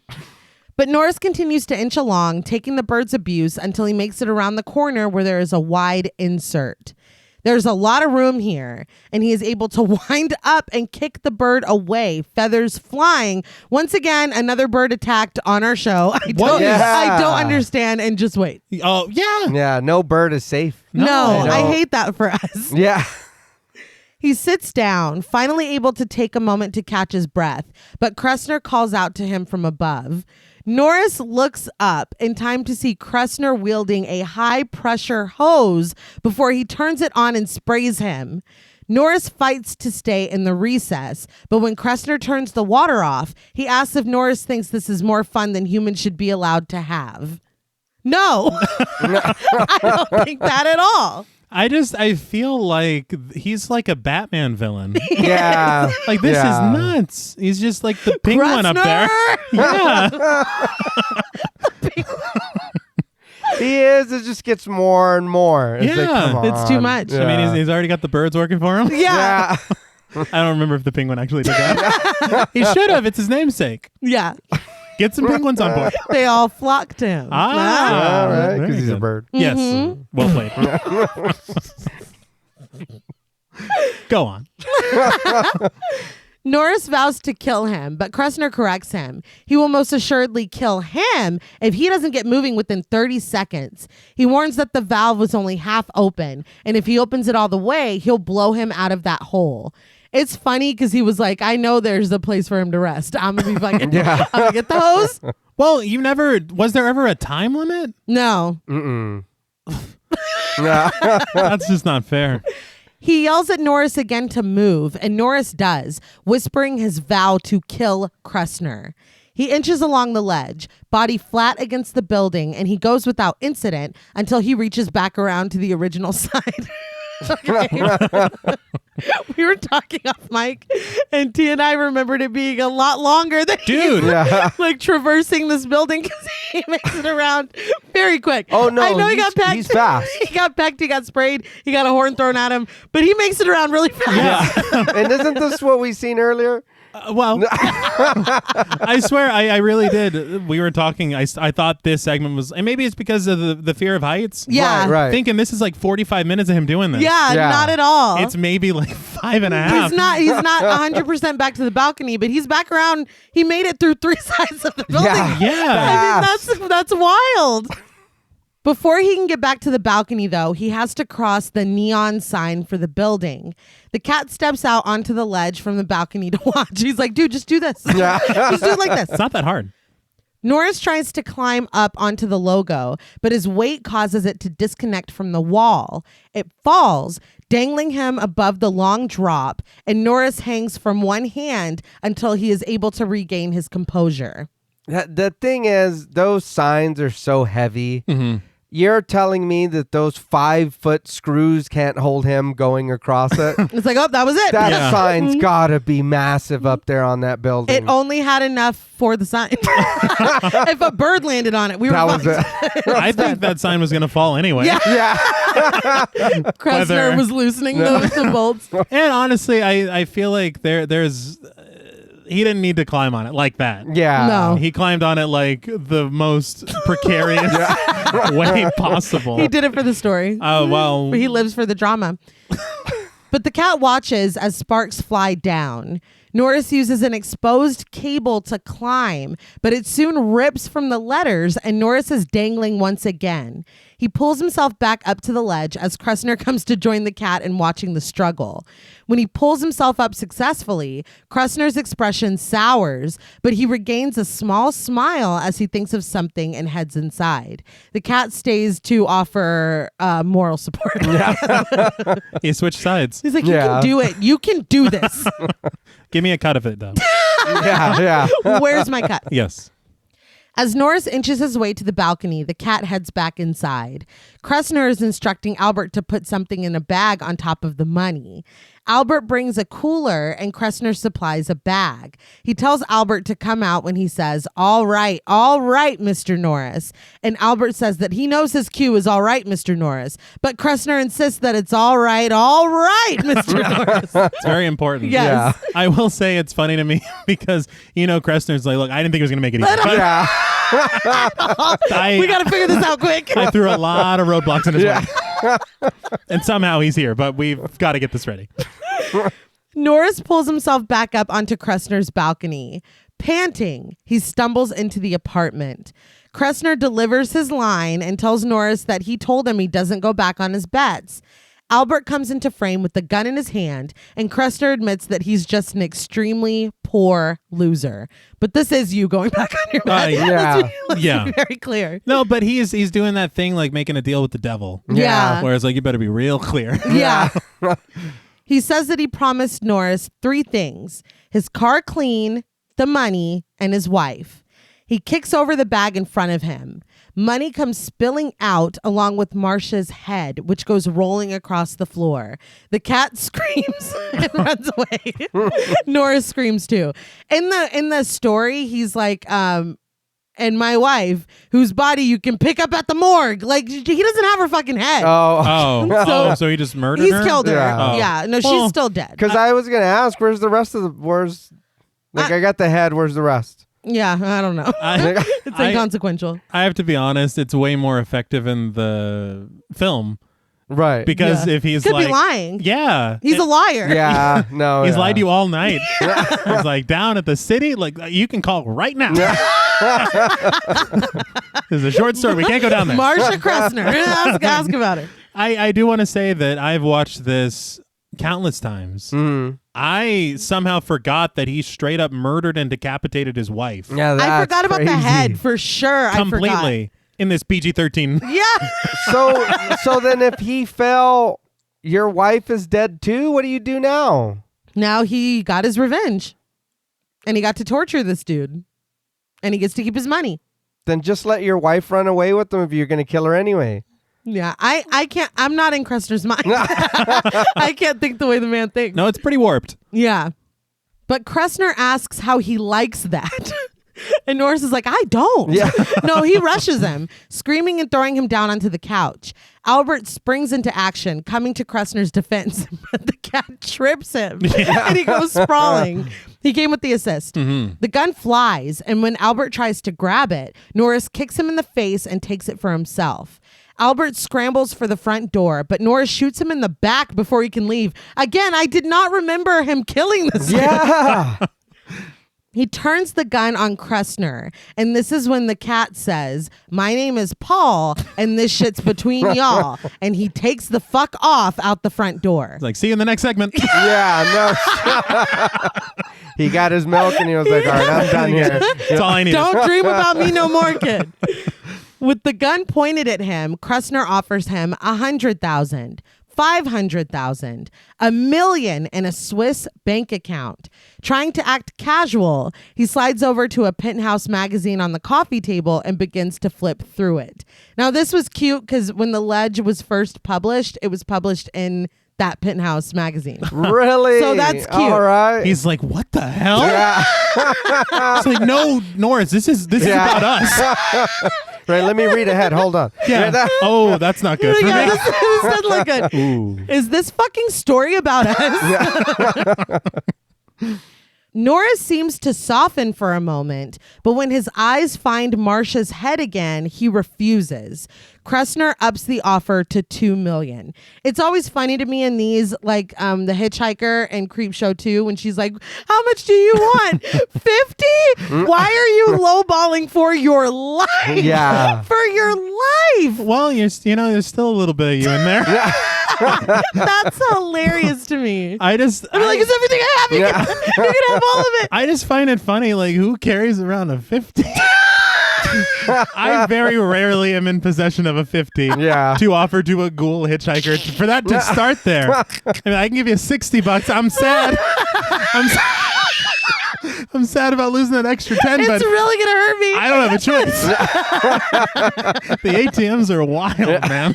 But Norris continues to inch along, taking the bird's abuse until he makes it around the corner where there is a wide insert. There's a lot of room here, and he is able to wind up and kick the bird away, feathers flying. Once again, another bird attacked on our show. I don't understand, and just wait. Oh, yeah. Yeah, no bird is safe. No, I I know. hate that for us. Yeah. He sits down, finally able to take a moment to catch his breath, but Kressner calls out to him from above. Norris looks up in time to see Kressner wielding a high-pressure hose before he turns it on and sprays him. Norris fights to stay in the recess, but when Kressner turns the water off, he asks if Norris thinks this is more fun than humans should be allowed to have. No, I don't think that at all. I feel like he's like a Batman villain. Yeah. Like, this is nuts. He's just like the penguin up there. Yeah. He is. It just gets more and more. It's like, Yeah. come on. It's too much. Yeah. I mean, he's already got the birds working for him. Yeah. Yeah. I don't remember if the penguin actually did that. He should have. It's his namesake. Yeah. Get some penguins on board. They all flock to him. Ah. All right. Very Because he's a good. bird. Yes. Mm-hmm. Well played. Go on. Norris vows to kill him, but Kressner corrects him. He will most assuredly kill him if he doesn't get moving within 30 seconds. He warns that the valve was only half open, and if he opens it all the way, he'll blow him out of that hole. It's funny because he was like, I know there's a place for him to rest. I'm going to be fucking, I'm going to get the hose. Well, was there ever a time limit? No. Mm-mm. Yeah. That's just not fair. He yells at Norris again to move, and Norris does, whispering his vow to kill Kressner. He inches along the ledge, body flat against the building, and he goes without incident until he reaches back around to the original side. We were talking off mic, and T and I remembered it being a lot longer than Dude. like traversing this building because he makes it around very quick. Oh, no. I know he got pecked. He's fast. He got pecked. He got sprayed. He got a horn thrown at him, but he makes it around really fast. Yeah. And isn't this what we seen earlier? Well, I swear, I really did. We were talking. I thought this segment was, and maybe it's because of the fear of heights. Yeah. Right. Thinking this is like 45 minutes of him doing this. Yeah, Yeah. not at all. It's maybe like 5.5. He's not 100% back to the balcony, but he's back around. He made it through 3 sides of the building. Yeah. I mean, that's wild. Before he can get back to the balcony, though, he has to cross the neon sign for the building. The cat steps out onto the ledge from the balcony to watch. He's like, dude, just do this. Yeah. Just do it like this. It's not that hard. Norris tries to climb up onto the logo, but his weight causes it to disconnect from the wall. It falls, dangling him above the long drop, and Norris hangs from one hand until he is able to regain his composure. The thing is, those signs are so heavy. Mm-hmm. You're telling me that those 5-foot screws can't hold him going across it? It's like, oh, that was it. That Yeah. sign's gotta be massive up there on that building. It only had enough for the sign. If a bird landed on it, we were that was fucked. it. I think that sign was going to fall anyway. Yeah. Yeah. Kressner Whether- was loosening the bolts. And honestly, I feel like there's he didn't need to climb on it like that. Yeah. No. He climbed on it like the most precarious way possible. He did it for the story. Oh, well. He lives for the drama. But the cat watches as sparks fly down. Norris uses an exposed cable to climb, but it soon rips from the letters and Norris is dangling once again. He pulls himself back up to the ledge as Kressner comes to join the cat in watching the struggle. When he pulls himself up successfully, Kressner's expression sours, but he regains a small smile as he thinks of something and heads inside. The cat stays to offer moral support. He switched sides. He's like, you can do it. You can do this. Give me a cut of it, though. Yeah. Where's my cut? Yes. As Norris inches his way to the balcony, the cat heads back inside. Kressner is instructing Albert to put something in a bag on top of the money. Albert brings a cooler and Kressner supplies a bag. He tells Albert to come out when he says, all right, Mr. Norris. And Albert says that he knows his cue is all right, Mr. Norris. But Kressner insists that it's all right, Mr. Norris. It's very important. Yes. Yeah. I will say it's funny to me because, Kressner's like, look, I didn't think he was going to make it easy. But Yeah. We got to figure this out quick. I threw a lot of roadblocks in his way. And somehow he's here, but we've got to get this ready. Norris pulls himself back up onto Kressner's balcony. Panting, he stumbles into the apartment. Kressner delivers his line and tells Norris that he told him he doesn't go back on his bets. Albert comes into frame with the gun in his hand, and Kressner admits that he's just an extremely poor loser. But this is you going back on your bet. Yeah. Let's Yeah. be very clear. No, but he's doing that thing like making a deal with the devil. Yeah. Whereas like you better be real clear. Yeah. He says that he promised Norris 3 things: his car clean, the money, and his wife. He kicks over the bag in front of him. Money comes spilling out along with Marcia's head, which goes rolling across the floor. The cat screams and runs away. Norris screams too. In the story, he's like, and my wife, whose body you can pick up at the morgue. Like, he doesn't have her fucking head. So he just murdered her? He's killed her. Yeah. Yeah. No, she's still dead. Because I was going to ask, where's the rest of the... I got the head, where's the rest? Yeah, I don't know. It's inconsequential. I have to be honest, it's way more effective in the film. Right. Because if he's Could like... be lying. Yeah. He's a liar. Yeah, no. He's lied to you all night. He's like, down at the city, like, you can call right now. This is a short story. We can't go down there. Marcia Kressner. Ask about her. I do want to say that I've watched this countless times. Mm-hmm. I somehow forgot that he straight up murdered and decapitated his wife. Yeah, that's I forgot about the crazy. head for sure. Completely. In this PG-13. Yeah. So then if he fell, your wife is dead too? What do you do now? Now he got his revenge. And he got to torture this dude. And he gets to keep his money. Then just let your wife run away with him if you're going to kill her anyway. Yeah, I can't. I'm not in Kressner's mind. I can't think the way the man thinks. No, it's pretty warped. Yeah. But Kressner asks how he likes that. And Norris is like, I don't. Yeah. No, he rushes him, screaming and throwing him down onto the couch. Albert springs into action, coming to Kressner's defense, but the cat trips him and he goes sprawling. He came with the assist. Mm-hmm. The gun flies, and when Albert tries to grab it, Norris kicks him in the face and takes it for himself. Albert scrambles for the front door, but Norris shoots him in the back before he can leave. Again, I did not remember him killing this guy. Yeah. He turns the gun on Kressner, and this is when the cat says, "My name is Paul, and this shit's between y'all." And he takes the fuck off out the front door. It's like, see you in the next segment. Yeah, no. He got his milk, and he was like, all right, I'm done here. That's all I need. Don't dream about me no more, kid. With the gun pointed at him, Kressner offers him 100,000, 500,000, $1 million in a Swiss bank account. Trying to act casual, he slides over to a Penthouse magazine on the coffee table and begins to flip through it. Now, this was cute because when The Ledge was first published, it was published in that Penthouse magazine. Really? So that's cute. All right. He's like, what the hell? Yeah. It's like, no, Norris, this is about us. Right, let me read ahead. Hold on. Yeah. Oh, that's not good for Yeah, me. this doesn't look good. Ooh. Is this fucking story about us? Norris seems to soften for a moment, but when his eyes find Marcia's head again, he refuses. Kressner ups the offer to $2 million. It's always funny to me in these, like the Hitchhiker and Creepshow 2, when she's like, "How much do you want? 50? Why are you lowballing for your life? Yeah. For your life." Well, there's still a little bit of you in there. That's hilarious to me. I'm like, "It's everything I have. You can have all of it." I just find it funny, like, who carries around a 50? I very rarely am in possession of a 50 to offer to a ghoul hitchhiker for that to start there. I mean, I can give you $60. I'm sad. I'm sad about losing that extra 10, it's but really gonna hurt me. I don't have a choice. The ATMs are wild, man.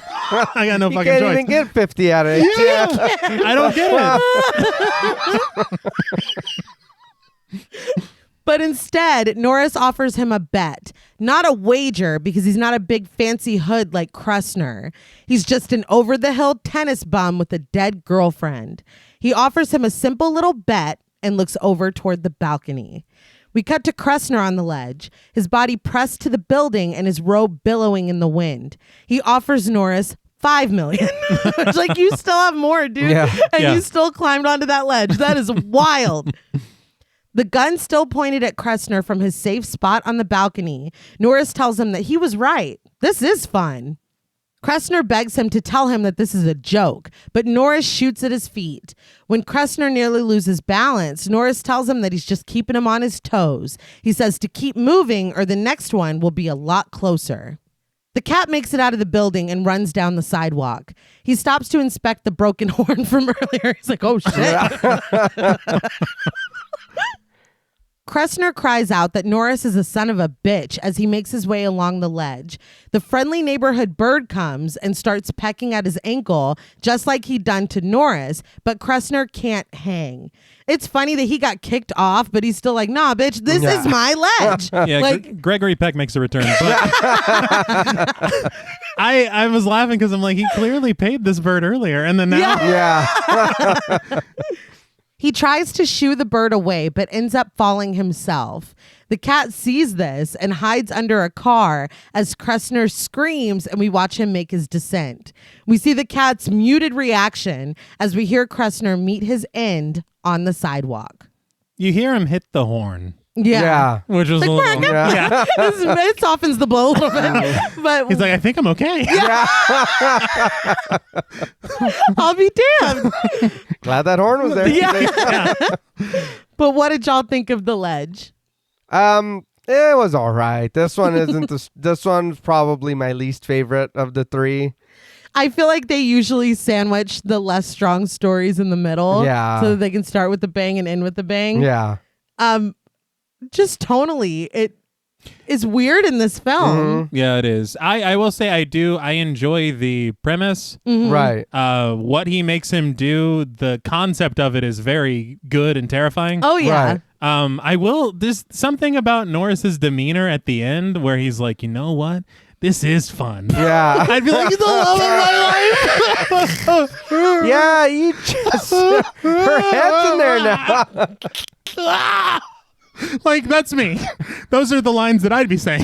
I got no fucking choice. You can't choice. even get 50 out of it. Yeah. I don't get it. But instead, Norris offers him a bet, not a wager, because he's not a big fancy hood like Kressner. He's just an over-the-hill tennis bum with a dead girlfriend. He offers him a simple little bet and looks over toward the balcony. We cut to Kressner on the ledge, his body pressed to the building and his robe billowing in the wind. He offers Norris $5 million. It's like, you still have more, dude. Yeah. And Yeah. you still climbed onto that ledge. That is wild. The gun still pointed at Kressner from his safe spot on the balcony. Norris tells him that he was right. This is fun. Kressner begs him to tell him that this is a joke, but Norris shoots at his feet. When Kressner nearly loses balance, Norris tells him that he's just keeping him on his toes. He says to keep moving or the next one will be a lot closer. The cat makes it out of the building and runs down the sidewalk. He stops to inspect the broken horn from earlier. He's like, oh shit. Kressner cries out that Norris is a son of a bitch as he makes his way along the ledge. The friendly neighborhood bird comes and starts pecking at his ankle, just like he'd done to Norris, but Kressner can't hang. It's funny that he got kicked off, but he's still like, nah, bitch, this is my ledge. Yeah, like, Gregory Peck makes a return. But I was laughing because I'm like, he clearly paid this bird earlier, and then now... Yeah. He tries to shoo the bird away, but ends up falling himself. The cat sees this and hides under a car as Kressner screams, and we watch him make his descent. We see the cat's muted reaction as we hear Kressner meet his end on the sidewalk. You hear him hit the horn. Yeah. Which was a little... Yeah. It softens the blow a little bit. But He's like, I think I'm okay. I'll be damned. Glad that horn was there. Yeah. But what did y'all think of the ledge? It was all right. This one isn't. This one's probably my least favorite of the three. I feel like they usually sandwich the less strong stories in the middle. Yeah. So that they can start with the bang and end with the bang. Yeah. Just tonally, it is weird in this film. Mm-hmm. Yeah, it is. I will say I enjoy the premise. Mhm. Right. What he makes him do, the concept of it is very good and terrifying. Oh, yeah. Right. There's something about Norris's demeanor at the end where he's like, you know what? This is fun. Yeah. I'd be like, it's the love of my life. Yeah, you just her head's in there now. Like, that's me. Those are the lines that I'd be saying.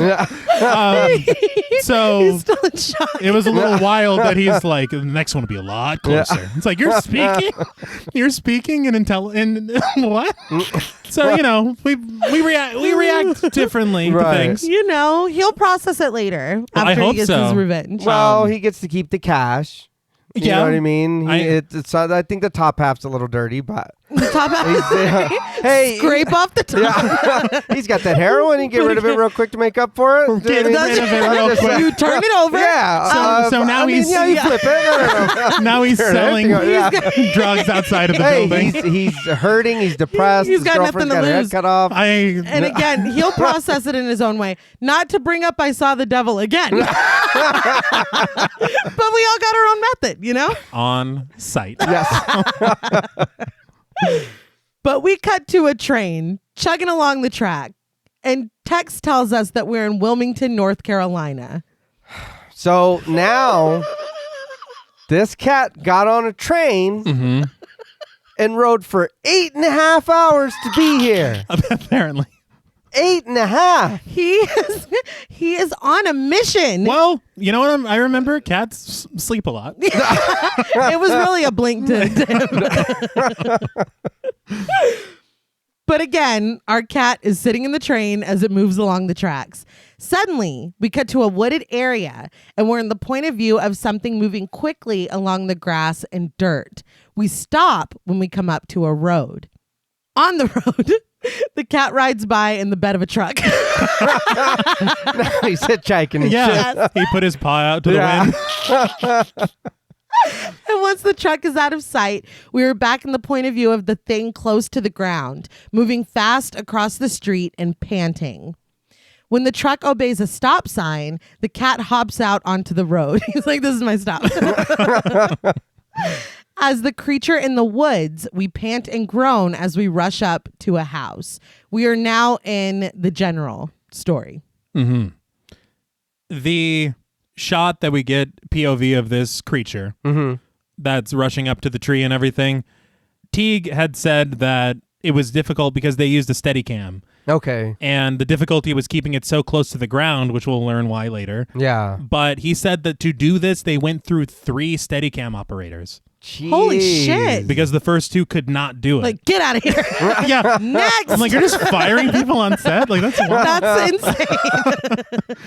So He's still in shock. it was a little wild that he's like, the next one will be a lot closer. It's like, you're speaking and what? So, we react differently to Right. things. He'll process it later Well, I after he hope gets so. his revenge. Well, he gets to keep the cash. You know what I mean? I think the top half's a little dirty, but The top half. hey, Scrape off the top. yeah. He's got that heroin. He get rid of it real quick to make up for it. Get rid of it real quick. You turn it over. Yeah. So now you flip it. Now he's selling drugs outside of the building. He's hurting. He's depressed. He's His got girlfriend's nothing to got her head lose. cut off. And again, he'll process it in his own way. Not to bring up I saw the devil again. But we all got our own method, On site. Yes. But we cut to a train chugging along the track, and text tells us that we're in Wilmington, North Carolina. So now this cat got on a train and rode for 8.5 hours to be here. Apparently. 8.5. He is on a mission. Well, you know what? I remember cats sleep a lot. It was really a blink to him. But again, our cat is sitting in the train as it moves along the tracks. Suddenly, we cut to a wooded area, and we're in the point of view of something moving quickly along the grass and dirt. We stop when we come up to a road. On the road, the cat rides by in the bed of a truck. He's hitchhiking. Yeah. He put his paw out to the wind. And once the truck is out of sight, we are back in the point of view of the thing close to the ground, moving fast across the street and panting. When the truck obeys a stop sign, the cat hops out onto the road. He's like, this is my stop. As the creature in the woods, we pant and groan as we rush up to a house. We are now in the general story. Mm-hmm. The shot that we get POV of this creature that's rushing up to the tree and everything, Teague had said that it was difficult because they used a Steadicam. Okay. And the difficulty was keeping it so close to the ground, which we'll learn why later. Yeah. But he said that to do this, they went through 3 Steadicam operators. Jeez. Holy shit. Because the first 2 could not do it. Like, get out of here. Yeah. Next. I'm like, you're just firing people on set? Like, that's wild. That's insane.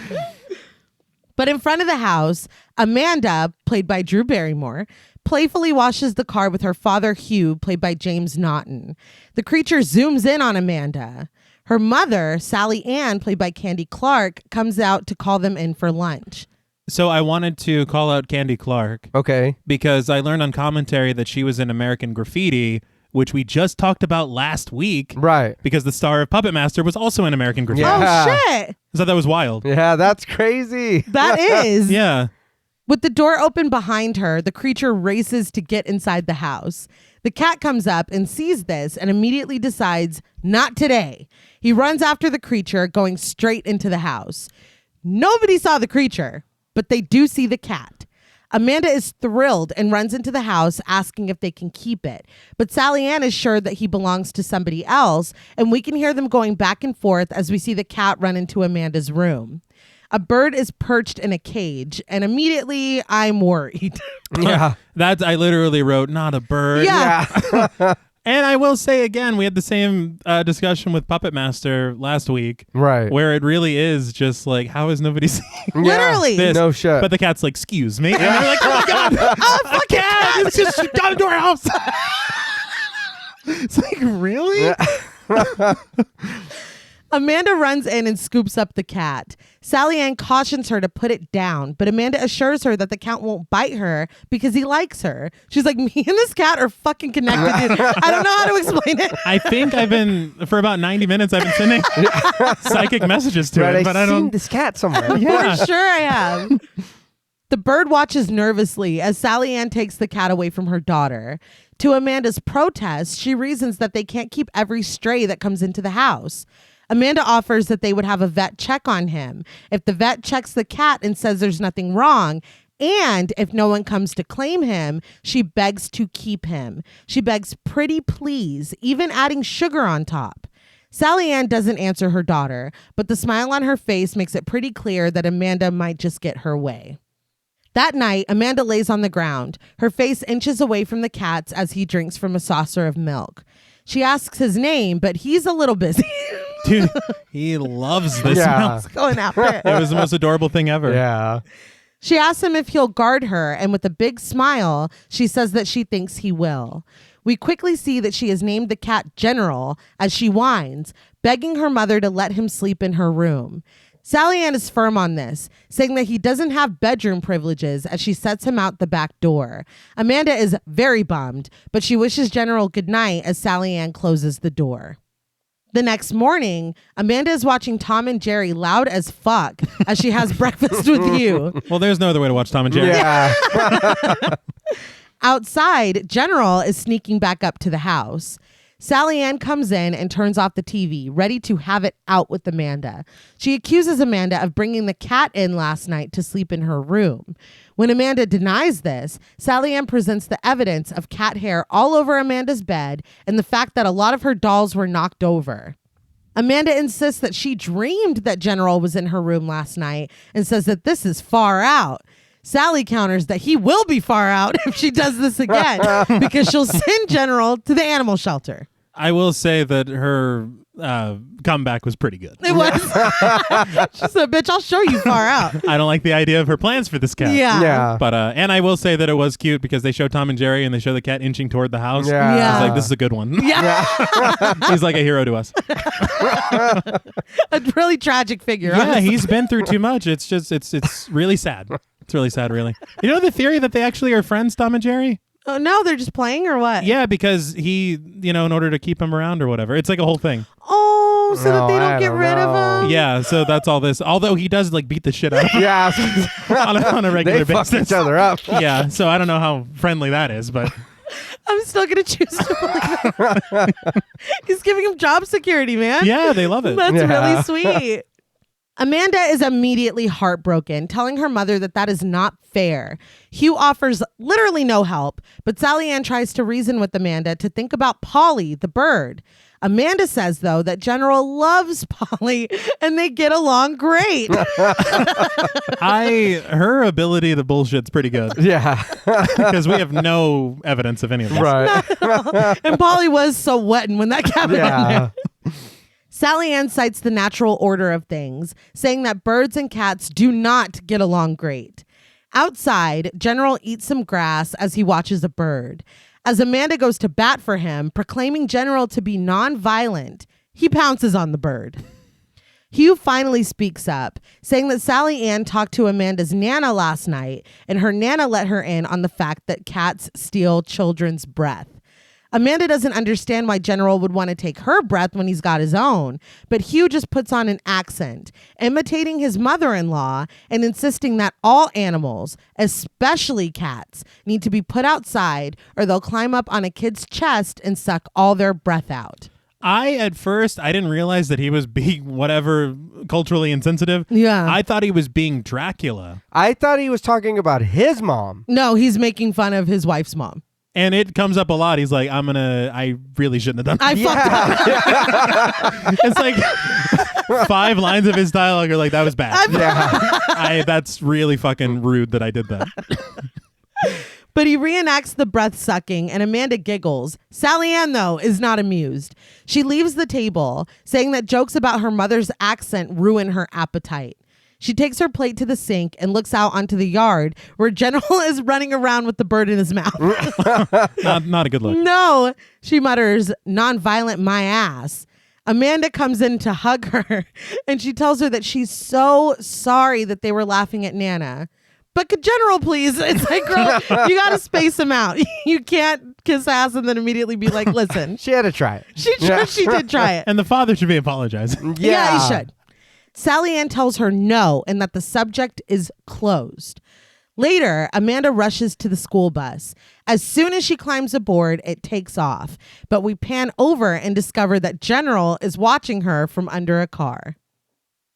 But in front of the house, Amanda, played by Drew Barrymore, playfully washes the car with her father, Hugh, played by James Naughton. The creature zooms in on Amanda. Her mother, Sally Ann, played by Candy Clark, comes out to call them in for lunch. So I wanted to call out Candy Clark. Okay. Because I learned on commentary that she was in American Graffiti, which we just talked about last week. Right. Because the star of Puppet Master was also in American Graffiti. Yeah. Oh, shit. I thought that was wild. Yeah, that's crazy. That is. Yeah. With the door open behind her, the creature races to get inside the house. The cat comes up and sees this and immediately decides, not today. He runs after the creature, going straight into the house. Nobody saw the creature, but they do see the cat. Amanda is thrilled and runs into the house asking if they can keep it. But Sally Ann is sure that he belongs to somebody else, and we can hear them going back and forth as we see the cat run into Amanda's room. A bird is perched in a cage, and immediately I'm worried. Yeah. I literally wrote, not a bird. Yeah. And I will say again, we had the same discussion with Puppet Master last week. Right. Where it really is just like, how is nobody seeing Literally. this? No shit. But the cat's like, excuse me. And they're like, oh my God. Oh, fuck Cat, it's just got into our house. It's like, really? Amanda runs in and scoops up the cat. Sally Ann cautions her to put it down, but Amanda assures her that the cat won't bite her because he likes her. She's like, me and this cat are fucking connected, dude. I don't know how to explain it. I think for about 90 minutes, I've been sending psychic messages to Right, it, but I I've seen don't. this cat somewhere. Yeah. For sure I have. The bird watches nervously as Sally Ann takes the cat away from her daughter. To Amanda's protest, she reasons that they can't keep every stray that comes into the house. Amanda offers that they would have a vet check on him. If the vet checks the cat and says there's nothing wrong, and if no one comes to claim him, she begs to keep him. She begs pretty please, even adding sugar on top. Sally Ann doesn't answer her daughter, but the smile on her face makes it pretty clear that Amanda might just get her way. That night, Amanda lays on the ground, her face inches away from the cat's as he drinks from a saucer of milk. She asks his name, but he's a little busy. Dude, he loves this Yeah. smell. Going out there. It was the most adorable thing ever. Yeah. She asks him if he'll guard her, and with a big smile, she says that she thinks he will. We quickly see that she has named the cat General as she whines, begging her mother to let him sleep in her room. Sally Ann is firm on this, saying that he doesn't have bedroom privileges as she sets him out the back door. Amanda is very bummed, but she wishes General goodnight as Sally Ann closes the door. The next morning, Amanda is watching Tom and Jerry loud as fuck as she has breakfast with you. Well, there's no other way to watch Tom and Jerry. Yeah. Outside, General is sneaking back up to the house. Sally Ann comes in and turns off the TV, ready to have it out with Amanda. She accuses Amanda of bringing the cat in last night to sleep in her room. When Amanda denies this, Sally Ann presents the evidence of cat hair all over Amanda's bed and the fact that a lot of her dolls were knocked over. Amanda insists that she dreamed that General was in her room last night and says that this is far out. Sally counters that he will be far out if she does this again because she'll send General to the animal shelter. I will say that her comeback was pretty good. It was. She said, bitch, I'll show you far out. I don't like the idea of her plans for this cat. Yeah. Yeah. But and I will say that it was cute because they show Tom and Jerry and they show the cat inching toward the house. Yeah. Yeah. I was like, this is a good one. Yeah. He's like a hero to us. A really tragic figure. Yeah, honestly. he's been through too much. It's just it's really sad. It's really sad, really. You know the theory that they actually are friends, Tom and Jerry? Oh, no, they're just playing or what? Yeah, because he, in order to keep him around or whatever. It's like a whole thing. Oh, so that No, they I don't get don't rid know. of him? Yeah, so that's all this. Although he does like beat the shit out of him Yeah. on a regular They fuck basis. each other up. Yeah, so I don't know how friendly that is, but I'm still going to choose to believe it. He's giving him job security, man. yeah, they love it. That's Yeah. really sweet. Amanda is immediately heartbroken, telling her mother that is not fair. Hugh offers literally no help, but Sally Ann tries to reason with Amanda to think about Polly, the bird. Amanda says, though, that General loves Polly and they get along great. Her ability to bullshit's pretty good Yeah. because we have no evidence of any of this. Right. And Polly was so wetting when that cat went in Yeah. there. Sally Ann cites the natural order of things, saying that birds and cats do not get along great. Outside, General eats some grass as he watches a bird. As Amanda goes to bat for him, proclaiming General to be non-violent, he pounces on the bird. Hugh finally speaks up, saying that Sally Ann talked to Amanda's Nana last night, and her Nana let her in on the fact that cats steal children's breath. Amanda doesn't understand why General would want to take her breath when he's got his own, but Hugh just puts on an accent, imitating his mother-in-law and insisting that all animals, especially cats, need to be put outside or they'll climb up on a kid's chest and suck all their breath out. At first, I didn't realize that he was being whatever culturally insensitive. Yeah. I thought he was being Dracula. I thought he was talking about his mom. No, he's making fun of his wife's mom. And it comes up a lot. He's like, I really shouldn't have done that. I fucked up. It's like 5 lines of his dialogue are like, that was bad. That's really fucking rude that I did that. But he reenacts the breath sucking and Amanda giggles. Sally Ann, though, is not amused. She leaves the table, saying that jokes about her mother's accent ruin her appetite. She takes her plate to the sink and looks out onto the yard where General is running around with the bird in his mouth. Not a good look. No, she mutters, nonviolent my ass. Amanda comes in to hug her and she tells her that she's so sorry that they were laughing at Nana. But could General please? It's like, girl, you got to space him out. You can't kiss ass and then immediately be like, listen. She had to try it. She did try it. And the father should be apologizing. Yeah, he should. Sally Ann tells her no and that the subject is closed. Later, Amanda rushes to the school bus. As soon as she climbs aboard, it takes off. But we pan over and discover that General is watching her from under a car.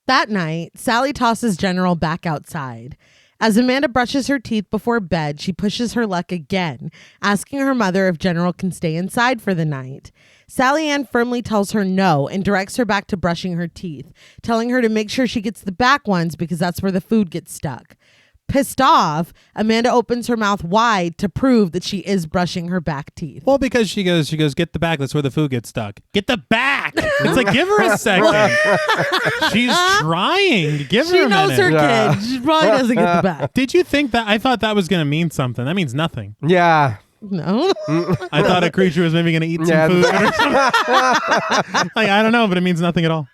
That night, Sally tosses General back outside. As Amanda brushes her teeth before bed, she pushes her luck again, asking her mother if General can stay inside for the night. Sally Ann firmly tells her no and directs her back to brushing her teeth, telling her to make sure she gets the back ones because that's where the food gets stuck. Pissed off, Amanda opens her mouth wide to prove that she is brushing her back teeth. Well, because she goes, get the back. That's where the food gets stuck. Get the back. It's like, give her a second. She's trying. Give her a minute. She knows her kid. She probably doesn't get the back. Did you think that? I thought that was going to mean something. That means nothing. Yeah. No. I thought a creature was maybe going to eat some food or something. Like, I don't know, but it means nothing at all.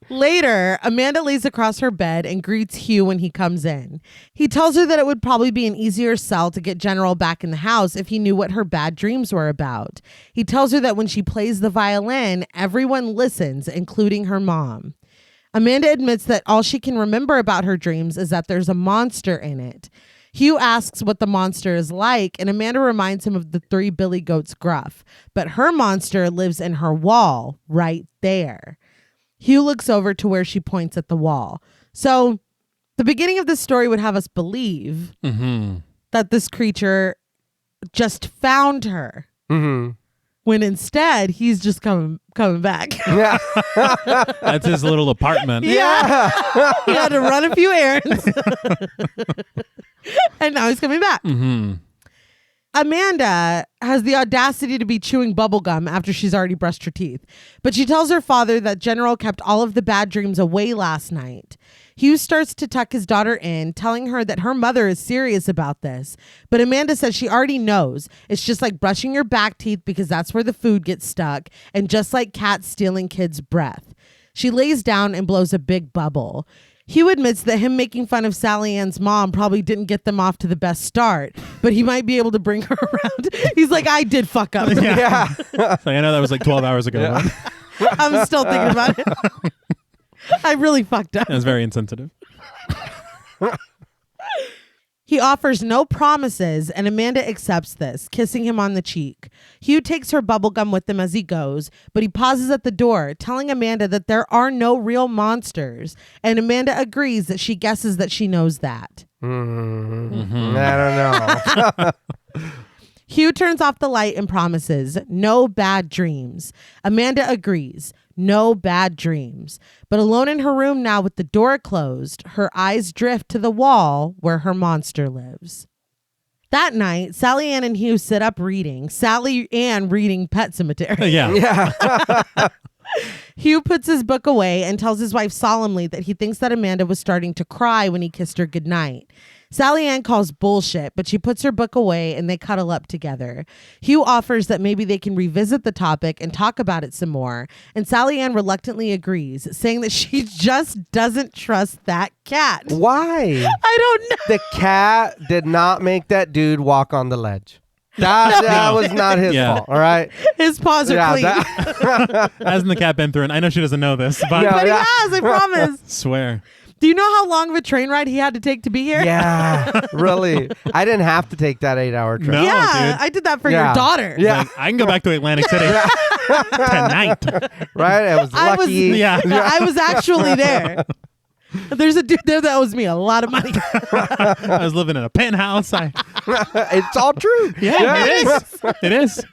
Later, Amanda lays across her bed and greets Hugh when he comes in. He tells her that it would probably be an easier sell to get General back in the house if he knew what her bad dreams were about. He tells her that when she plays the violin, everyone listens, including her mom. Amanda admits that all she can remember about her dreams is that there's a monster in it. Hugh asks what the monster is like, and Amanda reminds him of the 3 billy goats gruff. But her monster lives in her wall right there. Hugh looks over to where she points at the wall. So the beginning of this story would have us believe that this creature just found her. When instead, he's just coming back. Yeah. That's his little apartment. Yeah. He had to run a few errands. And now he's coming back. Amanda has the audacity to be chewing bubblegum after she's already brushed her teeth. But she tells her father that General kept all of the bad dreams away last night. Hugh starts to tuck his daughter in, telling her that her mother is serious about this. But Amanda says she already knows. It's just like brushing your back teeth because that's where the food gets stuck. And just like cats stealing kids' breath. She lays down and blows a big bubble. Hugh admits that him making fun of Sally Ann's mom probably didn't get them off to the best start, but he might be able to bring her around. He's like, I did fuck up. Yeah. Like, I know that was like 12 hours ago. Yeah. I'm still thinking about it. I really fucked up. It was very insensitive. He offers no promises, and Amanda accepts this, kissing him on the cheek. Hugh takes her bubblegum with him as he goes, but he pauses at the door, telling Amanda that there are no real monsters, and Amanda agrees that she guesses that she knows that. I don't know. Hugh turns off the light and promises, no bad dreams. Amanda agrees, no bad dreams. But alone in her room now with the door closed, her eyes drift to the wall where her monster lives. That night, Sally Ann and Hugh sit up reading. Sally Ann reading Pet Sematary. Yeah. Hugh puts his book away and tells his wife solemnly that he thinks that Amanda was starting to cry when he kissed her goodnight. Sally Ann calls bullshit, but she puts her book away and they cuddle up together. Hugh offers that maybe they can revisit the topic and talk about it some more, and Sally Ann reluctantly agrees, saying that she just doesn't trust that cat. Why? I don't know. The cat did not make that dude walk on the ledge. That was not his fault. All right. His paws are clean. Hasn't the cat been through it? I know she doesn't know this, but, But he has, I promise. Swear. Do you know how long of a train ride he had to take to be here? Yeah, really. I didn't have to take that 8-hour trip. No, Yeah, dude. I did that for your daughter. Yeah. Like, I can go back to Atlantic City tonight. Right? I was lucky. I was actually there. There's a dude there that owes me a lot of money. I was living in a penthouse. It's all true. Yeah, it is. It is.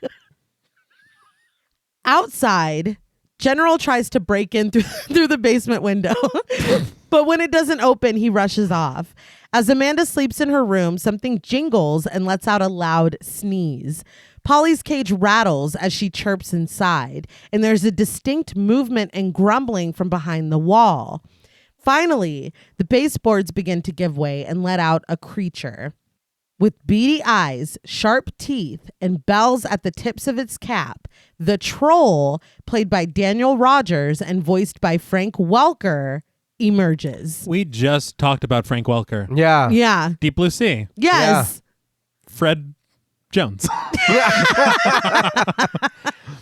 Outside, General tries to break in through the basement window. But when it doesn't open, he rushes off. As Amanda sleeps in her room, something jingles and lets out a loud sneeze. Polly's cage rattles as she chirps inside, and there's a distinct movement and grumbling from behind the wall. Finally, the baseboards begin to give way and let out a creature. With beady eyes, sharp teeth, and bells at the tips of its cap, the troll, played by Daniel Rogers and voiced by Frank Welker, emerges. We just talked about Frank Welker. Yeah. Yeah. Deep Blue Sea. Yes. Fred Jones.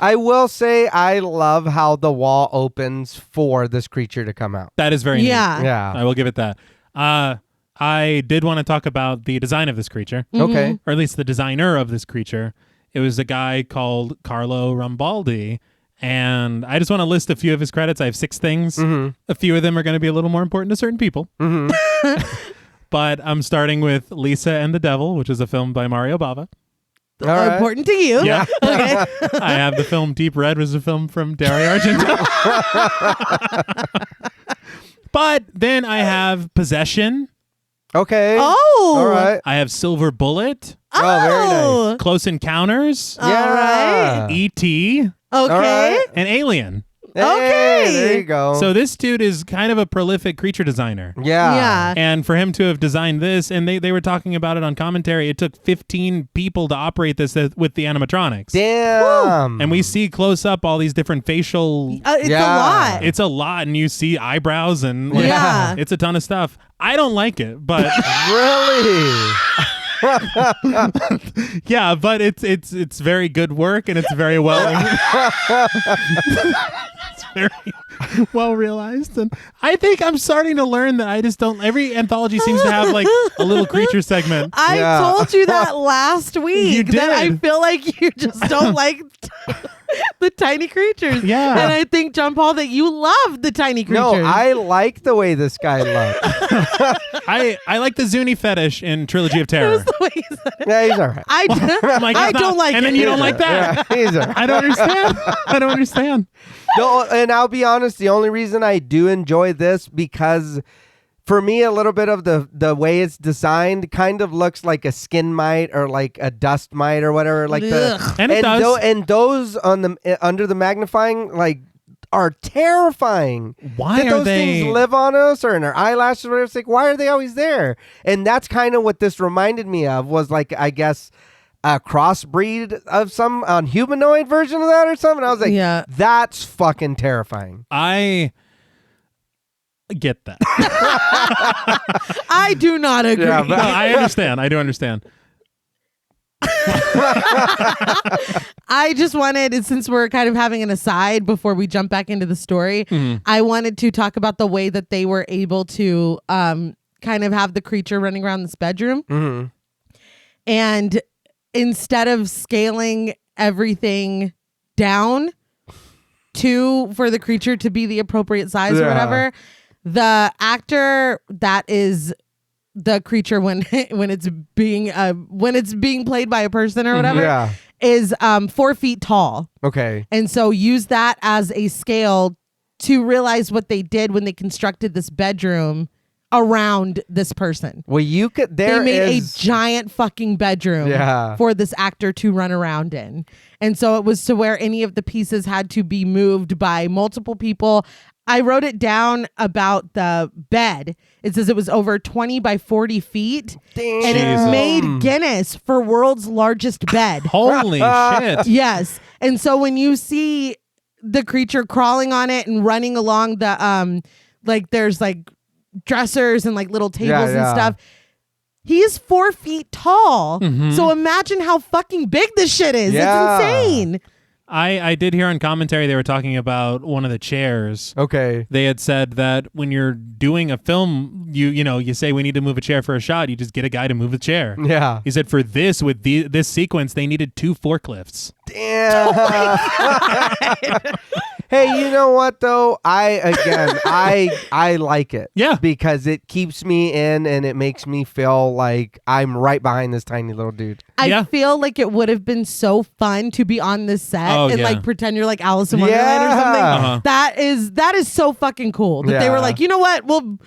I will say I love how the wall opens for this creature to come out. That is very neat. Yeah. I will give it that. I did want to talk about the design of this creature, Okay. or at least the designer of this creature. It was a guy called Carlo Rambaldi, and I just want to list a few of his credits. I have 6 things. A few of them are going to be a little more important to certain people. But I'm starting with Lisa and the Devil, which is a film by Mario Bava. All right. Important to you. Yeah. Okay. I have the film Deep Red, which is a film from Dario Argento. But then I have Possession. Okay. Oh. All right. I have Silver Bullet. Oh, very nice. Close Encounters. Yeah. E.T. Okay. All right. and Alien. Hey, Okay. there you go. So this dude is kind of a prolific creature designer. yeah. Yeah. And for him to have designed this, and they were talking about it on commentary, it took 15 people to operate this with the animatronics. Damn. And we see close up all these different facial... It's Yeah. a lot. It's a lot, and you see eyebrows, and like, Yeah. it's a ton of stuff. I don't like it, but Really? yeah, but it's very good work, and it's very well... it's very well realized, and I think I'm starting to learn that I just don't. Every anthology seems to have like a little creature segment. I Yeah. told you that last week. You That I did. feel like you just don't like the tiny creatures. Yeah. And I think, John Paul, that you love the tiny creatures. No, I like the way this guy looks. I like the Zuni fetish in Trilogy of Terror. That's the way he said it. Yeah, he's all right. I'm like, I it's not- don't like and it. then you don't like that. Yeah, he's all right. I don't understand. I don't understand. No, and I'll be honest, the only reason I do enjoy this because for me a little bit of the way it's designed kind of looks like a skin mite or like a dust mite or whatever like Ugh. And it does. and those on the under the magnifying like are terrifying. Why Did are those they- things live on us or in our eyelashes or whatever? It's like, why are they always there? And that's kind of what this reminded me of was like, I guess, a crossbreed of some humanoid version of that or something. I was like, Yeah. that's fucking terrifying. I get that. I do not agree. Yeah, No, I understand. I do understand. I just wanted, since we're kind of having an aside before we jump back into the story, I wanted to talk about the way that they were able to kind of have the creature running around this bedroom. And instead of scaling everything down for the creature to be the appropriate size or Yeah. whatever, the actor that is the creature when it's being played by a person or whatever Yeah. is 4 feet tall. Okay. And so use that as a scale to realize what they did when they constructed this bedroom around this person. Well, you could. They There made is. a giant fucking bedroom Yeah. for this actor to run around in. And so it was to where any of the pieces had to be moved by multiple people. I wrote it down about the bed. It says it was over 20 by 40 feet. Damn. And Jesus. it made Guinness for world's largest bed. Holy shit. Yes. And so when you see the creature crawling on it and running along the like there's like dressers and like little tables and Yeah. stuff, He's 4 feet tall. Mm-hmm. So imagine how fucking big this shit is. Yeah. It's insane. I did hear on commentary they were talking about one of the chairs. Okay. They had said that when you're doing a film, you say we need to move a chair for a shot. You just get a guy to move the chair. Yeah. He said for this, with this sequence, they needed 2 forklifts. Damn. Hey, you know what though? I like it. Yeah. Because it keeps me in and it makes me feel like I'm right behind this tiny little dude. I feel like it would have been so fun to be on this set and like pretend you're like Alice in Wonderland or something. Uh-huh. That is so fucking cool that they were like, you know what? We'll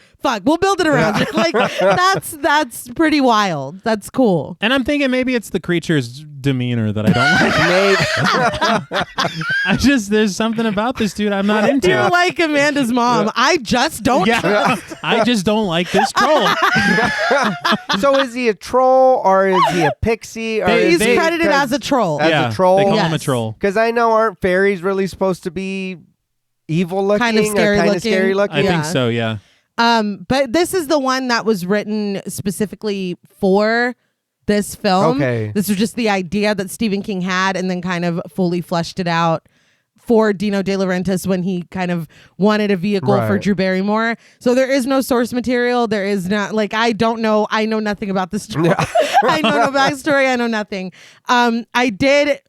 build it around you. Like that's pretty wild. That's cool. And I'm thinking maybe it's the creature's demeanor that I don't like. There's something about this dude I'm not into. You're like Amanda's mom. I just don't trust. I just don't like this troll. So is he a troll or is he a pixie? Or He's credited as a troll. As a troll? They call him a troll. Because I know, aren't fairies really supposed to be evil looking? Kind of scary looking. I think so, yeah. But this is the one that was written specifically for this film. Okay. This was just the idea that Stephen King had and then kind of fully fleshed it out for Dino De Laurentiis when he kind of wanted a vehicle for Drew Barrymore. So there is no source material. There is not, like, I don't know. I know nothing about this story. I know no backstory. I know nothing.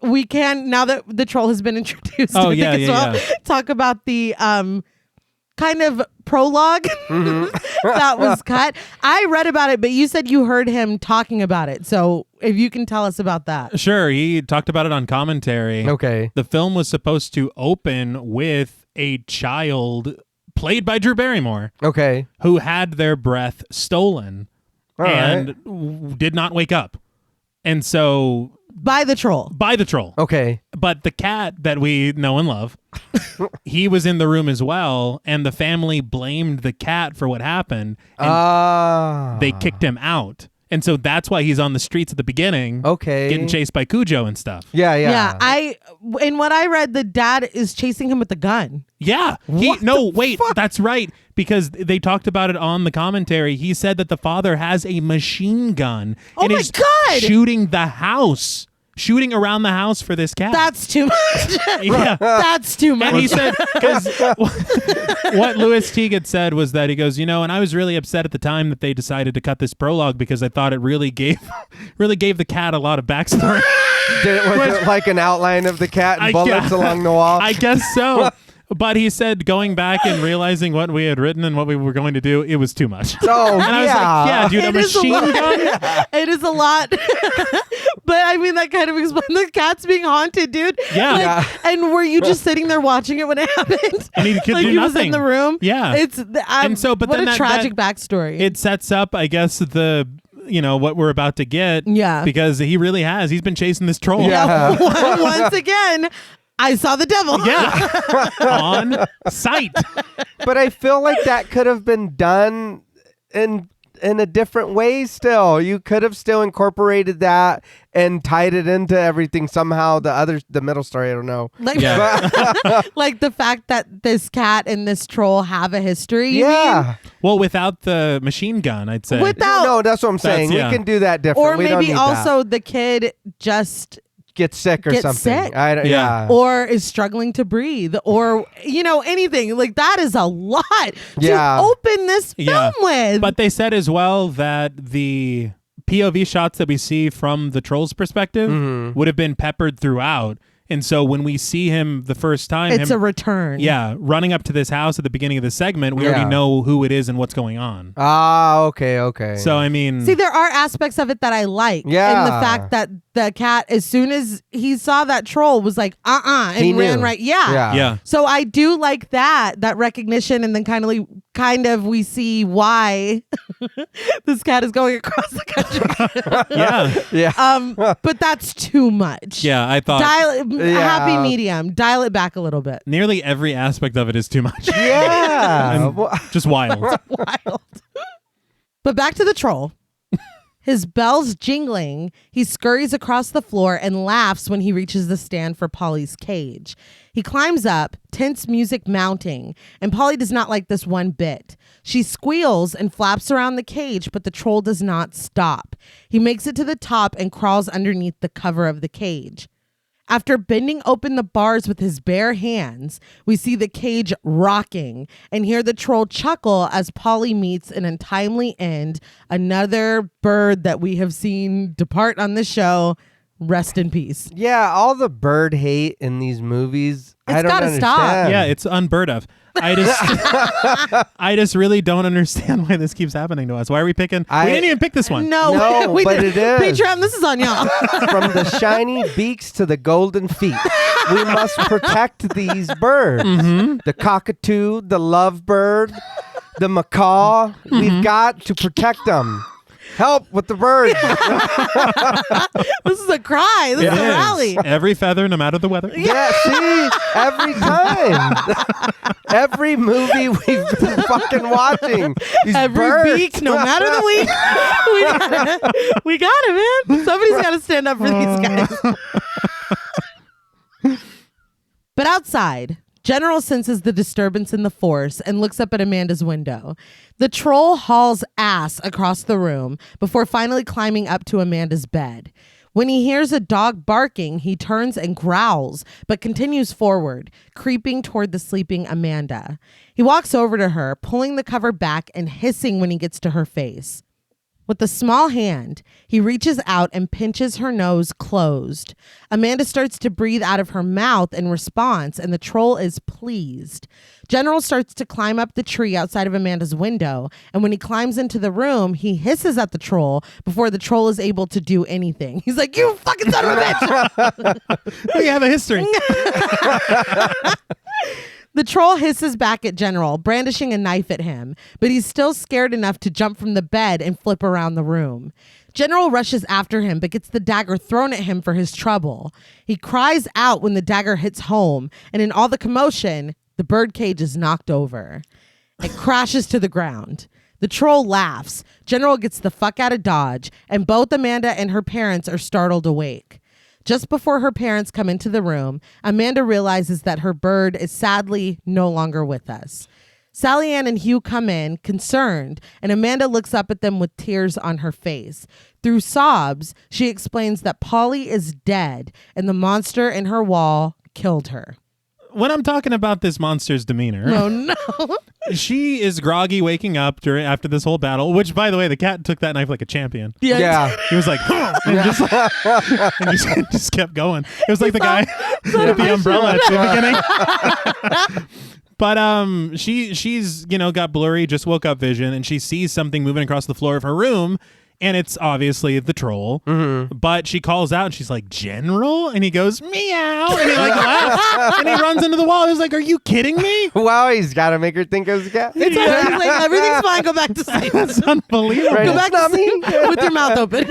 We can, now that the troll has been introduced, talk about the kind of prologue that was cut. I read about it, but you said you heard him talking about it. So if you can tell us about that. Sure. He talked about it on commentary. Okay. The film was supposed to open with a child played by Drew Barrymore. Okay. Who had their breath stolen did not wake up. And so... By the troll. Okay. But the cat that we know and love, he was in the room as well, and the family blamed the cat for what happened. And they kicked him out. And so that's why he's on the streets at the beginning. Okay. Getting chased by Cujo and stuff. Yeah. In what I read, the dad is chasing him with a gun. Yeah. That's right. Because they talked about it on the commentary. He said that the father has a machine gun. Oh my God. Shooting the house. Shooting around the house for this cat. That's too much. Yeah. That's too much. And he said, because what Lewis Teague had said was that he goes, and I was really upset at the time that they decided to cut this prologue because I thought it really gave the cat a lot of backstory. Was it like an outline of the cat and bullets along the wall? I guess so. But he said going back and realizing what we had written and what we were going to do, it was too much. Oh, and I was like, yeah, dude, a machine gun? It is a lot. But I mean, that kind of explains the cat's being haunted, dude. Yeah. And were you just sitting there watching it when it happened? And he could like do he nothing. was in the room? Yeah. But what a tragic backstory. It sets up, I guess, what we're about to get. Yeah. Because he's been chasing this troll. Yeah. Once again, I saw the devil. Yeah. On sight. But I feel like that could have been done in a different way still. You could have still incorporated that and tied it into everything somehow. The middle story, I don't know. Like the fact that this cat and this troll have a history. You mean? Well, without the machine gun, I'd say. No, that's what I'm saying. We can do that different. Or maybe also the kid just get sick or something. Yeah. Or is struggling to breathe or, anything. Like that is a lot to open this film with. But they said as well that the POV shots that we see from the troll's perspective would have been peppered throughout. And so when we see him the first time, it's a return. Yeah, running up to this house at the beginning of the segment, we already know who it is and what's going on. Okay. So, I mean... See, there are aspects of it that I like. Yeah. And the fact that the cat, as soon as he saw that troll, was like, and he ran knew. right. Yeah. So I do like that recognition, and then kind of we see why this cat is going across the country. Yeah. But that's too much. Yeah, I thought... Happy medium. Dial it back a little bit. Nearly every aspect of it is too much. Yeah. Just wild. Wild. But back to the troll. His bells jingling, he scurries across the floor and laughs when he reaches the stand for Polly's cage. He climbs up, tense music mounting, and Polly does not like this one bit. She squeals and flaps around the cage, but the troll does not stop. He makes it to the top and crawls underneath the cover of the cage. After bending open the bars with his bare hands, we see the cage rocking and hear the troll chuckle as Polly meets an untimely end. Another bird that we have seen depart on the show. Rest in peace. Yeah, all the bird hate in these movies. I don't gotta understand. stop. Yeah, it's unbird of. I just really don't understand why this keeps happening to us. Why are we picking? We didn't even pick this one. No, we but it is. Patreon, this is on y'all. From the shiny beaks to the golden feet, we must protect these birds. Mm-hmm. The cockatoo, the lovebird, the macaw. Mm-hmm. We've got to protect them. Help with the birds. This is a cry. This is a rally. Every feather, no matter the weather. Yeah, see? Every time. Every movie we've been fucking watching. These Every birds. week, no matter the week. We got it, man. Somebody's got to stand up for these guys. But outside, General senses the disturbance in the force and looks up at Amanda's window. The troll hauls ass across the room before finally climbing up to Amanda's bed. When he hears a dog barking, he turns and growls, but continues forward, creeping toward the sleeping Amanda. He walks over to her, pulling the cover back and hissing when he gets to her face. With a small hand, he reaches out and pinches her nose closed. Amanda starts to breathe out of her mouth in response, and the troll is pleased. General starts to climb up the tree outside of Amanda's window, and when he climbs into the room, he hisses at the troll before the troll is able to do anything. He's like, "You fucking son of a bitch!" We have a history. The troll hisses back at General, brandishing a knife at him, but he's still scared enough to jump from the bed and flip around the room. General rushes after him, but gets the dagger thrown at him for his trouble. He cries out when the dagger hits home, and in all the commotion, the birdcage is knocked over. It crashes to the ground. The troll laughs. General gets the fuck out of Dodge, and both Amanda and her parents are startled awake. Just before her parents come into the room, Amanda realizes that her bird is sadly no longer with us. Sally Ann and Hugh come in, concerned, and Amanda looks up at them with tears on her face. Through sobs, she explains that Polly is dead and the monster in her wall killed her. When I'm talking about this monster's demeanor, Oh, no. she is groggy waking up after this whole battle, which, by the way, the cat took that knife like a champion. Yeah. He was like, and just kept going. It was like the guy with the umbrella at the beginning. But she's got blurry, just woke up vision, and she sees something moving across the floor of her room. And it's obviously the troll, but she calls out and she's like, "General?" And he goes, "Meow." And he like laughs and he runs into the wall. He's like, "Are you kidding me?" Wow, he's got to make her think it was a cat. It's like, he's like, everything's fine. Go back to sleep. That's unbelievable. Right. Go back to sleep with your mouth open.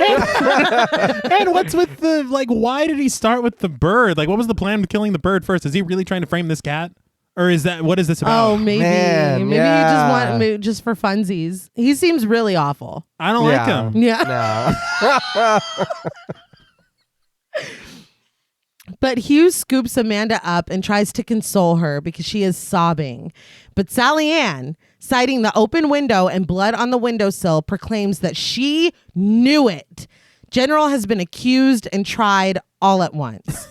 And what's with the, why did he start with the bird? Like, what was the plan of killing the bird first? Is he really trying to frame this cat? Or what is this about? Oh, maybe. Man, maybe yeah. you just want just for funsies. He seems really awful. I don't like him. Yeah. No. But Hugh scoops Amanda up and tries to console her because she is sobbing. But Sally Ann, citing the open window and blood on the windowsill, proclaims that she knew it. General has been accused and tried all at once.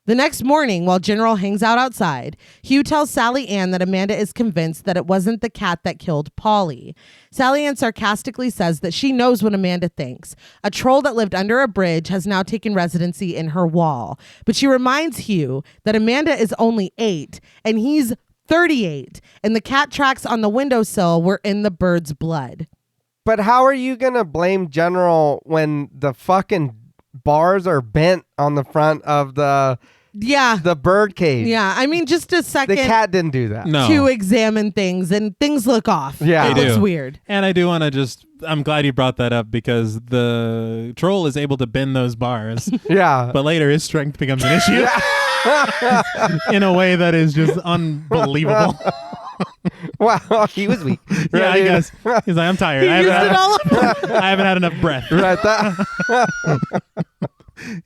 The next morning, while General hangs out outside, Hugh tells Sally Ann that Amanda is convinced that it wasn't the cat that killed Polly. Sally Ann sarcastically says that she knows what Amanda thinks. A troll that lived under a bridge has now taken residency in her wall. But she reminds Hugh that Amanda is only 8 and he's 38, and the cat tracks on the windowsill were in the bird's blood. But how are you going to blame General when the fucking bars are bent on the front of the bird cage? Yeah, I mean, just a second. The cat didn't do that. No. To examine things, and things look off. Yeah. It They looks do. weird. And I do want to I'm glad you brought that up because the troll is able to bend those bars, Yeah. but later his strength becomes an issue in a way that is just unbelievable. Wow, he was weak. Yeah, I guess. He's like, I'm tired. I haven't had enough breath. Right.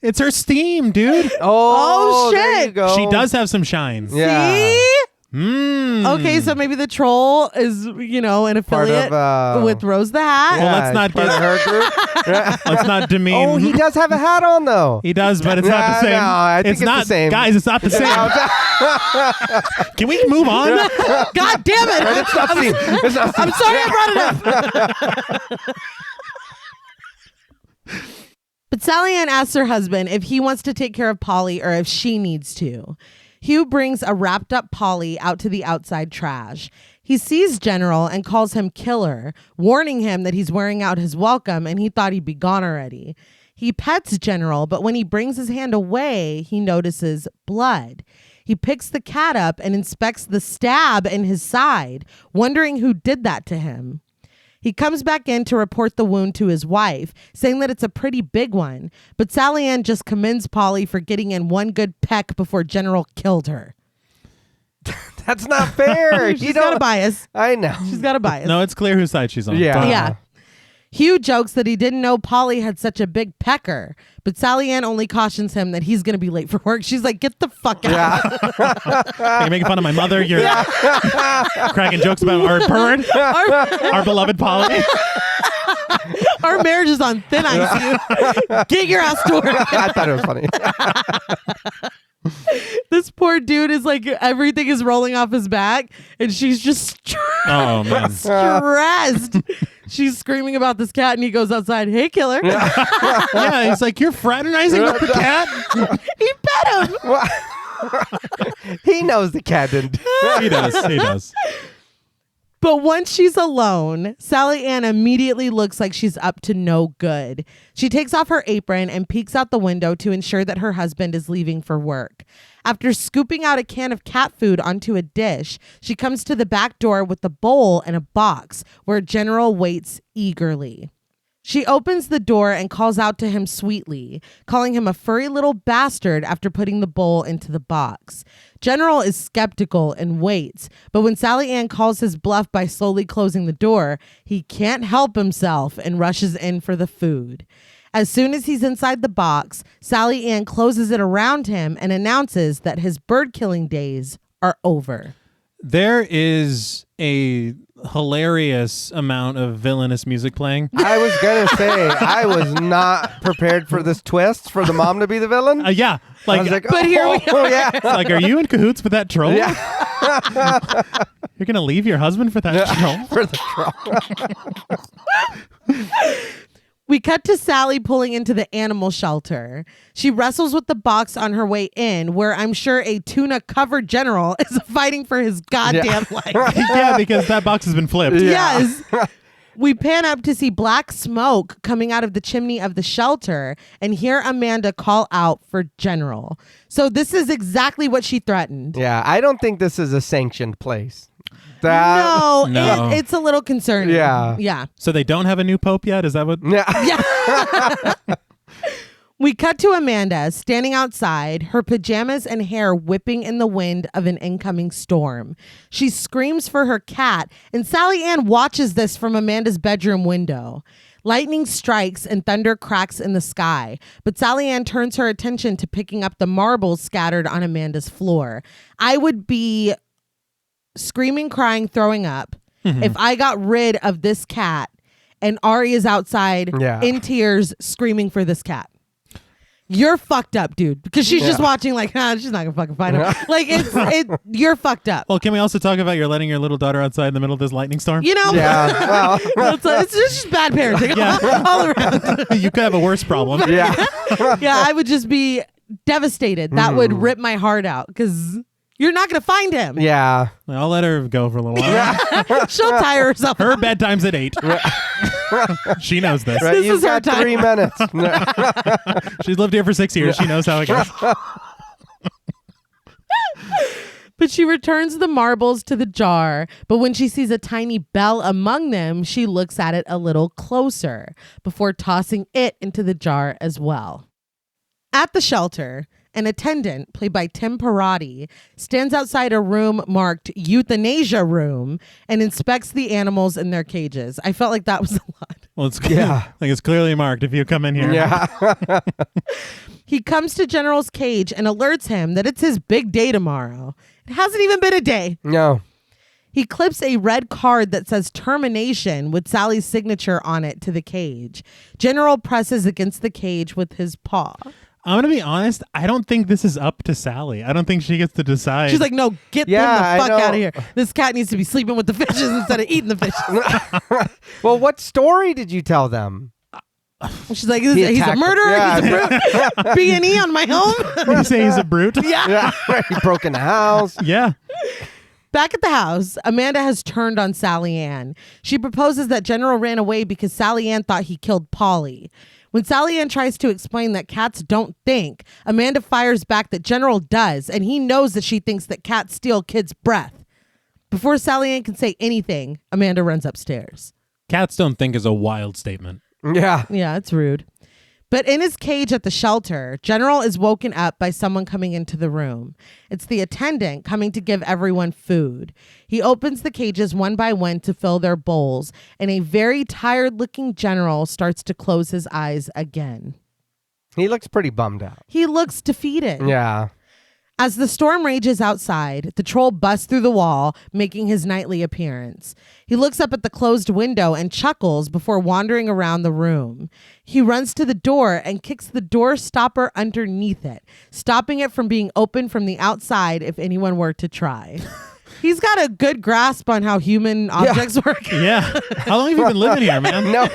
It's her steam, dude. Oh, shit. There you go. She does have some shine. Yeah. See? Mm. Okay, so maybe the troll is, an affiliate with Rose the Hat. Well, let's not part get of her group. Let's not demean. Oh, he does have a hat on though. He does, but it's not the same. No, I think it's it's not the same. Guys, it's not the same. Can we move on? God damn it! It's not Steve. It's not Steve. I'm sorry I brought it up. But Sally Ann asks her husband if he wants to take care of Polly or if she needs to. Hugh brings a wrapped up Polly out to the outside trash. He sees General and calls him killer, warning him that he's wearing out his welcome and he thought he'd be gone already. He pets General, but when he brings his hand away, he notices blood. He picks the cat up and inspects the stab in his side, wondering who did that to him. He comes back in to report the wound to his wife, saying that it's a pretty big one, but Sally Ann just commends Polly for getting in one good peck before General killed her. That's not fair. She's got a bias. I know. She's got a bias. No, it's clear whose side she's on. Yeah. Yeah. Hugh jokes that he didn't know Polly had such a big pecker, but Sally Ann only cautions him that he's going to be late for work. She's like, get the fuck out. You're making fun of my mother. You're cracking jokes about our bird, our beloved Polly. Our marriage is on thin ice. Hugh. Get your ass to work. I thought it was funny. This poor dude is like, everything is rolling off his back, and she's just Oh, man. stressed. She's screaming about this cat, and he goes outside, hey, killer. Yeah, he's like, you're fraternizing with the cat? He pet him. He knows the cat didn't. He does. But once she's alone, Sally Ann immediately looks like she's up to no good. She takes off her apron and peeks out the window to ensure that her husband is leaving for work. After scooping out a can of cat food onto a dish, she comes to the back door with the bowl and a box where General waits eagerly. She opens the door and calls out to him sweetly, calling him a furry little bastard after putting the bowl into the box. General is skeptical and waits, but when Sally Ann calls his bluff by slowly closing the door, he can't help himself and rushes in for the food. As soon as he's inside the box, Sally Ann closes it around him and announces that his bird killing days are over. There is a hilarious amount of villainous music playing. I was going to say, I was not prepared for this twist for the mom to be the villain. Yeah. I was like, but here we are. Yeah. It's like, are you in cahoots with that troll? Yeah. You're going to leave your husband for that troll? For the troll. We cut to Sally pulling into the animal shelter. She wrestles with the box on her way in, where I'm sure a tuna-covered General is fighting for his goddamn life. Yeah, because that box has been flipped. Yeah. Yes. We pan up to see black smoke coming out of the chimney of the shelter and hear Amanda call out for General. So this is exactly what she threatened. Yeah, I don't think this is a sanctioned place. No. No. It's a little concerning. Yeah. Yeah. So they don't have a new pope yet? Is that what? Yeah. We cut to Amanda standing outside, her pajamas and hair whipping in the wind of an incoming storm. She screams for her cat, and Sally Ann watches this from Amanda's bedroom window. Lightning strikes and thunder cracks in the sky, but Sally Ann turns her attention to picking up the marbles scattered on Amanda's floor. I would be screaming, crying, throwing up if I got rid of this cat and Ari is outside in tears screaming for this cat. You're fucked up, dude, because she's just watching like, she's not gonna fucking find him. Like you're fucked up. Well, can we also talk about you're letting your little daughter outside in the middle of this lightning storm? You know, Yeah. Well, it's just bad parenting all around. You could have a worse problem. yeah. Yeah, I would just be devastated. That would rip my heart out because you're not gonna find him. Yeah. I'll let her go for a little while. She'll tire herself. Her bedtime's at 8. She knows this. Right, This you've is her got time. 3 minutes. She's lived here for 6 years. She knows how it goes. But she returns the marbles to the jar. But when she sees a tiny bell among them, she looks at it a little closer before tossing it into the jar as well. At the shelter, An attendant, played by Tim Parati, stands outside a room marked euthanasia room and inspects the animals in their cages. I felt like that was a lot. Well, it's clearly marked if you come in here. Yeah. He comes to General's cage and alerts him that it's his big day tomorrow. It hasn't even been a day. No. He clips a red card that says termination with Sally's signature on it to the cage. General presses against the cage with his paw. I'm going to be honest. I don't think this is up to Sally. I don't think she gets to decide. She's like, no, get them the fuck out of here. This cat needs to be sleeping with the fishes instead of eating the fishes. Well, what story did you tell them? She's like, he's a murderer. Yeah. He's a brute. B&E on my home. you say he's a brute? Yeah. He broke in the house. Yeah. Back at the house, Amanda has turned on Sally Ann. She proposes that General ran away because Sally Ann thought he killed Polly. When Sally Ann tries to explain that cats don't think, Amanda fires back that General does, and he knows that she thinks that cats steal kids' breath. Before Sally Ann can say anything, Amanda runs upstairs. Cats don't think is a wild statement. Yeah. Yeah, it's rude. But in his cage at the shelter, General is woken up by someone coming into the room. It's the attendant coming to give everyone food. He opens the cages one by one to fill their bowls, and a very tired-looking General starts to close his eyes again. He looks pretty bummed out. He looks defeated. Yeah. As the storm rages outside, the troll busts through the wall, making his nightly appearance. He looks up at the closed window and chuckles before wandering around the room. He runs to the door and kicks the door stopper underneath it, stopping it from being opened from the outside if anyone were to try. He's got a good grasp on how human objects work. Yeah. How long have you been living here, man? No.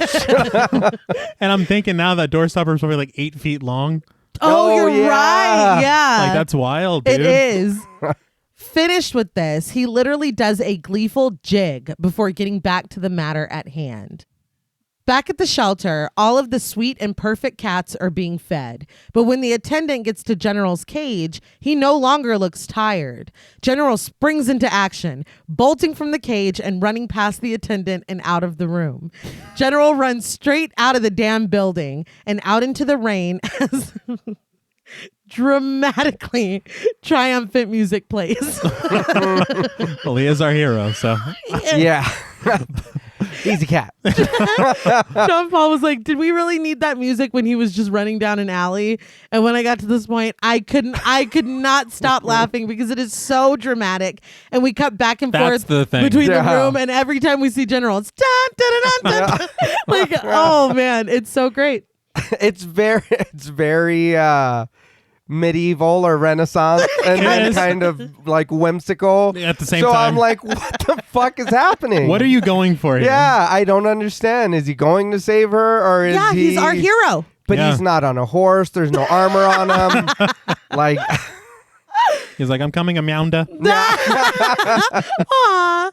And I'm thinking now that door stopper is probably like 8 feet long. Oh, you're yeah. right. Yeah. Like, that's wild, dude. It is. Finished with this, he literally does a gleeful jig before getting back to the matter at hand. Back at the shelter, all of the sweet and perfect cats are being fed. But when the attendant gets to General's cage, he no longer looks tired. General springs into action, bolting from the cage and running past the attendant and out of the room. General runs straight out of the damn building and out into the rain as dramatically triumphant music plays. Well, he is our hero, so. Yeah. He's a cat. Sean Paul was like, did we really need that music when he was just running down an alley? And when I got to this point, I could not stop laughing because it is so dramatic. And we cut back and That's forth the thing. between Yeah. the room, and every time we see General, it's dun, dun, dun, dun, dun. Like, oh man, it's so great. It's very medieval or Renaissance and then is. kind of like whimsical. At the same so time. I'm like, what the fuck is happening? What are you going for here? Yeah, I don't understand. Is he going to save her or is Yeah, he? he's our hero. But Yeah. he's not on a horse. There's no armor on him. Like, He's like, I'm coming, Amanda. Aw.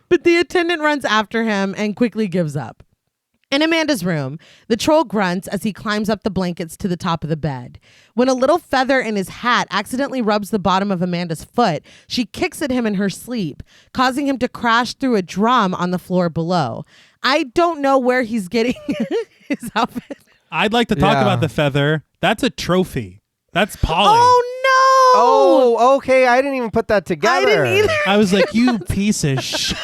But the attendant runs after him and quickly gives up. In Amanda's room, the troll grunts as he climbs up the blankets to the top of the bed. When a little feather in his hat accidentally rubs the bottom of Amanda's foot, she kicks at him in her sleep, causing him to crash through a drum on the floor below. I don't know where he's getting his outfit. I'd like to talk Yeah. about the feather. That's a trophy. That's Polly. Oh, no. oh, okay. I didn't even put that together. I didn't either. I was like, you piece of shit.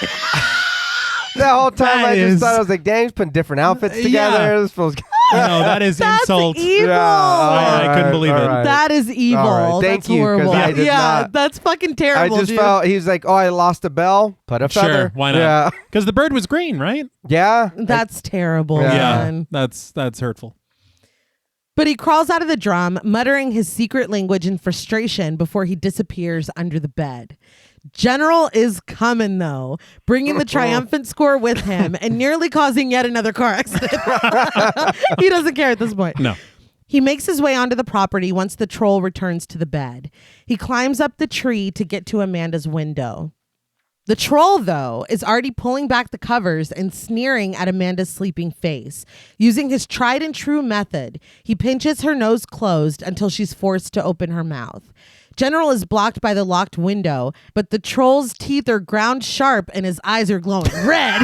The whole time That I just is- thought I was like, dang, he's putting different outfits together. Yeah. This feels No, that is That's insult. evil. I couldn't believe it. That is evil. All right, thank That's you, 'cause horrible. I did yeah, not- that's fucking I terrible, just dude. felt he was like, oh, I lost a bell. Put a feather. Sure, why not? Yeah, Because the bird was green, right? yeah. That's terrible, Yeah. man. That's hurtful. But he crawls out of the drum, muttering his secret language in frustration before he disappears under the bed. General is coming, though, bringing the triumphant score with him and nearly causing yet another car accident. He doesn't care at this point. No. He makes his way onto the property once the troll returns to the bed. He climbs up the tree to get to Amanda's window. The troll, though, is already pulling back the covers and sneering at Amanda's sleeping face. Using his tried and true method, he pinches her nose closed until she's forced to open her mouth. General is blocked by the locked window, but the troll's teeth are ground sharp and his eyes are glowing red.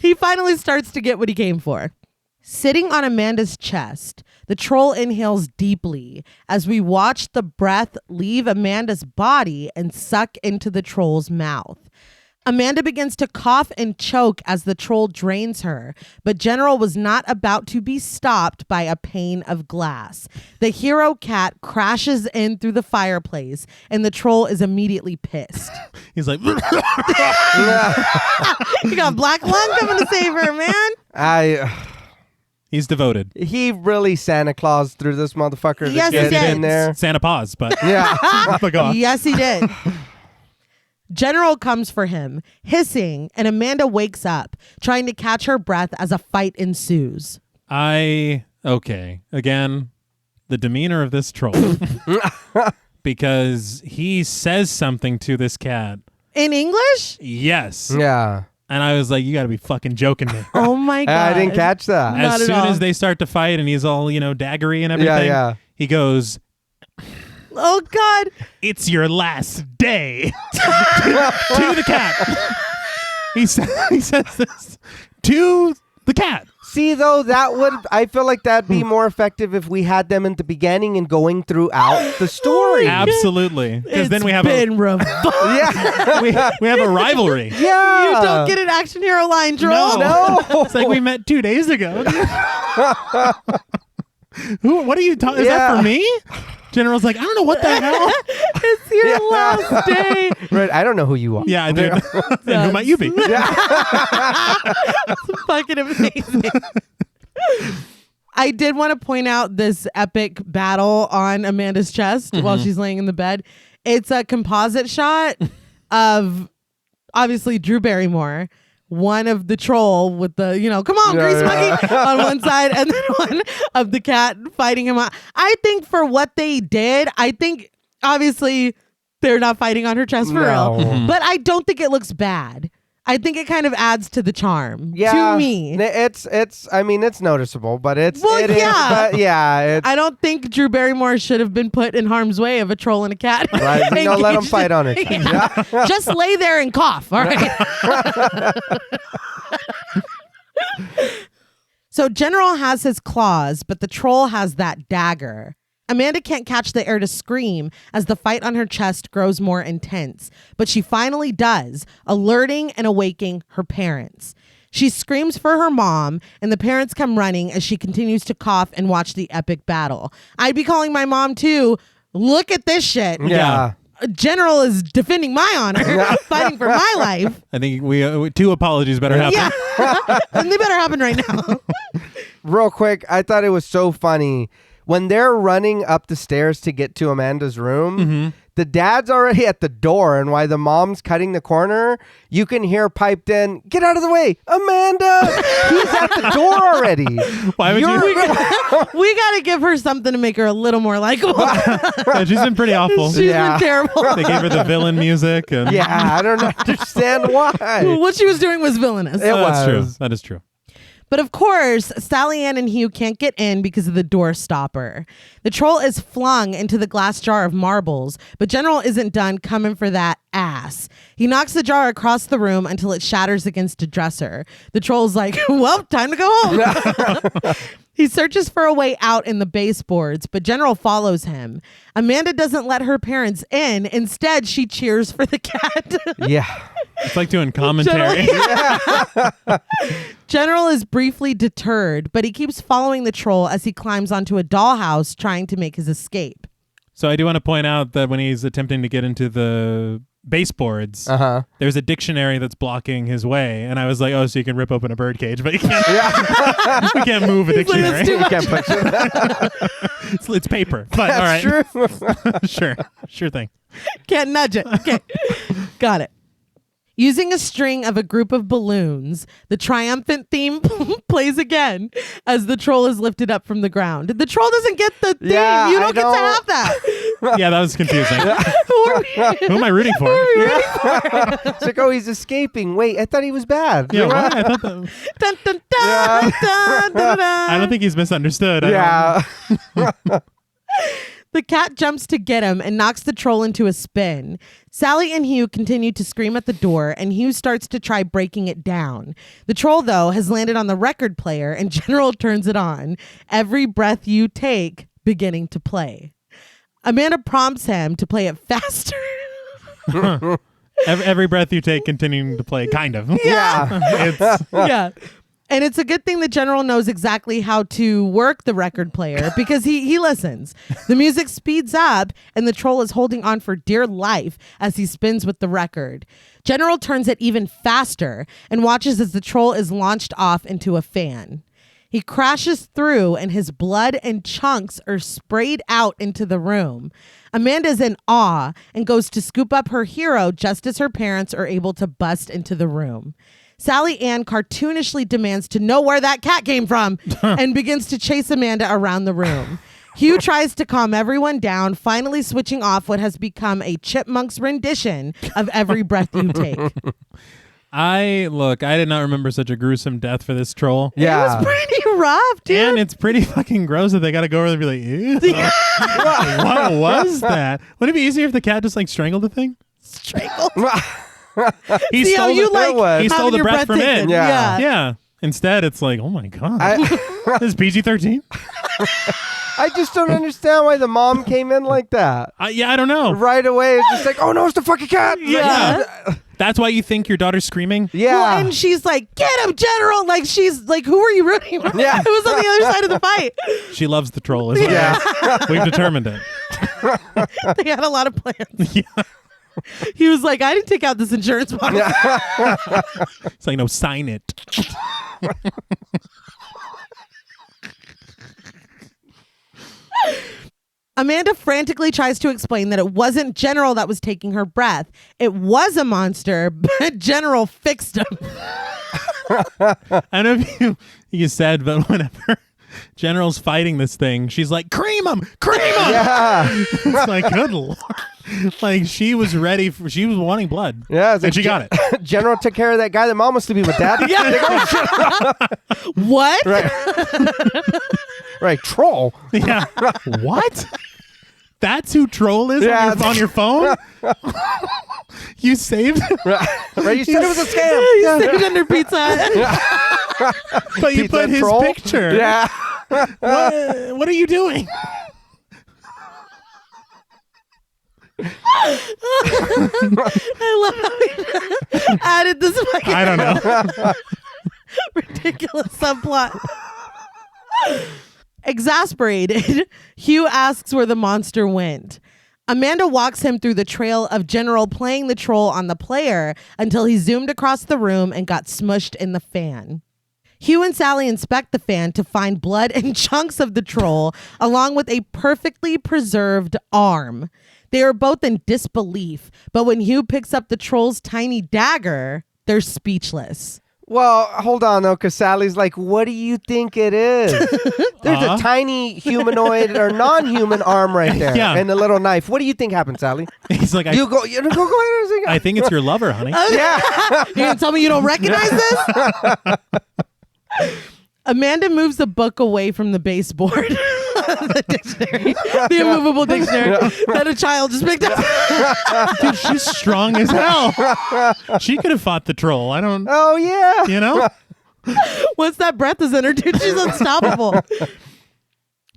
He finally starts to get what he came for. Sitting on Amanda's chest, the troll inhales deeply as we watch the breath leave Amanda's body and suck into the troll's mouth. Amanda begins to cough and choke as the troll drains her, but General was not about to be stopped by a pane of glass. The hero cat crashes in through the fireplace, and the troll is immediately pissed. He's like, You got Black Lung coming to save her, man. he's devoted. He really Santa Claus through this motherfucker. Yes, he did. In there. Santa Paws, but Yeah. fuck off. Yes, he did. General comes for him, hissing, and Amanda wakes up, trying to catch her breath as a fight ensues. Okay. Again, the demeanor of this troll. Because he says something to this cat. In English? Yes. Yeah. And I was like, you got to be fucking joking me. Oh my God. I didn't catch that. Not As at soon all. as they start to fight and he's all, daggery and everything, Yeah. he goes, Oh God. "It's your last day." To the cat. He says this to the cat. See, though, I feel like that'd be more effective if we had them in the beginning and going throughout the story. Absolutely. Because then we have been revoked. Yeah. we have a rivalry. Yeah. You don't get an action hero line, troll. No. It's like we met 2 days ago. What are you talking? Is that for me? General's like, I don't know what the hell. It's your last day. Right. I don't know who you are. Yeah, I do. And who might you be? It's fucking amazing. I did want to point out this epic battle on Amanda's chest while she's laying in the bed. It's a composite shot of obviously Drew Barrymore, one of the troll with the, come on, grease monkey on one side, and then one of the cat fighting him out. I think for what they did, obviously they're not fighting on her chest for real, but I don't think it looks bad. I think it kind of adds to the charm to me. It's noticeable, but it is. But I don't think Drew Barrymore should have been put in harm's way of a troll and a cat. Right. Let them fight on it. Yeah. Just lay there and cough. All right. So General has his claws, but the troll has that dagger. Amanda can't catch the air to scream as the fight on her chest grows more intense, but she finally does, alerting and awaking her parents. She screams for her mom, and the parents come running as she continues to cough and watch the epic battle. I'd be calling my mom too. Look at this shit. Yeah. General is defending my honor, fighting for my life. I think we 2 apologies better happen. Yeah. And they better happen right now. Real quick, I thought it was so funny. When they're running up the stairs to get to Amanda's room, the dad's already at the door, and while the mom's cutting the corner, you can hear piped in, "Get out of the way, Amanda!" He's at the door already. Why would you? We got to give her something to make her a little more likable. Yeah, she's been pretty awful. She's been terrible. They gave her the villain music. And Yeah, I don't understand why. What she was doing was villainous. That's true. That is true. But of course, Sally Ann and Hugh can't get in because of the door stopper. The troll is flung into the glass jar of marbles, but General isn't done coming for that ass. He knocks the jar across the room until it shatters against a dresser. The troll's like, well, time to go home. He searches for a way out in the baseboards, but General follows him. Amanda doesn't let her parents in. Instead, she cheers for the cat. Yeah. It's like doing commentary. General is briefly deterred, but he keeps following the troll as he climbs onto a dollhouse trying to make his escape. So I do want to point out that when he's attempting to get into the baseboards, there's a dictionary that's blocking his way, and I was like, oh, so you can rip open a bird cage, but you can't. You can't move a dictionary. You can't push it. It's paper, but all right. True. Sure thing. Can't nudge it. Okay. Got it. Using a string of a group of balloons, the triumphant theme plays again as the troll is lifted up from the ground. The troll doesn't get the theme. Yeah, you don't get to have that. Yeah, that was confusing. Who am I rooting for? It's like, oh, he's escaping. Wait, I thought he was bad. Yeah, what? I thought that. Dun, dun, dun, dun, dun, dun. I don't think he's misunderstood. Yeah. The cat jumps to get him and knocks the troll into a spin. Sally and Hugh continue to scream at the door, and Hugh starts to try breaking it down. The troll, though, has landed on the record player, and General turns it on. Every breath you take, beginning to play. Amanda prompts him to play it faster. Every breath you take, continuing to play, kind of. Yeah. Yeah. And it's a good thing the General knows exactly how to work the record player because he listens. The music speeds up and the troll is holding on for dear life as he spins with the record. General turns it even faster and watches as the troll is launched off into a fan. He crashes through and his blood and chunks are sprayed out into the room. Amanda's in awe and goes to scoop up her hero just as her parents are able to bust into the room. Sally Ann cartoonishly demands to know where that cat came from and begins to chase Amanda around the room. Hugh tries to calm everyone down, finally switching off what has become a chipmunk's rendition of Every Breath You Take. I did not remember such a gruesome death for this troll. Yeah. It was pretty rough, dude. And it's pretty fucking gross that they got to go over there and be like, ew. What was that? Wouldn't it be easier if the cat just like strangled the thing? Strangled. He See how stole you the, like he stole having the your breath from taken. it. Yeah. Yeah. Instead, it's like, oh my God. This is PG-13? I just don't understand why the mom came in like that. I don't know. Right away, it's just like, oh no, it's the fucking cat. Yeah. That's why you think your daughter's screaming? Yeah. Well, and she's like, get him, General. Like, she's like, who are you rooting for? Yeah. It was on the other side of the fight. She loves the troll. Is what we've determined it. They had a lot of plans. Yeah. He was like, I didn't take out this insurance policy. It's like, no, sign it. Amanda frantically tries to explain that it wasn't General that was taking her breath. It was a monster, but General fixed him. I don't know if you said, but whenever General's fighting this thing, she's like, cream him! Cream him! Yeah. It's like, good Lord. Like, she was ready she was wanting blood. Yeah. And she got it. General took care of that guy that mom wants to be with, Dad. What? Right. Right. Troll. Yeah. What? That's who troll is on your phone? You saved it? Right. You said it was a scam. You saved under Pizza Hut. But you Pizza put his troll? picture. Yeah. What are you doing? I love how we added this fucking I don't know. ridiculous subplot. Exasperated, Hugh asks where the monster went. Amanda walks him through the trail of General playing the troll on the player until he zoomed across the room and got smushed in the fan. Hugh and Sally inspect the fan to find blood and chunks of the troll, along with a perfectly preserved arm. They are both in disbelief, but when Hugh picks up the troll's tiny dagger, they're speechless. Well, hold on, though, because Sally's like, what do you think it is? There's a tiny humanoid or non-human arm right there and a little knife. What do you think happened, Sally? He's like, You go ahead. I think it's your lover, honey. Yeah. You gonna tell me you don't recognize this? Amanda moves the book away from the baseboard. The dictionary. The immovable dictionary that a child just picked up. Dude, she's strong as hell. She could have fought the troll. I don't... Oh, yeah. You know? Once that breath is in her, dude, she's unstoppable.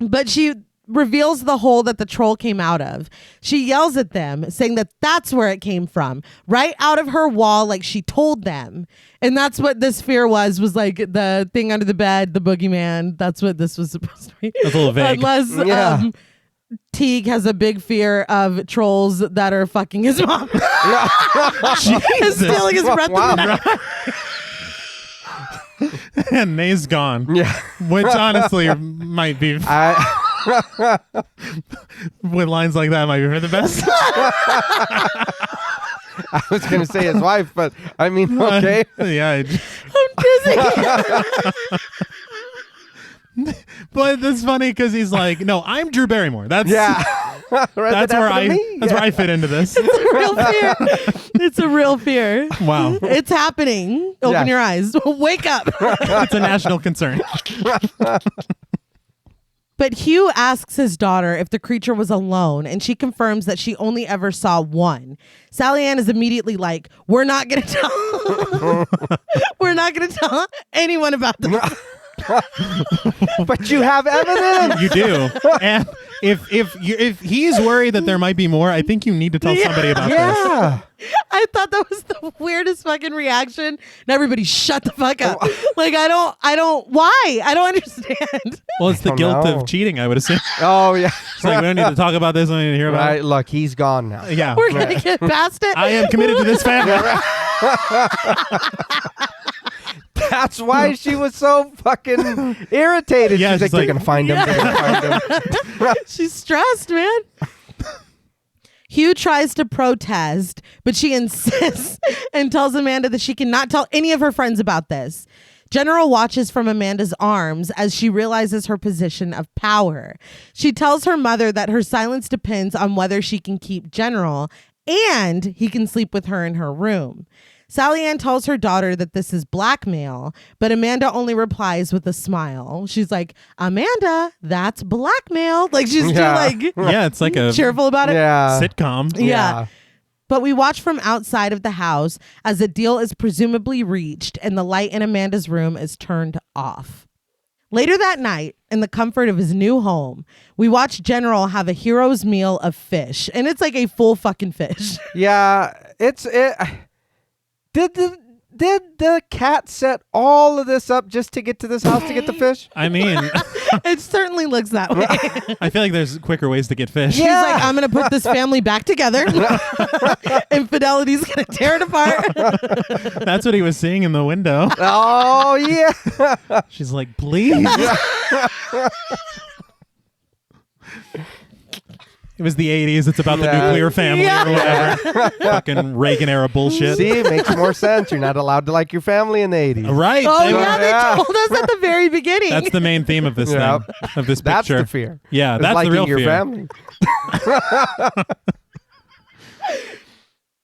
But she reveals the hole that the troll came out of. She yells at them, saying that that's where it came from, right out of her wall, like she told them. And that's what this fear was like the thing under the bed, the boogeyman. That's what this was supposed to be. That's a little vague. Unless Teague has a big fear of trolls that are fucking his mom. And stealing his breath in the night. And Nay's gone. Yeah. Which honestly might be... with lines like that might be for the best. I was going to say his wife, but I mean, okay. Yeah. I'm dizzy. But that's funny because he's like, no, I'm Drew Barrymore. That's Right, that's where I fit into this. It's a real fear. It's a real fear. Wow. It's happening. Open your eyes. Wake up. It's a national concern. But Hugh asks his daughter if the creature was alone, and she confirms that she only ever saw one. Sally Ann is immediately like, we're not going to tell we're not going to tell anyone about this. But you have evidence. You do. And if he's worried that there might be more, I think you need to tell somebody about this. Yeah. I thought that was the weirdest fucking reaction. And everybody shut the fuck up. Like, why? I don't understand. Well, it's the Oh, guilt no. of cheating, I would assume. Oh, yeah. It's like, we don't need to talk about this. We don't need to hear about Right. Look, he's gone now. it. Yeah. We're going to get past it. I am committed to this family. That's why she was so fucking irritated. Yeah, She's like, she's they're like- going to find him. They're gonna find him. She's stressed, man. Hugh tries to protest, but she insists and tells Amanda that she cannot tell any of her friends about this. General watches from Amanda's arms as she realizes her position of power. She tells her mother that her silence depends on whether she can keep General and he can sleep with her in her room. Sally Ann tells her daughter that this is blackmail, but Amanda only replies with a smile. She's like, Amanda, that's blackmail. Like, she's Yeah. too Yeah, it's like a cheerful about it. Yeah. sitcom. Yeah. But we watch from outside of the house as a deal is presumably reached and the light in Amanda's room is turned off. Later that night, in the comfort of his new home, we watch General have a hero's meal of fish. And it's like a full fucking fish. Yeah. Did the cat set all of this up just to get to this house to get the fish? I mean, It certainly looks that way. I feel like there's quicker ways to get fish. She's like, I'm going to put this family back together. Infidelity's going to tear it apart. That's what he was seeing in the window. Oh, yeah. She's like, please. It was the 80s. It's about the Yeah. nuclear family Yeah. or whatever. Fucking Reagan era bullshit. See, it makes more sense. You're not allowed to like your family in the 80s. Right. Oh, They were- yeah, they Yeah. told us at the very beginning. That's the main theme of this Yep. thing, of this That's picture. the fear. Yeah, It's that's the liking real your fear. family.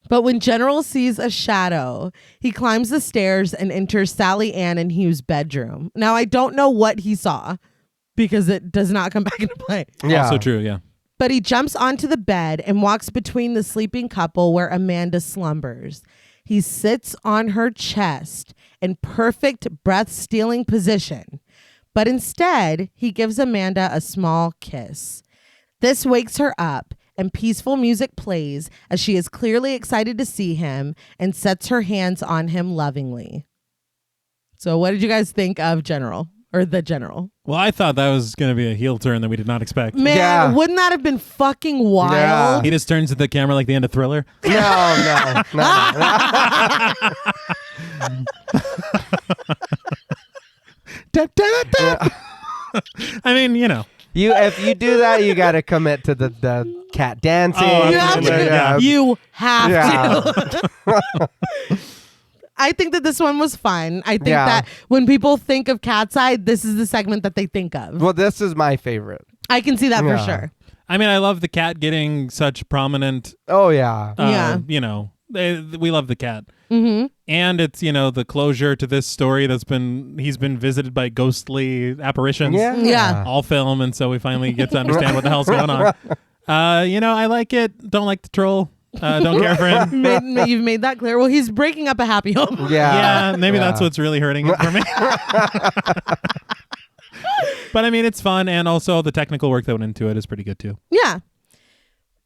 But when General sees a shadow, he climbs the stairs and enters Sally Ann and Hugh's bedroom. Now, I don't know what he saw because it does not come back into play. Yeah. Also true, yeah. But he jumps onto the bed and walks between the sleeping couple where Amanda slumbers. He sits on her chest in perfect breath-stealing position. But instead, he gives Amanda a small kiss. This wakes her up, and peaceful music plays as she is clearly excited to see him and sets her hands on him lovingly. So what did you guys think of General? Or the General? Well, I thought that was going to be a heel turn that we did not expect. Man, Yeah. wouldn't that have been fucking wild? Yeah. He just turns to the camera like the end of Thriller. No. Da, da, da, da. I mean, you know. If you do that, you got to commit to the cat dancing. Oh, You have to. Yeah. You have Yeah. to. I think that this one was fun. I think Yeah. that when people think of Cat's Eye, this is the segment that they think of. Well, this is my favorite. I can see that Yeah. for sure. I mean, I love the cat getting such prominent, Oh, yeah. Yeah. you know, we love the cat. Mm-hmm. And it's, you know, the closure to this story he's been visited by ghostly apparitions. Yeah. All film, and so we finally get to understand what the hell's going on. You know, I like it. Don't like the troll. Don't care for him. You've made that clear. Well, he's breaking up a happy home. Yeah, maybe Yeah. that's what's really hurting it for me. But I mean, it's fun, and also the technical work that went into it is pretty good too. Yeah.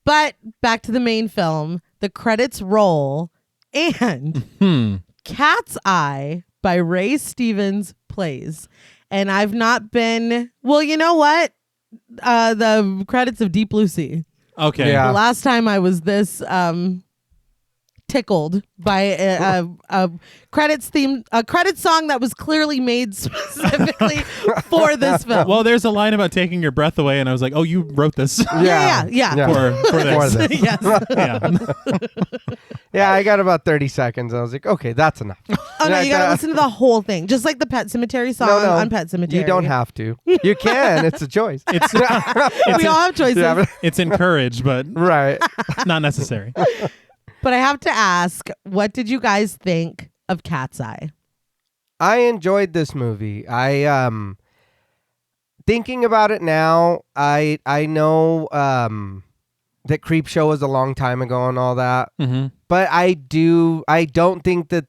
But back to the main film, the credits roll, and Cat's Eye by Ray Stevens plays. And I've not been, well, you know what? The credits of Deep Blue Sea. Okay. Yeah. The last time I was this tickled by a credits song that was clearly made specifically for this film. Well, there's a line about taking your breath away, and I was like, "Oh, you wrote this Yeah. for this." For this. Yes. Yeah. Yeah, I got about 30 seconds. I was like, okay, that's enough. Oh no, you gotta listen to the whole thing, just like the Pet Cemetery song on Pet Cemetery. You don't have to. You can. It's a choice. It's We all have choices. Yeah, it's encouraged, but right. not necessary. But I have to ask, what did you guys think of Cat's Eye? I enjoyed this movie. thinking about it now, I know that Creepshow was a long time ago and all that, but I don't think that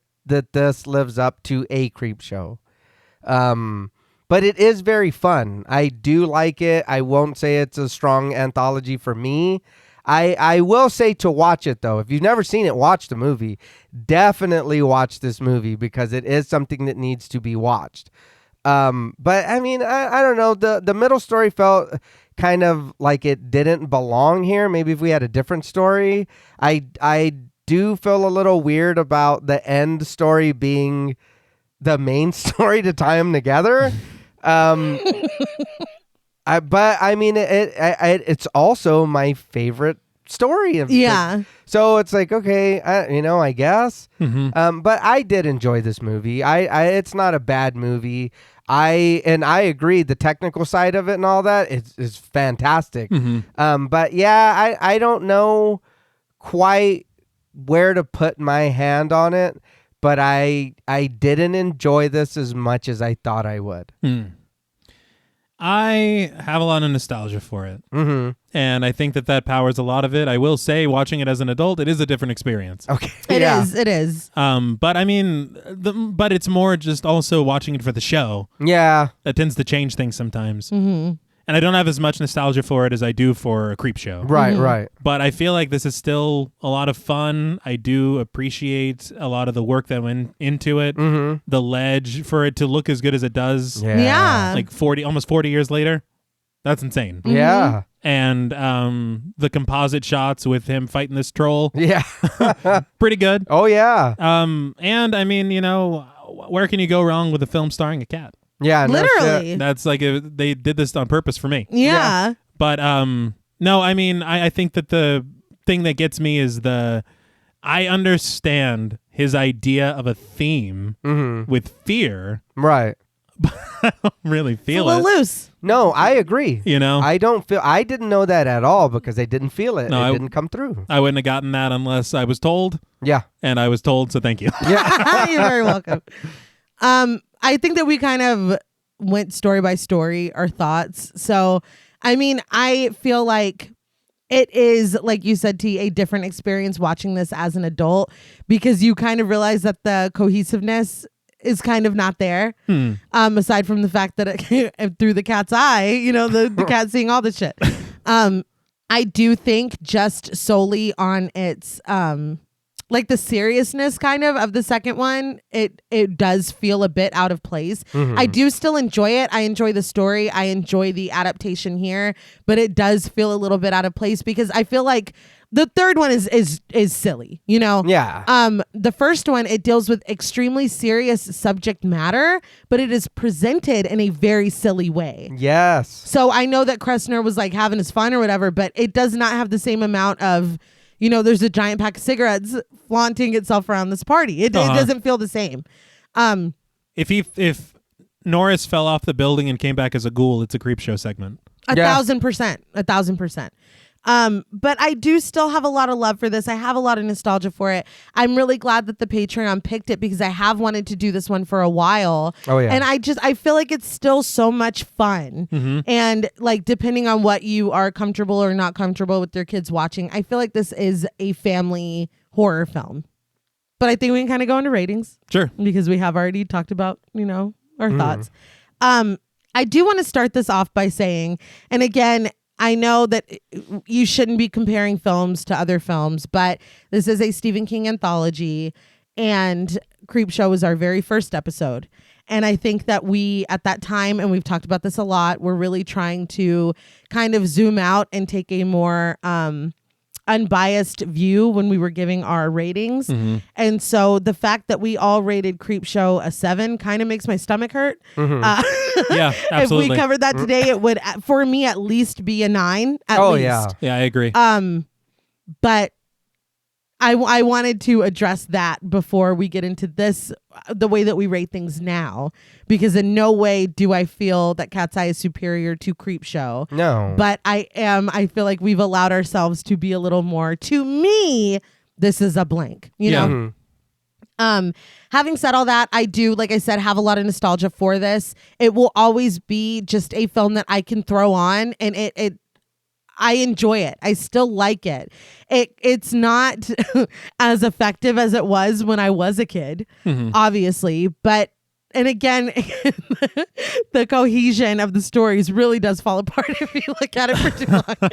this lives up to a Creepshow. But it is very fun. I do like it. I won't say it's a strong anthology for me. I will say to watch it, though. If you've never seen it, watch the movie. Definitely watch this movie because it is something that needs to be watched. But I mean, I don't know. The middle story felt kind of like it didn't belong here. Maybe if we had a different story. I do feel a little weird about the end story being the main story to tie them together. But I mean, it's also my favorite story of so it's like, okay, I guess. But I did enjoy this movie. It's not a bad movie. I agree, the technical side of it and all that is fantastic. But yeah, I don't know quite where to put my hand on it, but I didn't enjoy this as much as I thought I would. I have a lot of nostalgia for it. And I think that powers a lot of it. I will say, watching it as an adult, it is a different experience. Okay. It is. But I mean, but it's more just also watching it for the show. Yeah. That tends to change things sometimes. And I don't have as much nostalgia for it as I do for a Creepshow. Right. But I feel like this is still a lot of fun. I do appreciate a lot of the work that went into it. The ledge, for it to look as good as it does. Yeah. Like almost 40 years later. That's insane. Yeah. And the composite shots with him fighting this troll. Yeah. Pretty good. Oh, yeah. And I mean, where can you go wrong with a film starring a cat? Yeah, literally. That's like they did this on purpose for me. Yeah. But no, I mean, I think that the thing that gets me is I understand his idea of a theme with fear. Right. But I don't really feel it's a it. little loose. No, I agree. I didn't know that at all because I didn't feel it. No, it didn't come through. I wouldn't have gotten that unless I was told. Yeah. And I was told, so thank you. Yeah. You're very welcome. I think that we kind of went story by story, our thoughts. So, I mean, I feel like it is, like you said, T, a different experience watching this as an adult because you kind of realize that the cohesiveness is kind of not there. Aside from the fact that it, through the cat's eye, the cat seeing all this shit. I do think just solely on its like the seriousness kind of the second one, it does feel a bit out of place. I do still enjoy it. I enjoy the story. I enjoy the adaptation here, but it does feel a little bit out of place because I feel like the third one is silly, Yeah. The first one, it deals with extremely serious subject matter, but it is presented in a very silly way. Yes. So I know that Kressner was like having his fun or whatever, but it does not have the same amount of, there's a giant pack of cigarettes flaunting itself around this party. It doesn't feel the same. If Norris fell off the building and came back as a ghoul, it's a Creepshow segment. 1,000%. 1,000%. But I do still have a lot of love for this. I have a lot of nostalgia for it. I'm really glad that the Patreon picked it because I have wanted to do this one for a while. Oh, yeah. And I feel like it's still so much fun. And like, depending on what you are comfortable or not comfortable with your kids watching, I feel like this is a family horror film. But I think we can kind of go into ratings. Sure. Because we have already talked about, our thoughts. I do want to start this off by saying, and again, I know that you shouldn't be comparing films to other films, but this is a Stephen King anthology, and Creepshow was our very first episode. And I think that we, at that time, and we've talked about this a lot, we're really trying to kind of zoom out and take a more unbiased view when we were giving our ratings. And so the fact that we all rated Creepshow a 7 kind of makes my stomach hurt. Yeah, absolutely. If we covered that today, it would, for me, at least be a 9 at least. Yeah, I agree. But I wanted to address that before we get into this, the way that we rate things now, because in no way do I feel that Cat's Eye is superior to Creepshow. No. But I feel like we've allowed ourselves to be a little more, to me, this is a blank, you know? Having said all that, I do, like I said, have a lot of nostalgia for this. It will always be just a film that I can throw on, and I enjoy it. I still like it. It's not as effective as it was when I was a kid, obviously, but and again, the cohesion of the stories really does fall apart if you look at it for too long.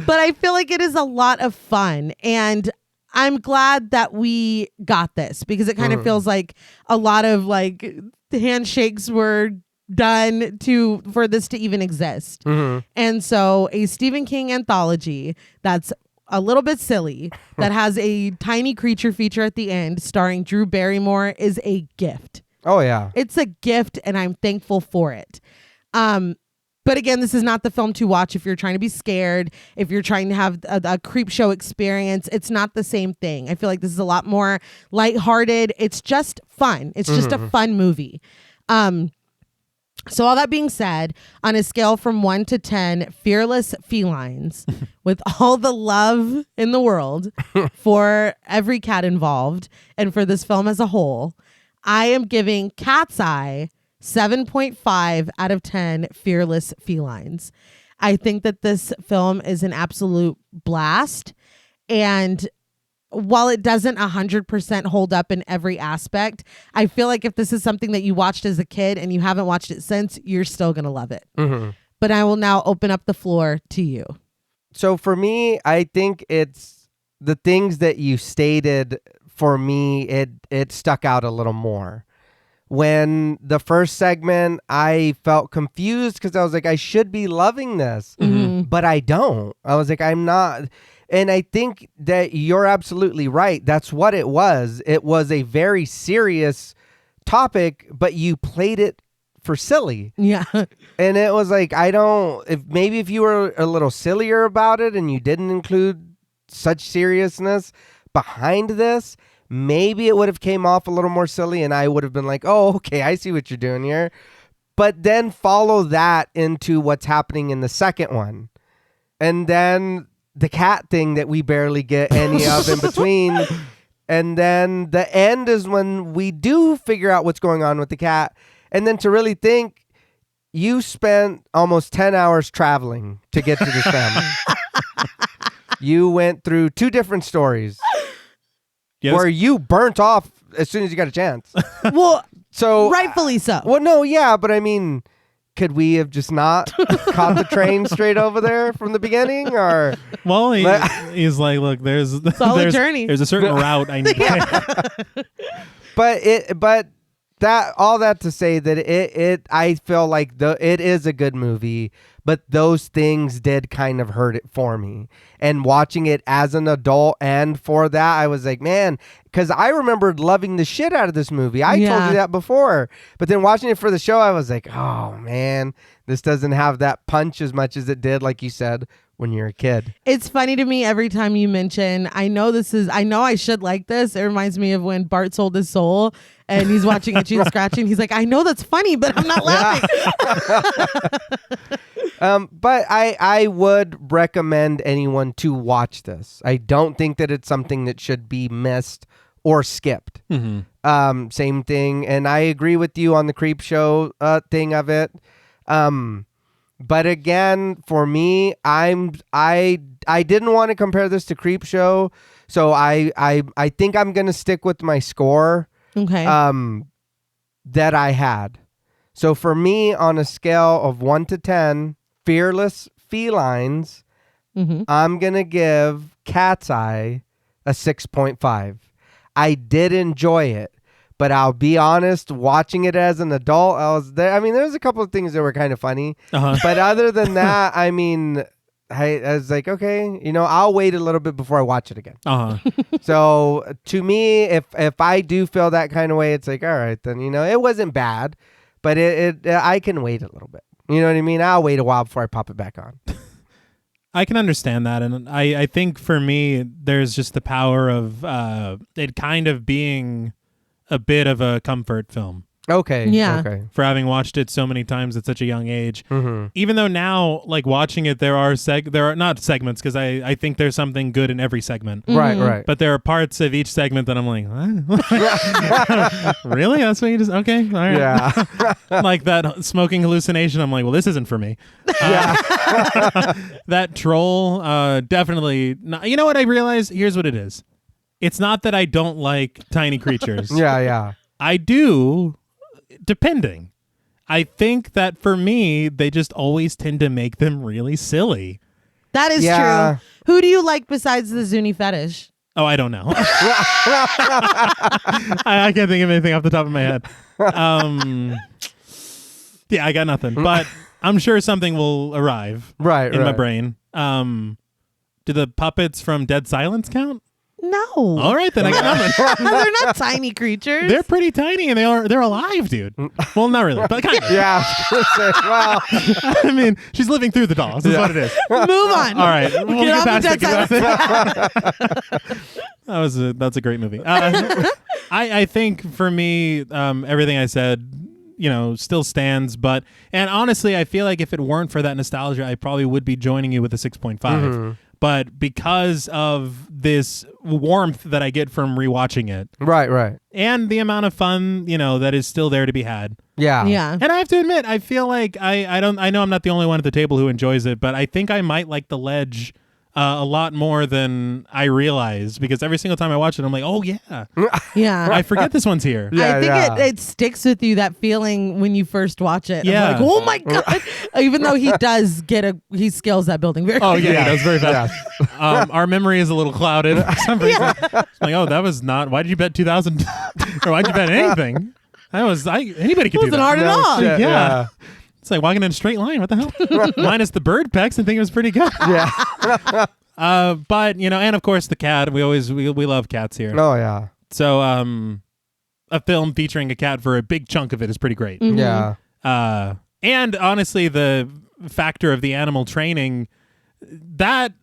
But I feel like it is a lot of fun, and I'm glad that we got this because it kind of feels like a lot of like handshakes were done for this to even exist. And so a Stephen King anthology that's a little bit silly that has a tiny creature feature at the end starring Drew Barrymore is a gift. Oh yeah. It's a gift and I'm thankful for it. But again, this is not the film to watch if you're trying to be scared, if you're trying to have a creep show experience. It's not the same thing. I feel like this is a lot more lighthearted. It's just fun. It's just a fun movie. So all that being said, on a scale from 1 to 10, fearless felines, with all the love in the world for every cat involved and for this film as a whole, I am giving Cat's Eye 7.5 out of 10 fearless felines. I think that this film is an absolute blast. And while it doesn't 100% hold up in every aspect, I feel like if this is something that you watched as a kid and you haven't watched it since, you're still going to love it. But I will now open up the floor to you. So for me, I think it's the things that you stated. For me, it stuck out a little more. When the first segment, I felt confused because I was like, I should be loving this, but I don't. I was like, I'm not. And I think that you're absolutely right. That's what it was. It was a very serious topic, but you played it for silly. Yeah. And it was like, if you were a little sillier about it and you didn't include such seriousness behind this, maybe it would have came off a little more silly and I would have been like, oh, okay, I see what you're doing here. But then follow that into what's happening in the second one. And then the cat thing that we barely get any of in between. And then the end is when we do figure out what's going on with the cat. And then to really think, you spent almost 10 hours traveling to get to this family. You went through 2 different stories. Yes. Where you burnt off as soon as you got a chance. Well, so rightfully so. Well, no, yeah, but I mean, could we have just not caught the train straight over there from the beginning? Or well, he's like, look, there's a journey. There's a certain route I need to take. But that all that to say that I feel like it is a good movie, but those things did kind of hurt it for me. And watching it as an adult, and for that, I was like, man, because I remembered loving the shit out of this movie. I told you that before. But then watching it for the show, I was like, oh, man, this doesn't have that punch as much as it did, like you said, when you're a kid. It's funny to me every time you mention, I know I should like this. It reminds me of when Bart sold his soul and he's watching Itchy and Scratchy and he's like, I know that's funny, but I'm not laughing. But I would recommend anyone to watch this. I don't think that it's something that should be missed or skipped. Same thing. And I agree with you on the creep show thing of it. But again, for me, I didn't want to compare this to Creep Show, so I think I'm gonna stick with my score. Okay. That I had. So for me, on a scale of 1 to 10, fearless felines, I'm gonna give Cat's Eye a 6.5. I did enjoy it. But I'll be honest, watching it as an adult, I was there. I mean, there's a couple of things that were kind of funny. But other than that, I mean, I was like, okay, I'll wait a little bit before I watch it again. So to me, if I do feel that kind of way, it's like, all right, then, it wasn't bad, but I can wait a little bit. You know what I mean? I'll wait a while before I pop it back on. I can understand that. And I think for me, there's just the power of it kind of being a bit of a comfort film. Okay. Yeah. Okay. for having watched it so many times at such a young age. Mm-hmm. Even though now, like watching it, there are not segments, because I think there's something good in every segment. Right. Right. But there are parts of each segment that I'm like, what? Really? That's what you just, okay. All right. Yeah. Like that smoking hallucination. I'm like, well, this isn't for me. That troll, definitely. Not, you know what I realized? Here's what it is. It's not that I don't like tiny creatures. Yeah. Yeah. I do, depending. I think that for me, they just always tend to make them really silly. That is Yeah. true. Who do you like besides the Zuni fetish? Oh, I don't know. I can't think of anything off the top of my head. Yeah, I got nothing. But I'm sure something will arrive Right. in my right. brain. Do the puppets from Dead Silence count? No. All right, then I got nothing. They're not tiny creatures. They're pretty tiny, and they're alive, dude. Well, not really, but kind of. Yeah. I was gonna say, wow. I mean, she's living through the dolls. Is what it is. Move on. All right, we'll Get get off the past Dead it. That's a great movie. I think for me, everything I said, still stands. And honestly, I feel like if it weren't for that nostalgia, I probably would be joining you with a 6.5. Mm-hmm. But because of this warmth that I get from rewatching it, Right. Right. and the amount of fun, that is still there to be had. Yeah. Yeah. And I have to admit, I feel like I know I'm not the only one at the table who enjoys it, but I think I might like The Ledge a lot more than I realized, because every single time I watch it, I'm like, oh yeah, Yeah. I forget this one's here. Yeah. I think yeah. it sticks with you, that feeling when you first watch it. Yeah. Like, oh my God. Even though he does he scales that building very Oh yeah, Yeah. that was very fast. Our memory is a little clouded for some reason. It's like, oh, that was not. Why did you bet 2,000? Or why'd you bet anything? Anybody could do Wasn't that. hard at all. shit, Yeah. It's like walking in a straight line. What the hell? Minus the bird pecks, I think it was pretty good. Yeah. But and of course the cat. We love cats here. Oh yeah. So a film featuring a cat for a big chunk of it is pretty great. Mhm. Yeah. And honestly, the factor of the animal training, that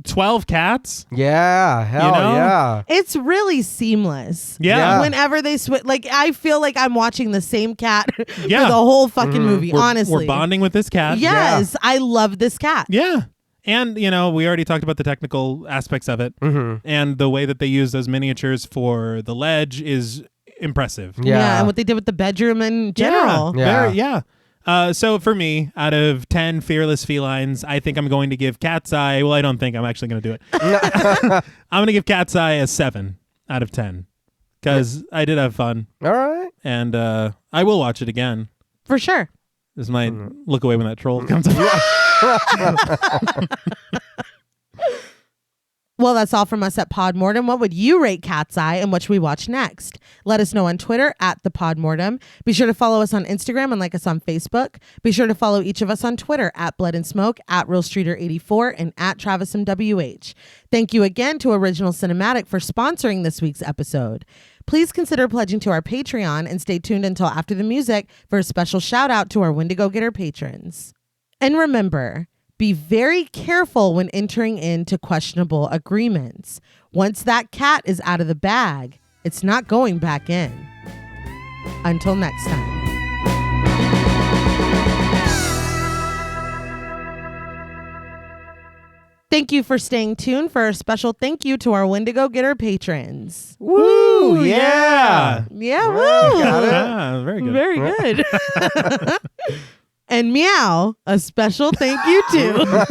12 cats. Yeah. Hell know? yeah. It's really seamless. Yeah. Whenever they switch, like, I feel like I'm watching the same cat Yeah. for the whole fucking movie, honestly. We're bonding with this cat. Yes, I love this cat. Yeah. And, we already talked about the technical aspects of it. Mm-hmm. And the way that they use those miniatures for the ledge is impressive. Yeah. And what they did with the bedroom in general. Yeah. Yeah. So for me, out of 10 fearless felines, I think I'm going to give Cat's Eye. Well, I don't think I'm actually going to do it. I'm going to give Cat's Eye a 7 out of 10 because I did have fun, All right. and I will watch it again. For sure. This might look away when that troll comes up. Well, that's all from us at Podmortem. What would you rate Cat's Eye, and what should we watch next? Let us know on Twitter at the Podmortem. Be sure to follow us on Instagram and like us on Facebook. Be sure to follow each of us on Twitter at Blood and Smoke, at RealStreeter84, and at TravisMWH. Thank you again to Original Cinematic for sponsoring this week's episode. Please consider pledging to our Patreon and stay tuned until after the music for a special shout out to our Wendigo Getter patrons. And remember, be very careful when entering into questionable agreements. Once that cat is out of the bag, it's not going back in. Until next time. Thank you for staying tuned for a special thank you to our Wendigo Getter patrons. Woo! Yeah. Yeah, woo! Yeah, very good. Very good. And meow, a special thank you to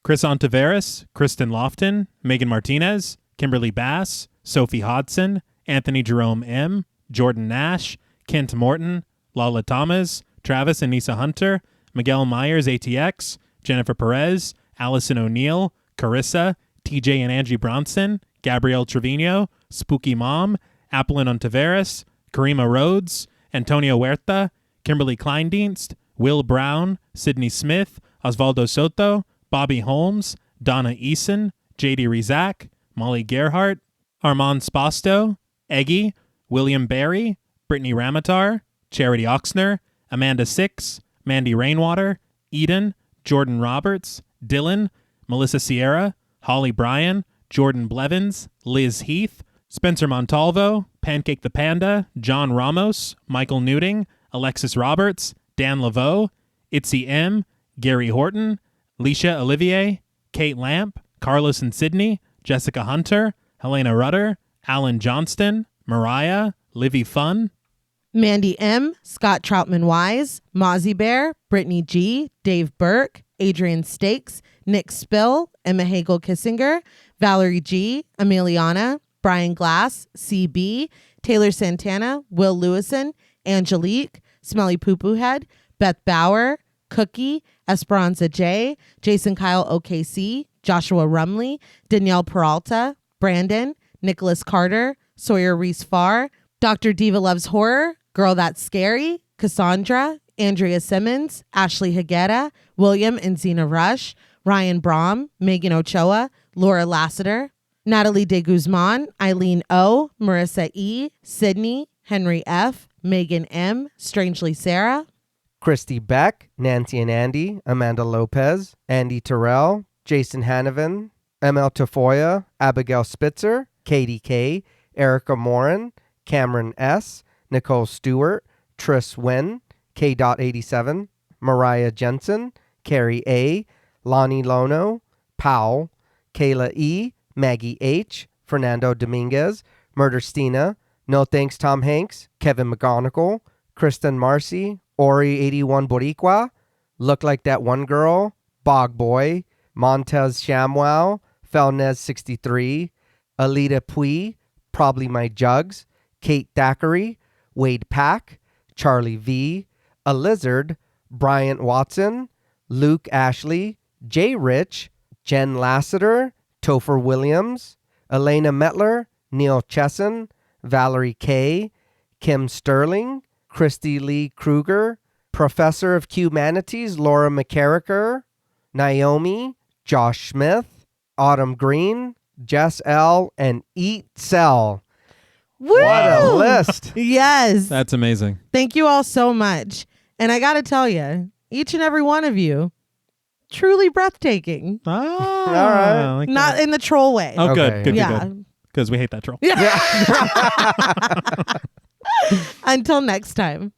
Chris Ontiveros, Kristen Lofton, Megan Martinez, Kimberly Bass, Sophie Hodson, Anthony Jerome M., Jordan Nash, Kent Morton, Lala Thomas, Travis and Nisa Hunter, Miguel Myers ATX, Jennifer Perez, Allison O'Neill, Carissa, TJ and Angie Bronson, Gabrielle Trevino, Spooky Mom, Applin Ontiveros, Karima Rhodes, Antonio Huerta, Kimberly Kleindienst, Will Brown, Sydney Smith, Osvaldo Soto, Bobby Holmes, Donna Eason, JD Rizak, Molly Gerhart, Armand Spasto, Eggy, William Barry, Brittany Ramatar, Charity Oxner, Amanda Six, Mandy Rainwater, Eden, Jordan Roberts, Dylan, Melissa Sierra, Holly Bryan, Jordan Blevins, Liz Heath, Spencer Montalvo, Pancake the Panda, John Ramos, Michael Newting, Alexis Roberts, Dan Laveau, Itzy M, Gary Horton, Leisha Olivier, Kate Lamp, Carlos and Sydney, Jessica Hunter, Helena Rudder, Alan Johnston, Mariah, Livy Fun, Mandy M, Scott Troutman Wise, Mozzie Bear, Brittany G, Dave Burke, Adrian Stakes, Nick Spill, Emma Hagel Kissinger, Valerie G, Emiliana, Brian Glass, CB, Taylor Santana, Will Lewison, Angelique, Smelly Poo Poo Head, Beth Bauer, Cookie, Esperanza J, Jason Kyle OKC, Joshua Rumley, Danielle Peralta, Brandon, Nicholas Carter, Sawyer Reese Farr, Dr. Diva Loves Horror, Girl That's Scary, Cassandra, Andrea Simmons, Ashley Higuera, William and Xxena Rush, Ryan Brom, Megan Ochoa, Laura Lassiter, Natalie De Guzman, Eileen O, Marissa E, Sydney, Henry F, Megan M, Strangely Sarah, Christy Beck, Nancy and Andy, Amanda Lopez, Andy Terrell, Jason Hanovan, ML Tafoya, Abigail Spitzer, Katie K, Erica Morin, Cameron S, Nicole Stewart, Triss Wen, K.87, Mariah Jensen, Carrie A, Lonnie Lono, Powell, Kayla E, Maggie H, Fernando Dominguez, Murder Stina, No Thanks Tom Hanks, Kevin McGonigal, Kristen Marcy, Ori81 Boricua, Look Like That One Girl, Bog Boy, Montez Shamwow, Felnez63, Alita Pui, Probably My Jugs, Kate Thackeray, Wade Pack, Charlie V, A Lizard, Bryant Watson, Luke Ashley, Jay Rich, Jen Lassiter, Topher Williams, Elena Metler, Neil Chesson, Valerie K, Kim Sterling, Christy Lee Kruger, Professor of Humanities Laura McCarricker, Naomi, Josh Smith, Autumn Green, Jess L, and Eat Cell. Woo! What a list. Yes. That's amazing. Thank you all so much. And I got to tell you, each and every one of you, truly breathtaking. Oh, All right. I like Not that. in the troll way. Oh, Okay. good. Yeah. Because we hate that troll. Until next time.